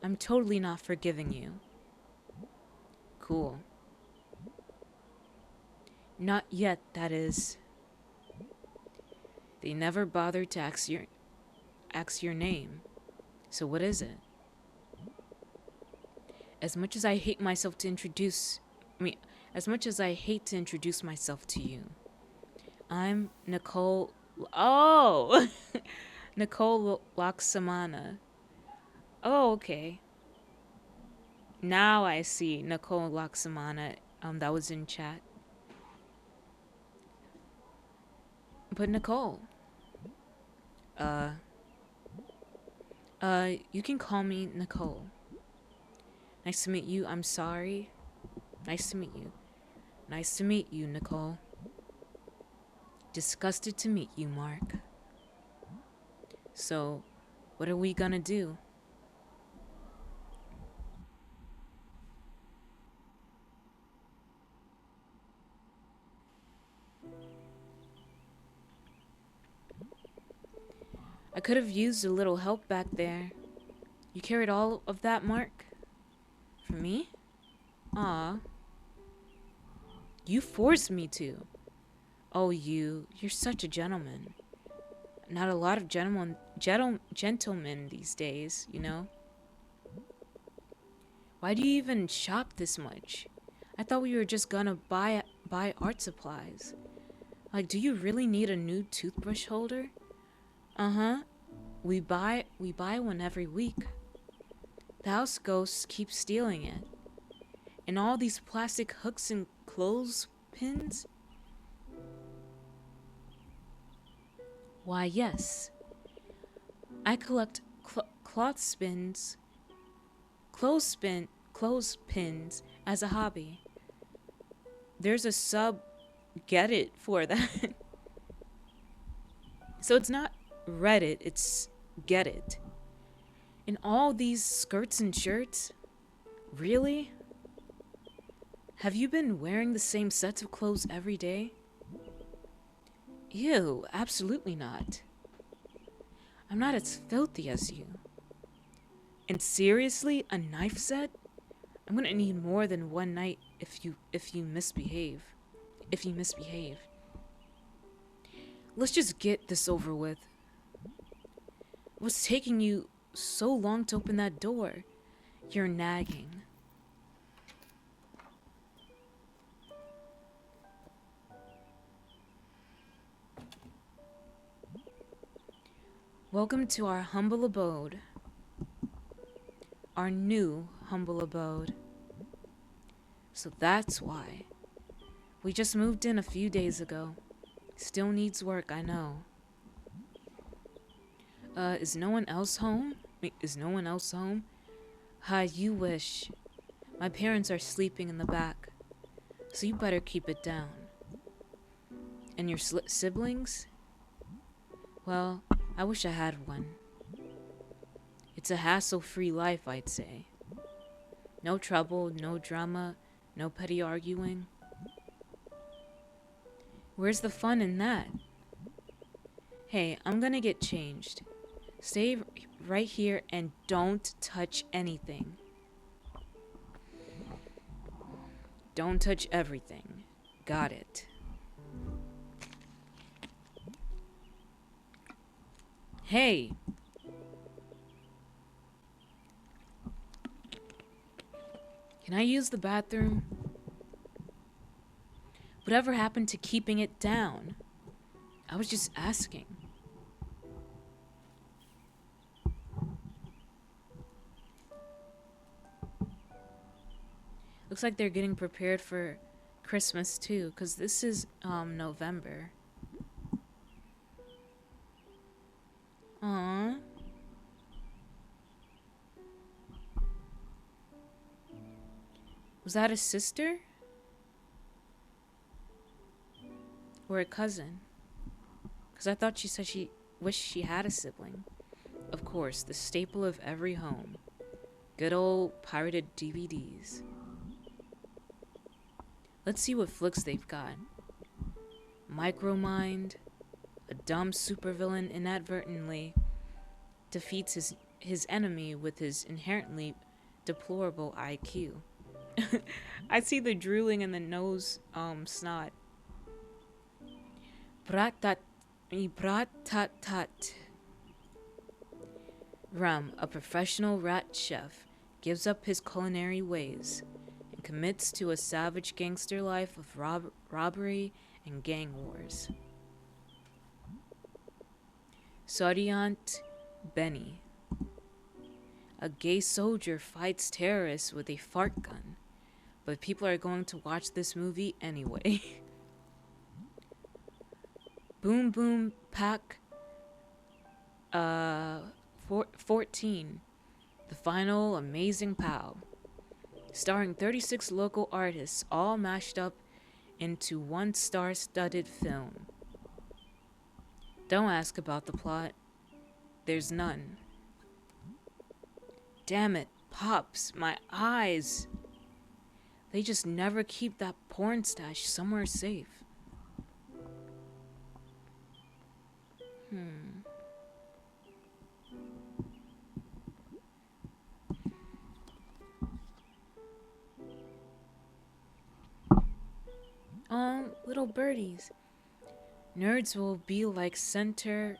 I'm totally not forgiving you. Cool. Not yet, that is. They never bothered to ask your name. So what is it? As much as I hate to introduce myself to you, I'm Nicole. Oh, Nicole Laksamana. Oh, okay. Now I see Nicole Laksamana. That was in chat. But Nicole. You can call me Nicole. Nice to meet you. I'm sorry. Nice to meet you. Nice to meet you, Nicole. Disgusted to meet you, Mark. So, what are we gonna do? I could have used a little help back there. You carried all of that, Mark? For me? Aw. You forced me to. Oh, you're such a gentleman. Not a lot of gentlemen these days, you know? Why do you even shop this much? I thought we were just gonna buy art supplies. Like, do you really need a new toothbrush holder? Uh-huh. We buy one every week. The house ghosts keep stealing it. And all these plastic hooks and clothespins? Why, yes. I collect clothespins as a hobby. There's a Get-it for that. So it's not Reddit, it's Get-it. And all these skirts and shirts? Really? Have you been wearing the same sets of clothes every day? Ew, absolutely not. I'm not as filthy as you. And seriously, a knife set? I'm gonna need more than one night if you misbehave. If you misbehave. Let's just get this over with. What's taking you so long to open that door? You're nagging. Welcome to our humble abode. Our new humble abode. So that's why. We just moved in a few days ago. Still needs work, I know. Is no one else home? Is no one else home? Ha, you wish. My parents are sleeping in the back. So you better keep it down. And your siblings? Well, I wish I had one. It's a hassle-free life, I'd say. No trouble, no drama, no petty arguing. Where's the fun in that? Hey, I'm gonna get changed. Stay right here and don't touch anything. Don't touch everything. Got it. Hey! Can I use the bathroom? Whatever happened to keeping it down? I was just asking. Looks like they're getting prepared for Christmas too, because this is November. Aww. Was that a sister? Or a cousin? Because I thought she said she wished she had a sibling. Of course, the staple of every home. Good old pirated DVDs. Let's see what flicks they've got. Micromind. A dumb supervillain inadvertently defeats his enemy with his inherently deplorable IQ. I see the drooling and the nose snot. Brat-tat. Ram, a professional rat chef, gives up his culinary ways and commits to a savage gangster life of robbery and gang wars. Sadiant Benny. A gay soldier fights terrorists with a fart gun, but people are going to watch this movie anyway. Boom Boom Pack 14. The Final Amazing Pow. Starring 36 local artists, all mashed up into one star-studded film. Don't ask about the plot. There's none. Damn it, Pops, my eyes. They just never keep that porn stash somewhere safe. Little birdies. Nerds will be like center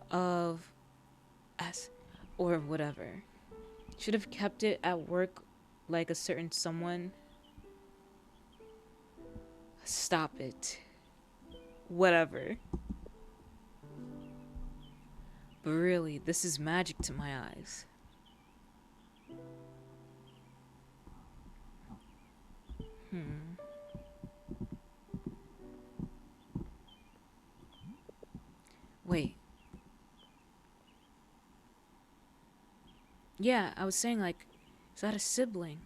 of S or whatever. Should have kept it at work like a certain someone. Stop it. Whatever. But really, this is magic to my eyes. Wait. Yeah, I was saying, like, is that a sibling?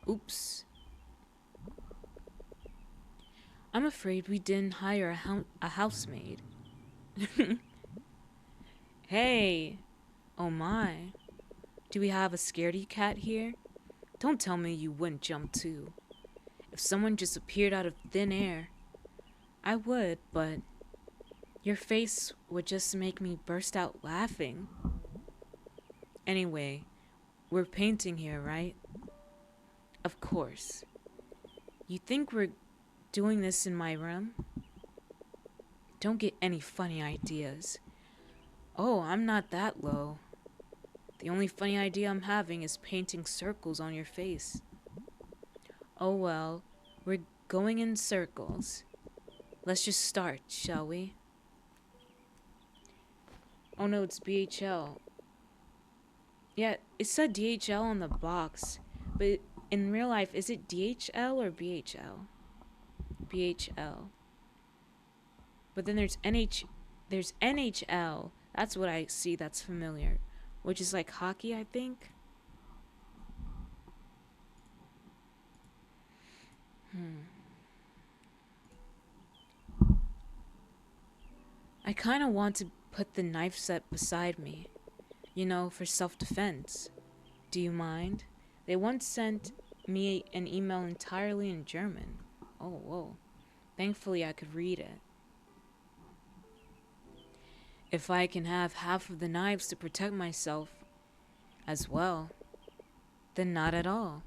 Oops. I'm afraid we didn't hire a housemaid. Hey! Oh my. Do we have a scaredy cat here? Don't tell me you wouldn't jump too. If someone just appeared out of thin air, I would, but your face would just make me burst out laughing. Anyway, we're painting here, right? Of course. You think we're doing this in my room? Don't get any funny ideas. Oh, I'm not that low. The only funny idea I'm having is painting circles on your face. Oh well, we're going in circles. Let's just start, shall we? Oh no, it's BHL. Yeah, it said DHL on the box, but in real life, is it DHL or BHL? BHL. But then there's NHL. That's what I see that's familiar. Which is like hockey, I think. I kind of want to put the knife set beside me, you know, for self-defense. Do you mind? They once sent me an email entirely in German. Oh, whoa. Thankfully, I could read it. If I can have half of the knives to protect myself as well, then not at all.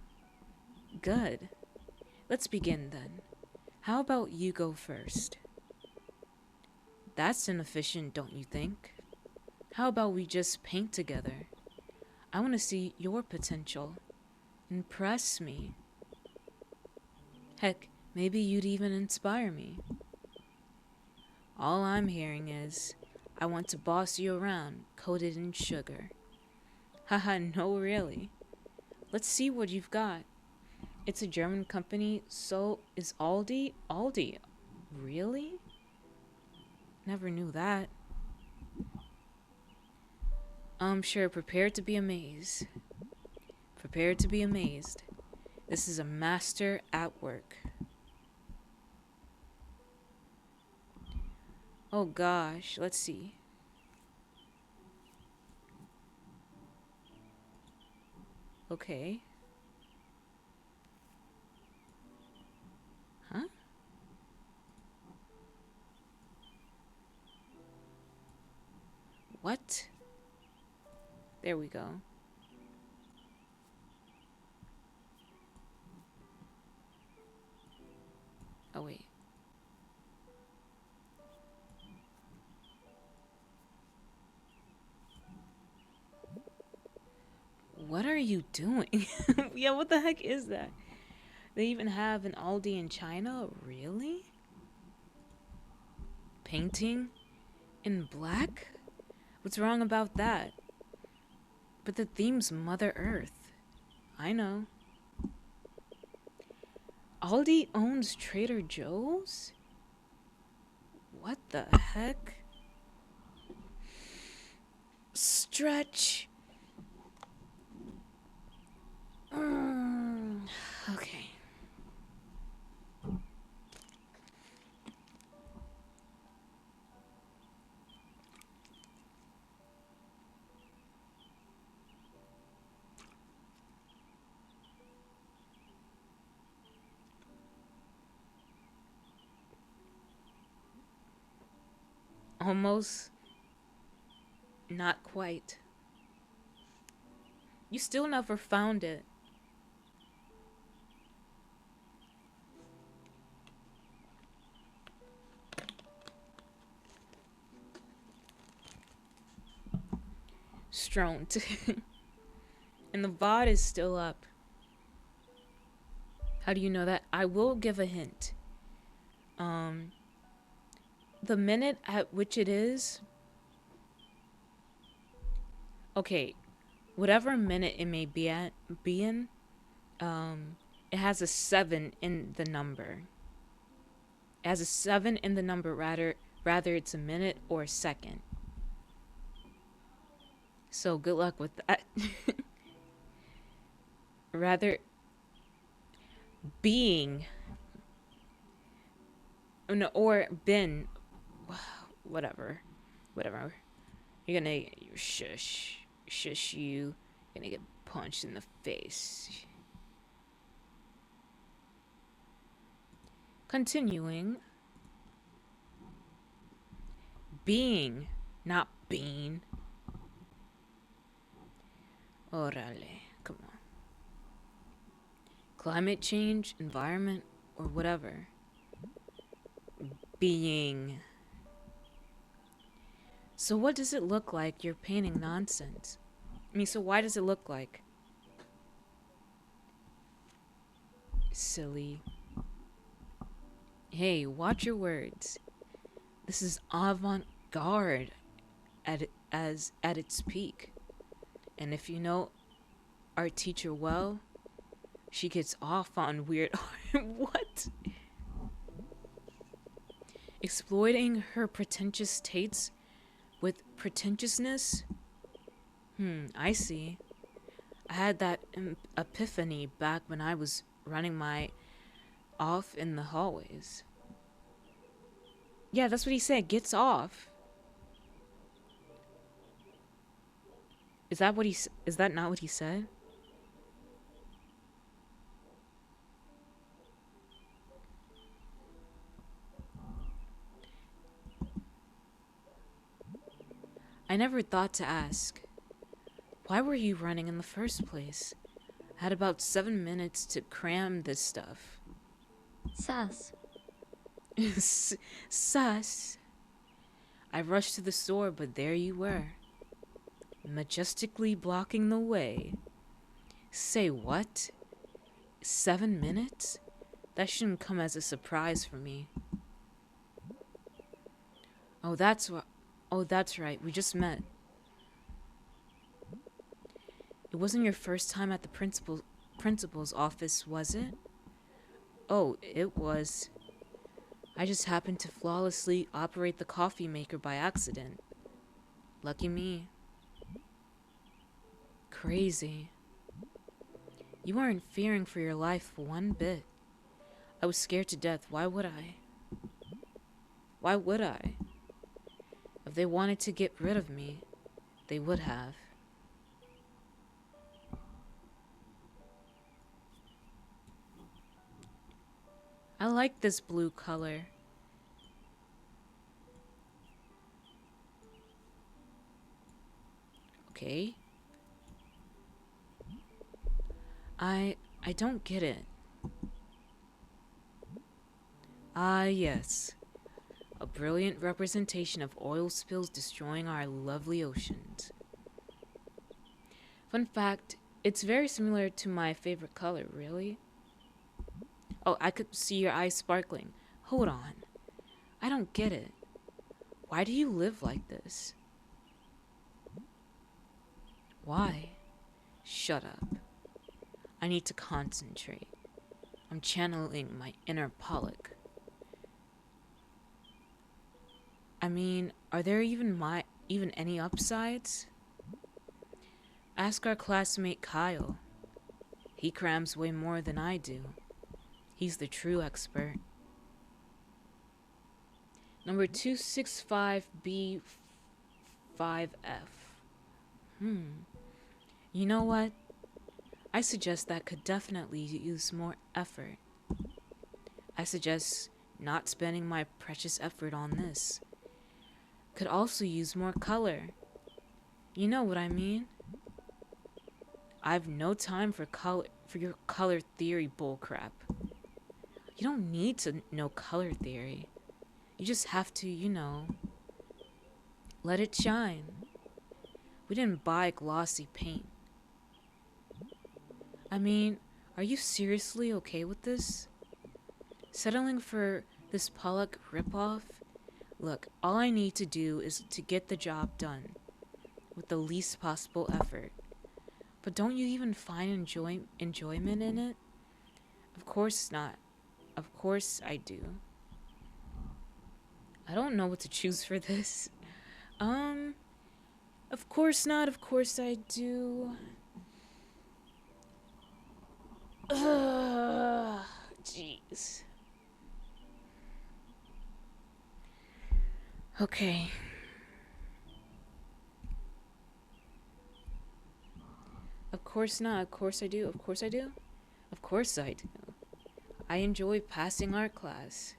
Good. Let's begin then. How about you go first? That's inefficient, don't you think? How about we just paint together? I want to see your potential. Impress me. Heck, maybe you'd even inspire me. All I'm hearing is, I want to boss you around, coated in sugar. Haha, no really. Let's see what you've got. It's a German company, so is Aldi? Aldi? Really? Never knew that. Sure, prepare to be amazed. Prepare to be amazed. This is a master at work. Oh gosh, let's see. Okay. Huh? What? There we go. Oh wait. What are you doing? Yeah, what the heck is that? They even have an Aldi in China? Really? Painting in black? What's wrong about that? But the theme's Mother Earth. I know. Aldi owns Trader Joe's? What the heck? Stretch. Okay. Almost. Not quite. You still never found it. Stroned. And the VOD is still up. How do you know that? I will give a hint. The minute at which it is. Okay, whatever minute it may be in, it has a 7 in the number. It has a 7 in the number, rather it's a minute or a second. So good luck with that. Rather being, no, or been, whatever. You're gonna shush you. You're gonna get punched in the face. Continuing. Being, not being. Orale, come on. Climate change, environment, or whatever. Being. So what does it look like you're painting nonsense? I mean, so why does it look like? Silly. Hey, watch your words. This is avant-garde at its peak. And if you know our teacher well, she gets off on weird art. What? Exploiting her pretentious tastes with pretentiousness? I see. I had that epiphany back when I was running my off in the hallways. Yeah, that's what he said. Gets off. Is that what is that not what he said? I never thought to ask. Why were you running in the first place? I had about 7 minutes to cram this stuff. Sus. Sus. I rushed to the store, but there you were, majestically blocking the way. Say what? 7 minutes? That shouldn't come as a surprise for me. Oh, that's right. We just met. It wasn't your first time at the principal's office, was it? Oh, it was. I just happened to flawlessly operate the coffee maker by accident. Lucky me. Crazy. You weren't fearing for your life one bit. I was scared to death. Why would I? Why would I? If they wanted to get rid of me, they would have. I like this blue color. Okay. I don't get it. Ah, yes. A brilliant representation of oil spills destroying our lovely oceans. Fun fact, it's very similar to my favorite color, really. Oh, I could see your eyes sparkling. Hold on. I don't get it. Why do you live like this? Why? Shut up. I need to concentrate. I'm channeling my inner Pollock. I mean, are there even any upsides? Ask our classmate Kyle. He crams way more than I do. He's the true expert. Number 265B5F. You know what? I suggest that could definitely use more effort. I suggest not spending my precious effort on this. Could also use more color. You know what I mean? I've no time for your color theory bullcrap. You don't need to know color theory. You just have to, let it shine. We didn't buy glossy paint. I mean, are you seriously okay with this? Settling for this Pollock ripoff? Look, all I need to do is to get the job done with the least possible effort. But don't you even find enjoyment in it? Of course not. Of course I do. I don't know what to choose for this. Of course not. Of course I do. Ugh, jeez. Okay. Of course not. Of course I do. Of course I do. Of course I do. I enjoy passing art class.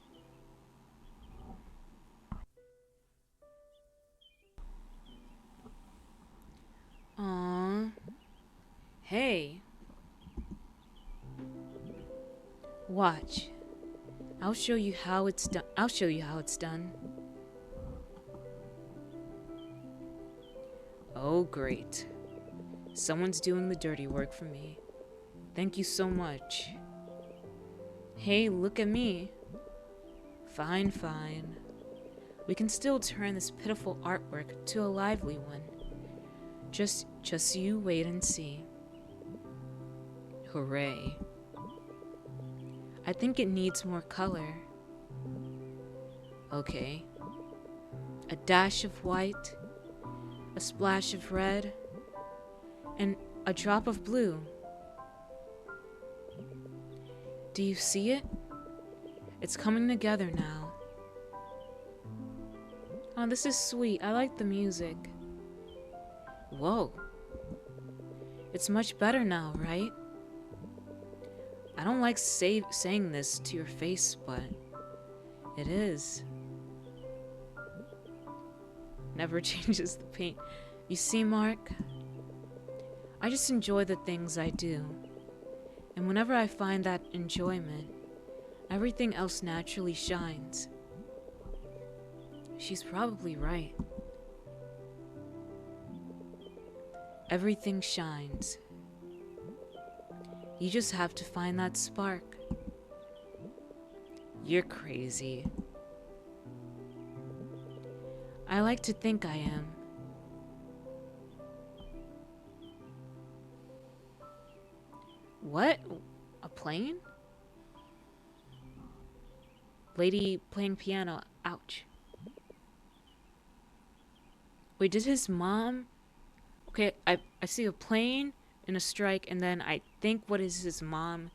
Aww. Hey. Watch. I'll show you how it's done. I'll show you how it's done. Oh, great. Someone's doing the dirty work for me. Thank you so much. Hey, look at me. Fine, fine. We can still turn this pitiful artwork to a lively one. Just you wait and see. Hooray. I think it needs more color. Okay. A dash of white, a splash of red, and a drop of blue. Do you see it? It's coming together now. Oh, this is sweet. I like the music. Whoa. It's much better now, right? I don't like saying this to your face, but it is. Never changes the paint. You see, Mark, I just enjoy the things I do. And whenever I find that enjoyment, everything else naturally shines. She's probably right. Everything shines. You just have to find that spark. You're crazy. I like to think I am. What? A plane? Lady playing piano. Ouch. Wait, did his mom... Okay, I see a plane and a strike, and then I think what is his mom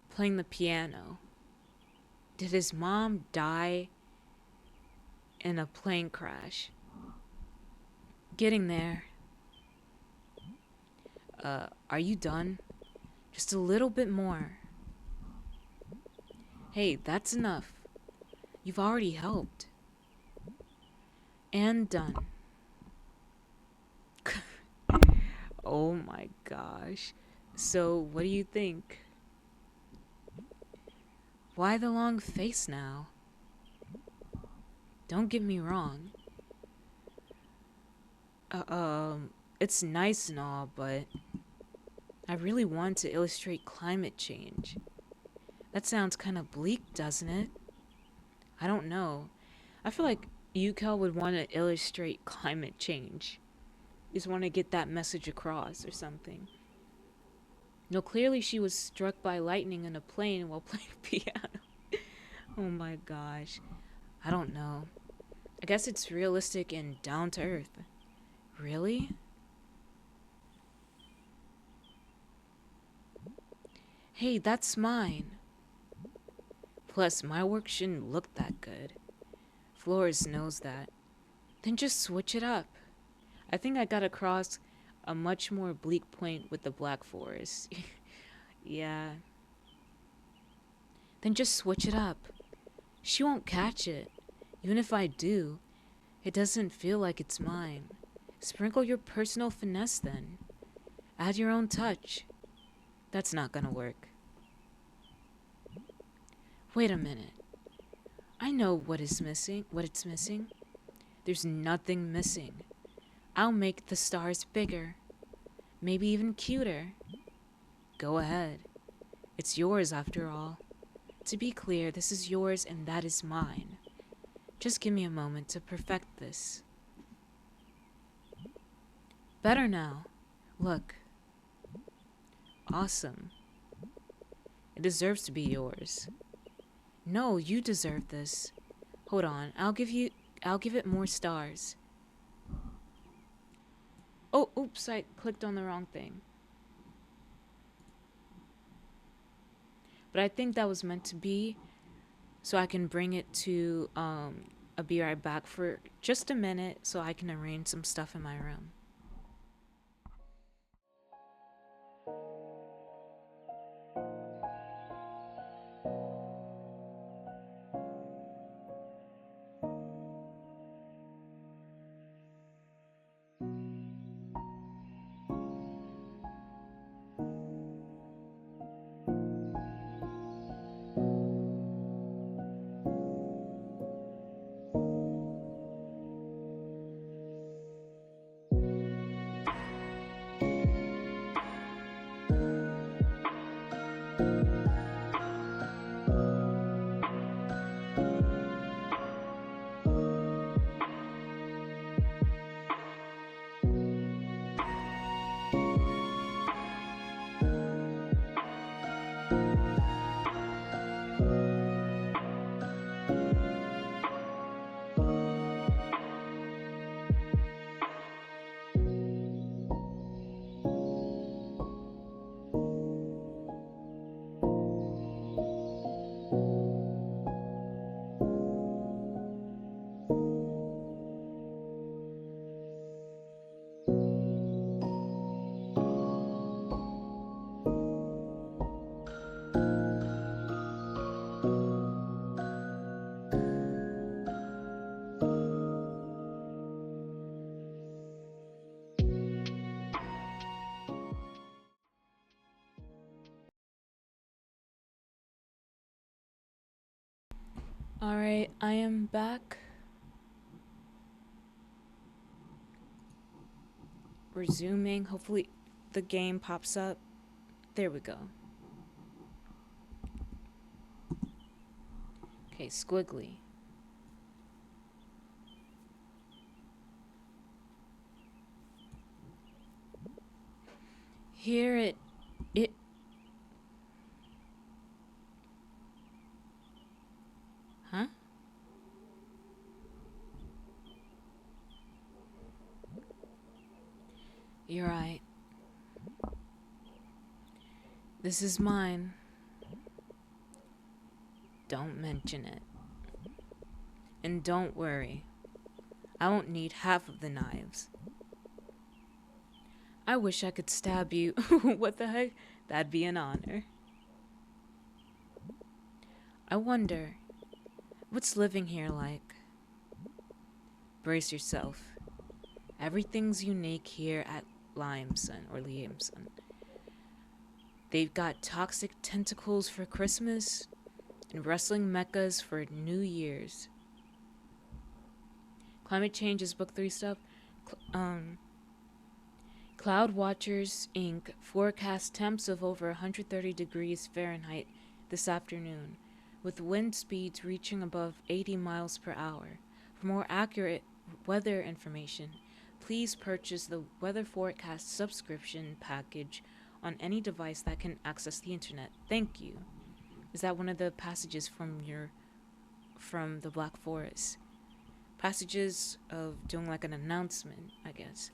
playing the piano? Did his mom die in a plane crash? Getting there. Are you done? Just a little bit more. Hey, that's enough. You've already helped. And done. Oh my gosh. So, what do you think? Why the long face now? Don't get me wrong. It's nice and all, but I really want to illustrate climate change. That sounds kind of bleak, doesn't it? I don't know. I feel like Yukel would want to illustrate climate change. Just want to get that message across or something. No, clearly she was struck by lightning in a plane while playing piano. Oh my gosh. I don't know. I guess it's realistic and down to earth. Really? Hey, that's mine. Plus, my work shouldn't look that good. Flores knows that. Then just switch it up. I think I got across a much more bleak point with the Black Forest. Yeah. Then just switch it up. She won't catch it. Even if I do, it doesn't feel like it's mine. Sprinkle your personal finesse then. Add your own touch. That's not gonna work. Wait a minute. I know what it's missing. There's nothing missing. I'll make the stars bigger. Maybe even cuter. Go ahead. It's yours after all. To be clear, this is yours and that is mine. Just give me a moment to perfect this. Better now. Look. Awesome. It deserves to be yours. No, you deserve this. Hold on, I'll give it more stars. Oh, oops, I clicked on the wrong thing. But I think that was meant to be, so I can bring it to, I'll be right back for just a minute so I can arrange some stuff in my room. Alright, I am back. Resuming. Hopefully the game pops up. There we go. Okay, squiggly. Here it Huh? You're right. This is mine. Don't mention it. And don't worry. I won't need half of the knives. I wish I could stab you. What the heck? That'd be an honor. I wonder, what's living here like? Brace yourself. Everything's unique here at Liamson. They've got toxic tentacles for Christmas and wrestling mechas for New Year's. Climate change is book 3 stuff. Cloud Watchers Inc. forecast temps of over 130 degrees Fahrenheit this afternoon, with wind speeds reaching above 80 miles per hour. For more accurate weather information, please purchase the weather forecast subscription package on any device that can access the internet. Thank you. Is that one of the passages from the Black Forest? Passages of doing like an announcement, I guess.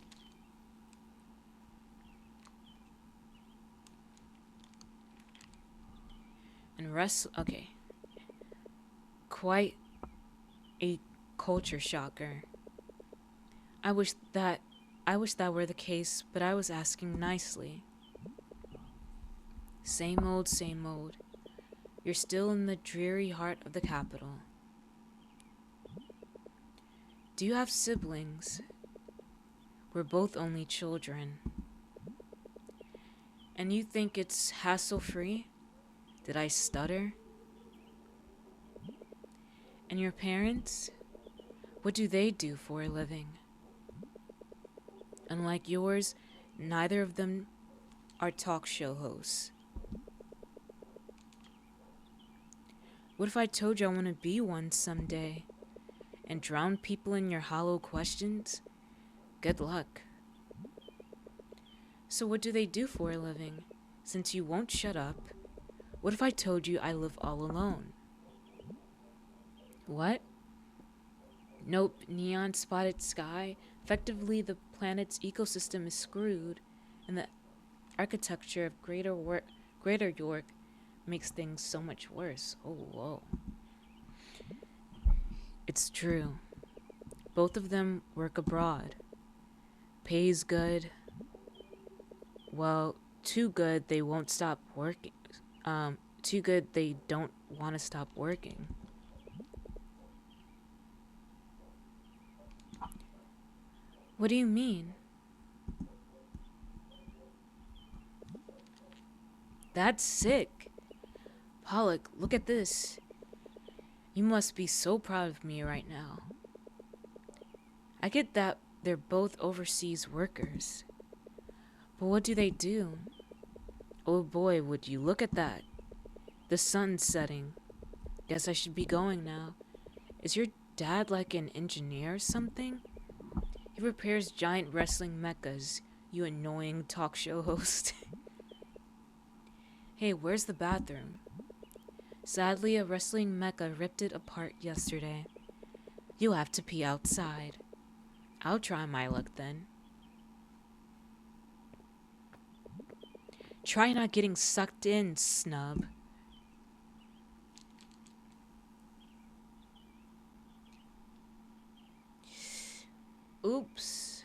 And okay. Quite a culture shocker. I wish that were the case, but I was asking nicely. Same old, same old. You're still in the dreary heart of the capital. Do you have siblings? We're both only children. And you think it's hassle-free? Did I stutter? And your parents? What do they do for a living? Unlike yours, neither of them are talk show hosts. What if I told you I want to be one someday and drown people in your hollow questions? Good luck. So what do they do for a living? Since you won't shut up, what if I told you I live all alone? What? Nope, neon spotted sky. Effectively, the planet's ecosystem is screwed, and the architecture of Greater York makes things so much worse. Oh, whoa. It's true. Both of them work abroad. Pays good. Well, too good they won't stop working. Too good they don't want to stop working. What do you mean? That's sick. Pollock, look at this. You must be so proud of me right now. I get that they're both overseas workers. But what do they do? Oh boy, would you look at that. The sun's setting. Guess I should be going now. Is your dad like an engineer or something? He repairs giant wrestling mechas, you annoying talk show host. Hey, where's the bathroom? Sadly, a wrestling mecha ripped it apart yesterday. You'll have to pee outside. I'll try my luck then. Try not getting sucked in, snub. Oops.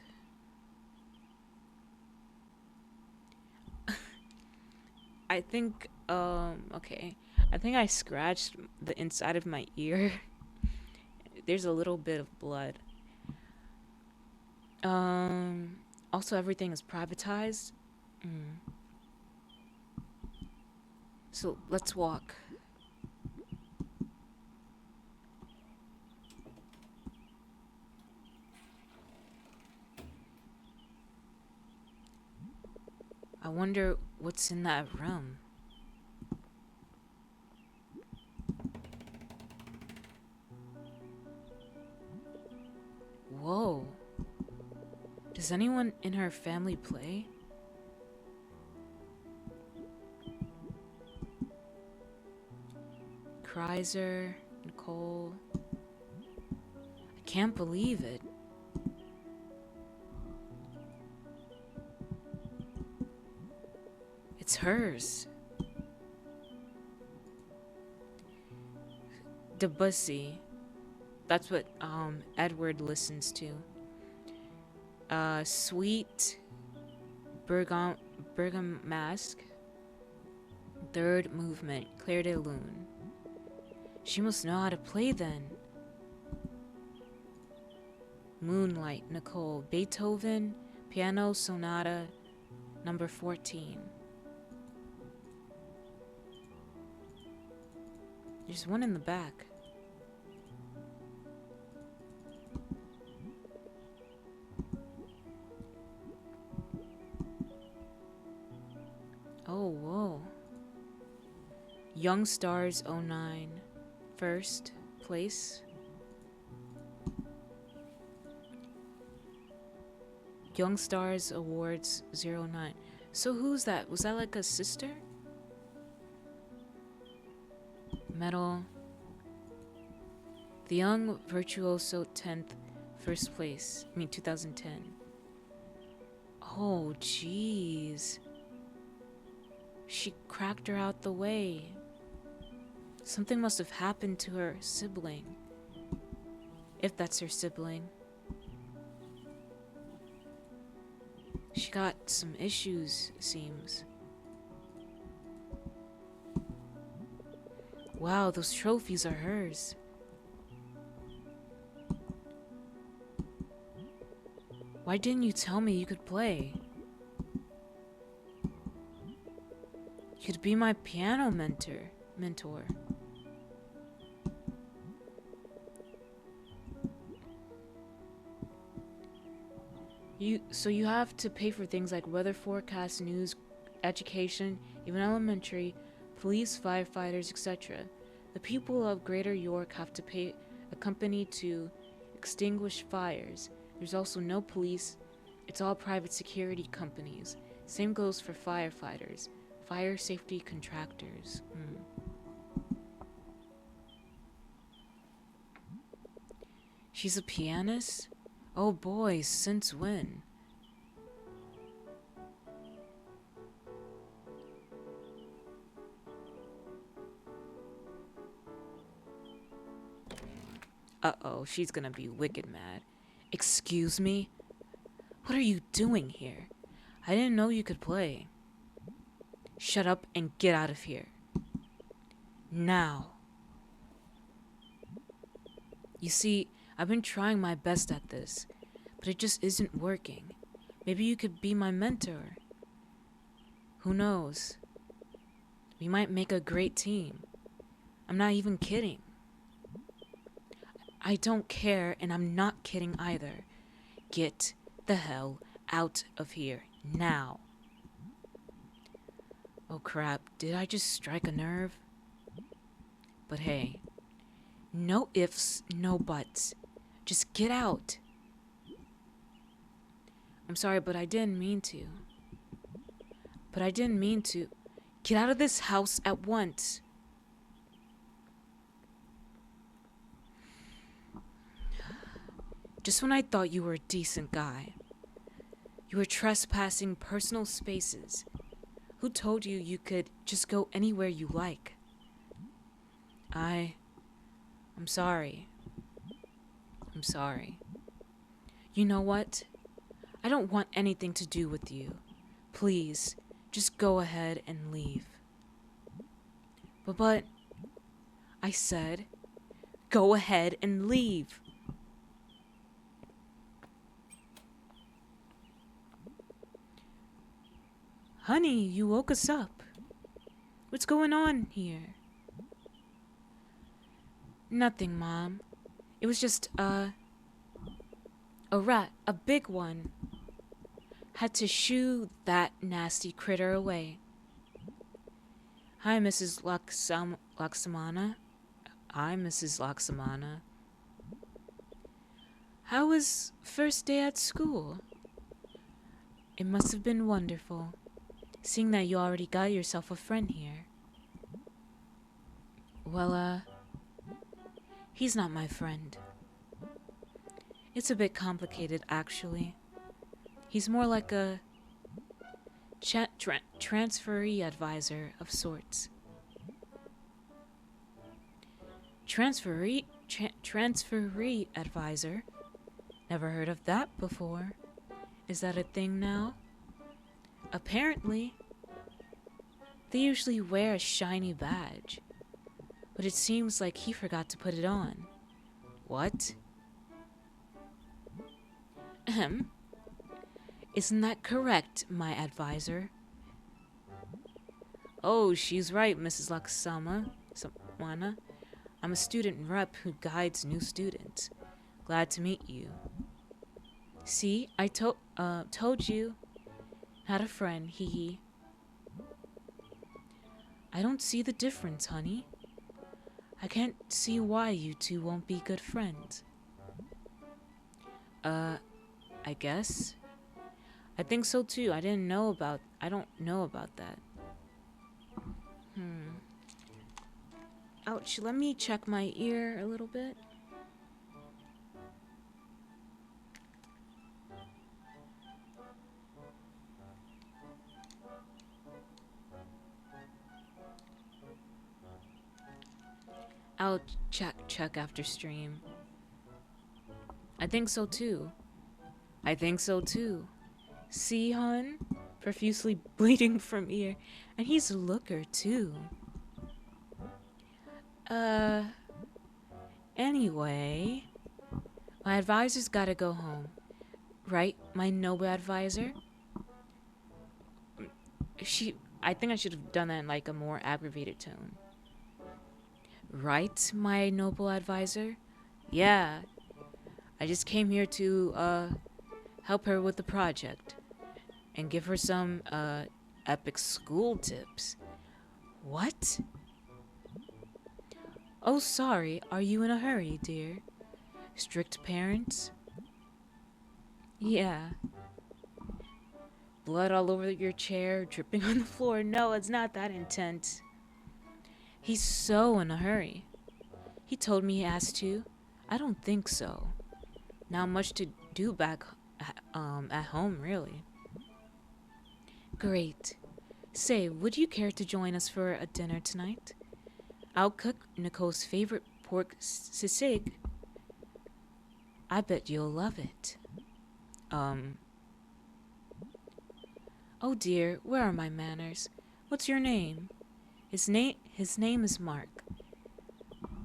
I think, okay. I think I scratched the inside of my ear. There's a little bit of blood. Also everything is privatized. So let's walk. I wonder what's in that room. Whoa. Does anyone in her family play? Kreiser, Nicole. I can't believe it. It's hers. Debussy. That's what Edward listens to. Sweet Bergamask. Third movement, Claire de Lune. She must know how to play then. Moonlight, Nicole. Beethoven, Piano Sonata, number 14. There's one in the back. Oh, whoa. Young Stars 09. First place. Young Stars Awards 09. So who's that? Was that like a sister? Medal. The Young Virtuoso 10th. First place. 2010. Oh, jeez. She cracked her out the way. Something must have happened to her sibling. If that's her sibling. She got some issues, it seems. Wow, those trophies are hers. Why didn't you tell me you could play? You could be my piano mentor. So you have to pay for things like weather forecast, news, education, even elementary, police, firefighters, etc. The people of Greater York have to pay a company to extinguish fires. There's also no police. It's all private security companies. Same goes for firefighters. Fire safety contractors. She's a pianist? Oh boy, since when? Uh-oh, she's gonna be wicked mad. Excuse me? What are you doing here? I didn't know you could play. Shut up and get out of here. Now. You see, I've been trying my best at this, but it just isn't working. Maybe you could be my mentor. Who knows? We might make a great team. I'm not even kidding. I don't care, and I'm not kidding either. Get the hell out of here now. Oh crap, did I just strike a nerve? But hey, no ifs, no buts. Just get out. I'm sorry, but I didn't mean to. Get out of this house at once. Just when I thought you were a decent guy. You were trespassing personal spaces. Who told you you could just go anywhere you like? I'm sorry. I'm sorry. You know what? I don't want anything to do with you. Please, just go ahead and leave. But, I said, go ahead and leave. Honey, you woke us up. What's going on here? Nothing, Mom. It was just, a rat, a big one. had to shoo that nasty critter away. Hi, Mrs. Laksamana. Hi, Mrs. Laksamana. How was first day at school? It must have been wonderful, seeing that you already got yourself a friend here. Well, he's not my friend. It's a bit complicated, actually. He's more like a transferee advisor of sorts. Transferee advisor? Never heard of that before. Is that a thing now? Apparently. They usually wear a shiny badge, but it seems like he forgot to put it on. What? Ahem. Isn't that correct, my advisor? Oh, she's right, Mrs. Laksamana. I'm a student rep who guides new students. Glad to meet you. See, I told you. Had a friend, hee hee. I don't see the difference, honey. I can't see why you two won't be good friends. I guess. I think so too. I don't know about that. Ouch, let me check my ear a little bit. I'll check after stream. I think so too. See, hun? Profusely bleeding from ear. And he's a looker, too. Anyway. My advisor's gotta go home. Right, my noble advisor? I think I should have done that in like a more aggravated tone. Right, my noble advisor? Yeah. I just came here to, help her with the project. And give her some, epic school tips. What? Oh, sorry. Are you in a hurry, dear? Strict parents? Yeah. Blood all over your chair, dripping on the floor. No, it's not that intense. He's so in a hurry. He told me he has to. I don't think so. Not much to do back at home, really. Great. Say, would you care to join us for a dinner tonight? I'll cook Nicole's favorite pork sisig. I bet you'll love it. Oh dear, where are my manners? What's your name? His name is Mark.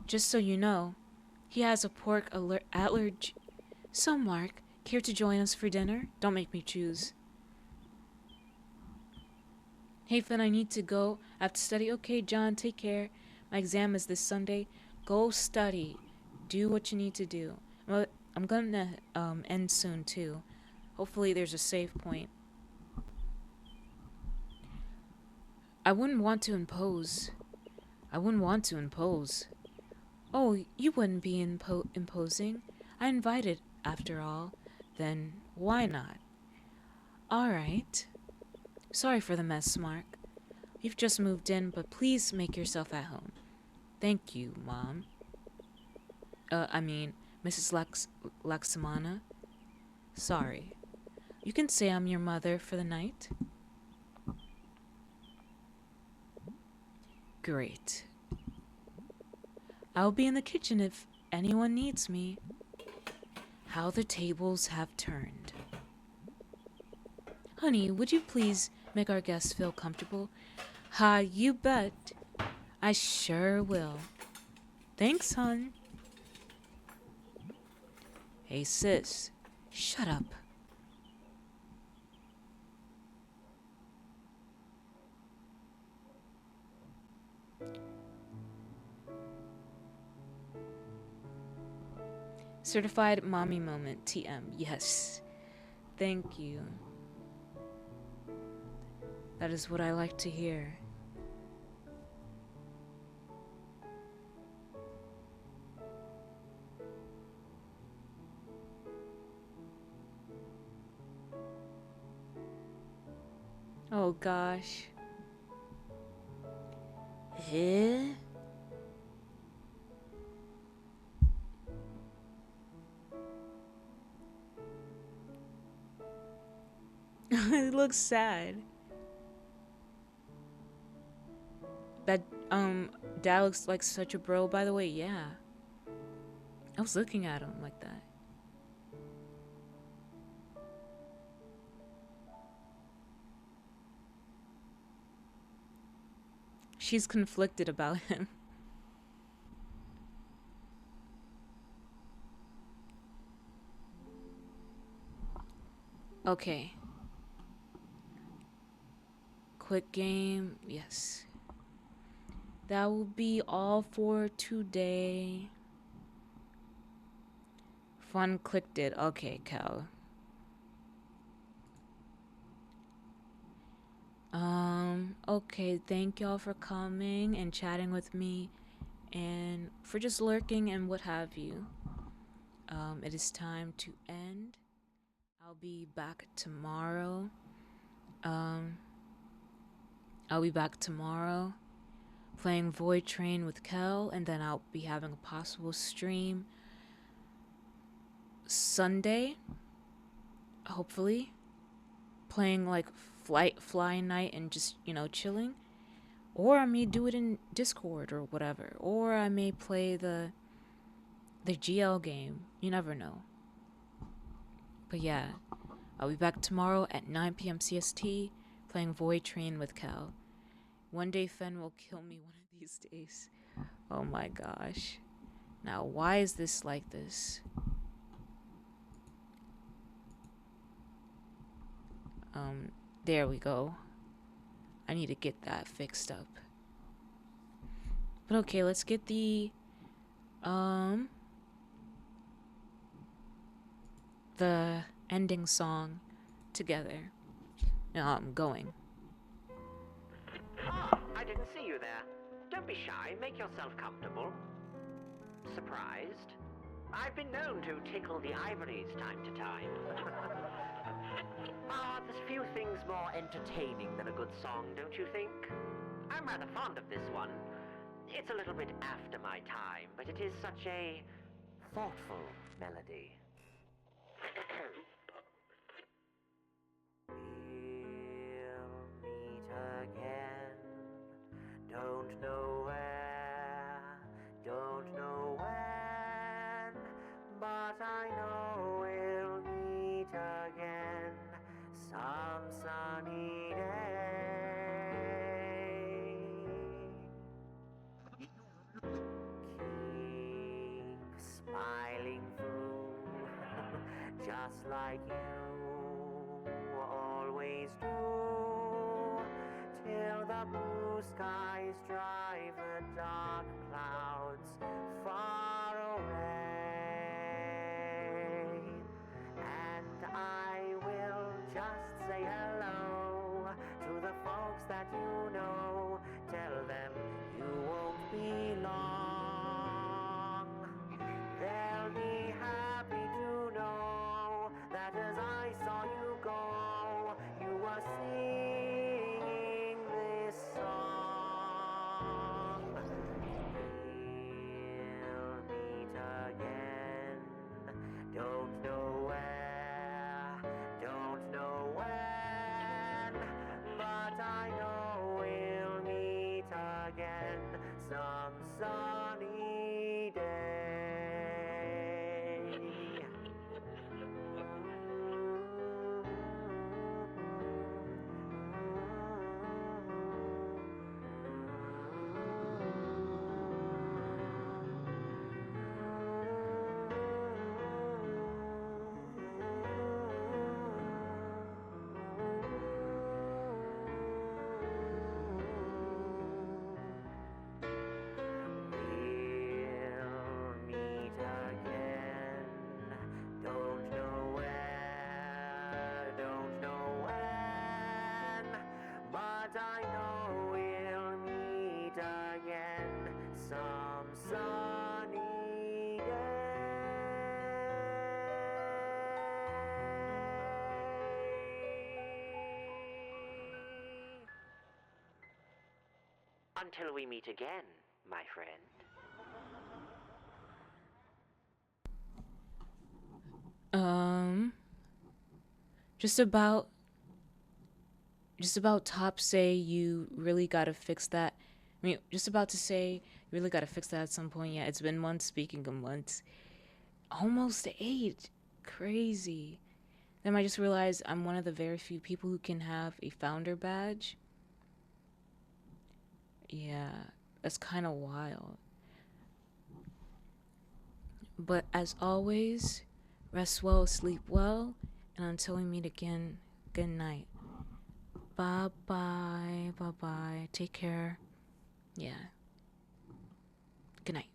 Just so you know, he has a pork allergy. So, Mark, care to join us for dinner? Don't make me choose. Hey, Finn, I need to go. I have to study. Okay, John, take care. My exam is this Sunday. Go study. Do what you need to do. I'm gonna end soon, too. Hopefully there's a save point. I wouldn't want to impose. Oh, you wouldn't be imposing. I invited, after all. Then why not? Alright. Sorry for the mess, Mark. We've just moved in, but please make yourself at home. Thank you, Mom. Mrs. Laksamana. Sorry. You can say I'm your mother for the night. Great. I'll be in the kitchen if anyone needs me. How the tables have turned. Honey, would you please make our guests feel comfortable? Ha, you bet. I sure will. Thanks, hon. Hey, sis. Shut up. Certified mommy moment, TM. Yes. Thank you. That is what I like to hear. Oh gosh. Eh? It looks sad. That dad looks like such a bro, by the way. Yeah, I was looking at him like that. She's conflicted about him. Okay. Quick game, yes. That will be all for today. Fun clicked it. Okay, Cal. Okay, thank y'all for coming and chatting with me and for just lurking and what have you. It is time to end. I'll be back tomorrow. Playing Void Train with Kel, and then I'll be having a possible stream Sunday, hopefully. Playing like Fly Night and just, chilling. Or I may do it in Discord or whatever. Or I may play the GL game. You never know. But yeah, I'll be back tomorrow at 9 p.m. CST playing Void Train with Cal. One day Fen will kill me one of these days. Oh my gosh. Now, why is this like this? There we go. I need to get that fixed up. But okay, let's get the ending song together. Now I'm going. Ah, I didn't see you there. Don't be shy, make yourself comfortable. Surprised? I've been known to tickle the ivories time to time. There's few things more entertaining than a good song, don't you think? I'm rather fond of this one. It's a little bit after my time, but it is such a thoughtful melody. We'll meet again. Don't know where, don't know when, but I know we'll meet again some sunny day. Keep smiling through, just like you always do, till the blue skies drive the dark clouds far away. And I will just say hello to the folks that you know. Tell them you won't be long. They'll be happy to know that as I saw you go, you were singing this song. Until we meet again, my friend. Just about top say you really gotta fix that. I mean, just about to say you really gotta fix that at some point. Yeah, it's been months. Speaking of months, almost 8. Crazy. Then I just realized I'm one of the very few people who can have a founder badge. Yeah, that's kind of wild. But as always, rest well, sleep well, and until we meet again, good night. Bye bye. Bye bye. Take care. Yeah. Good night.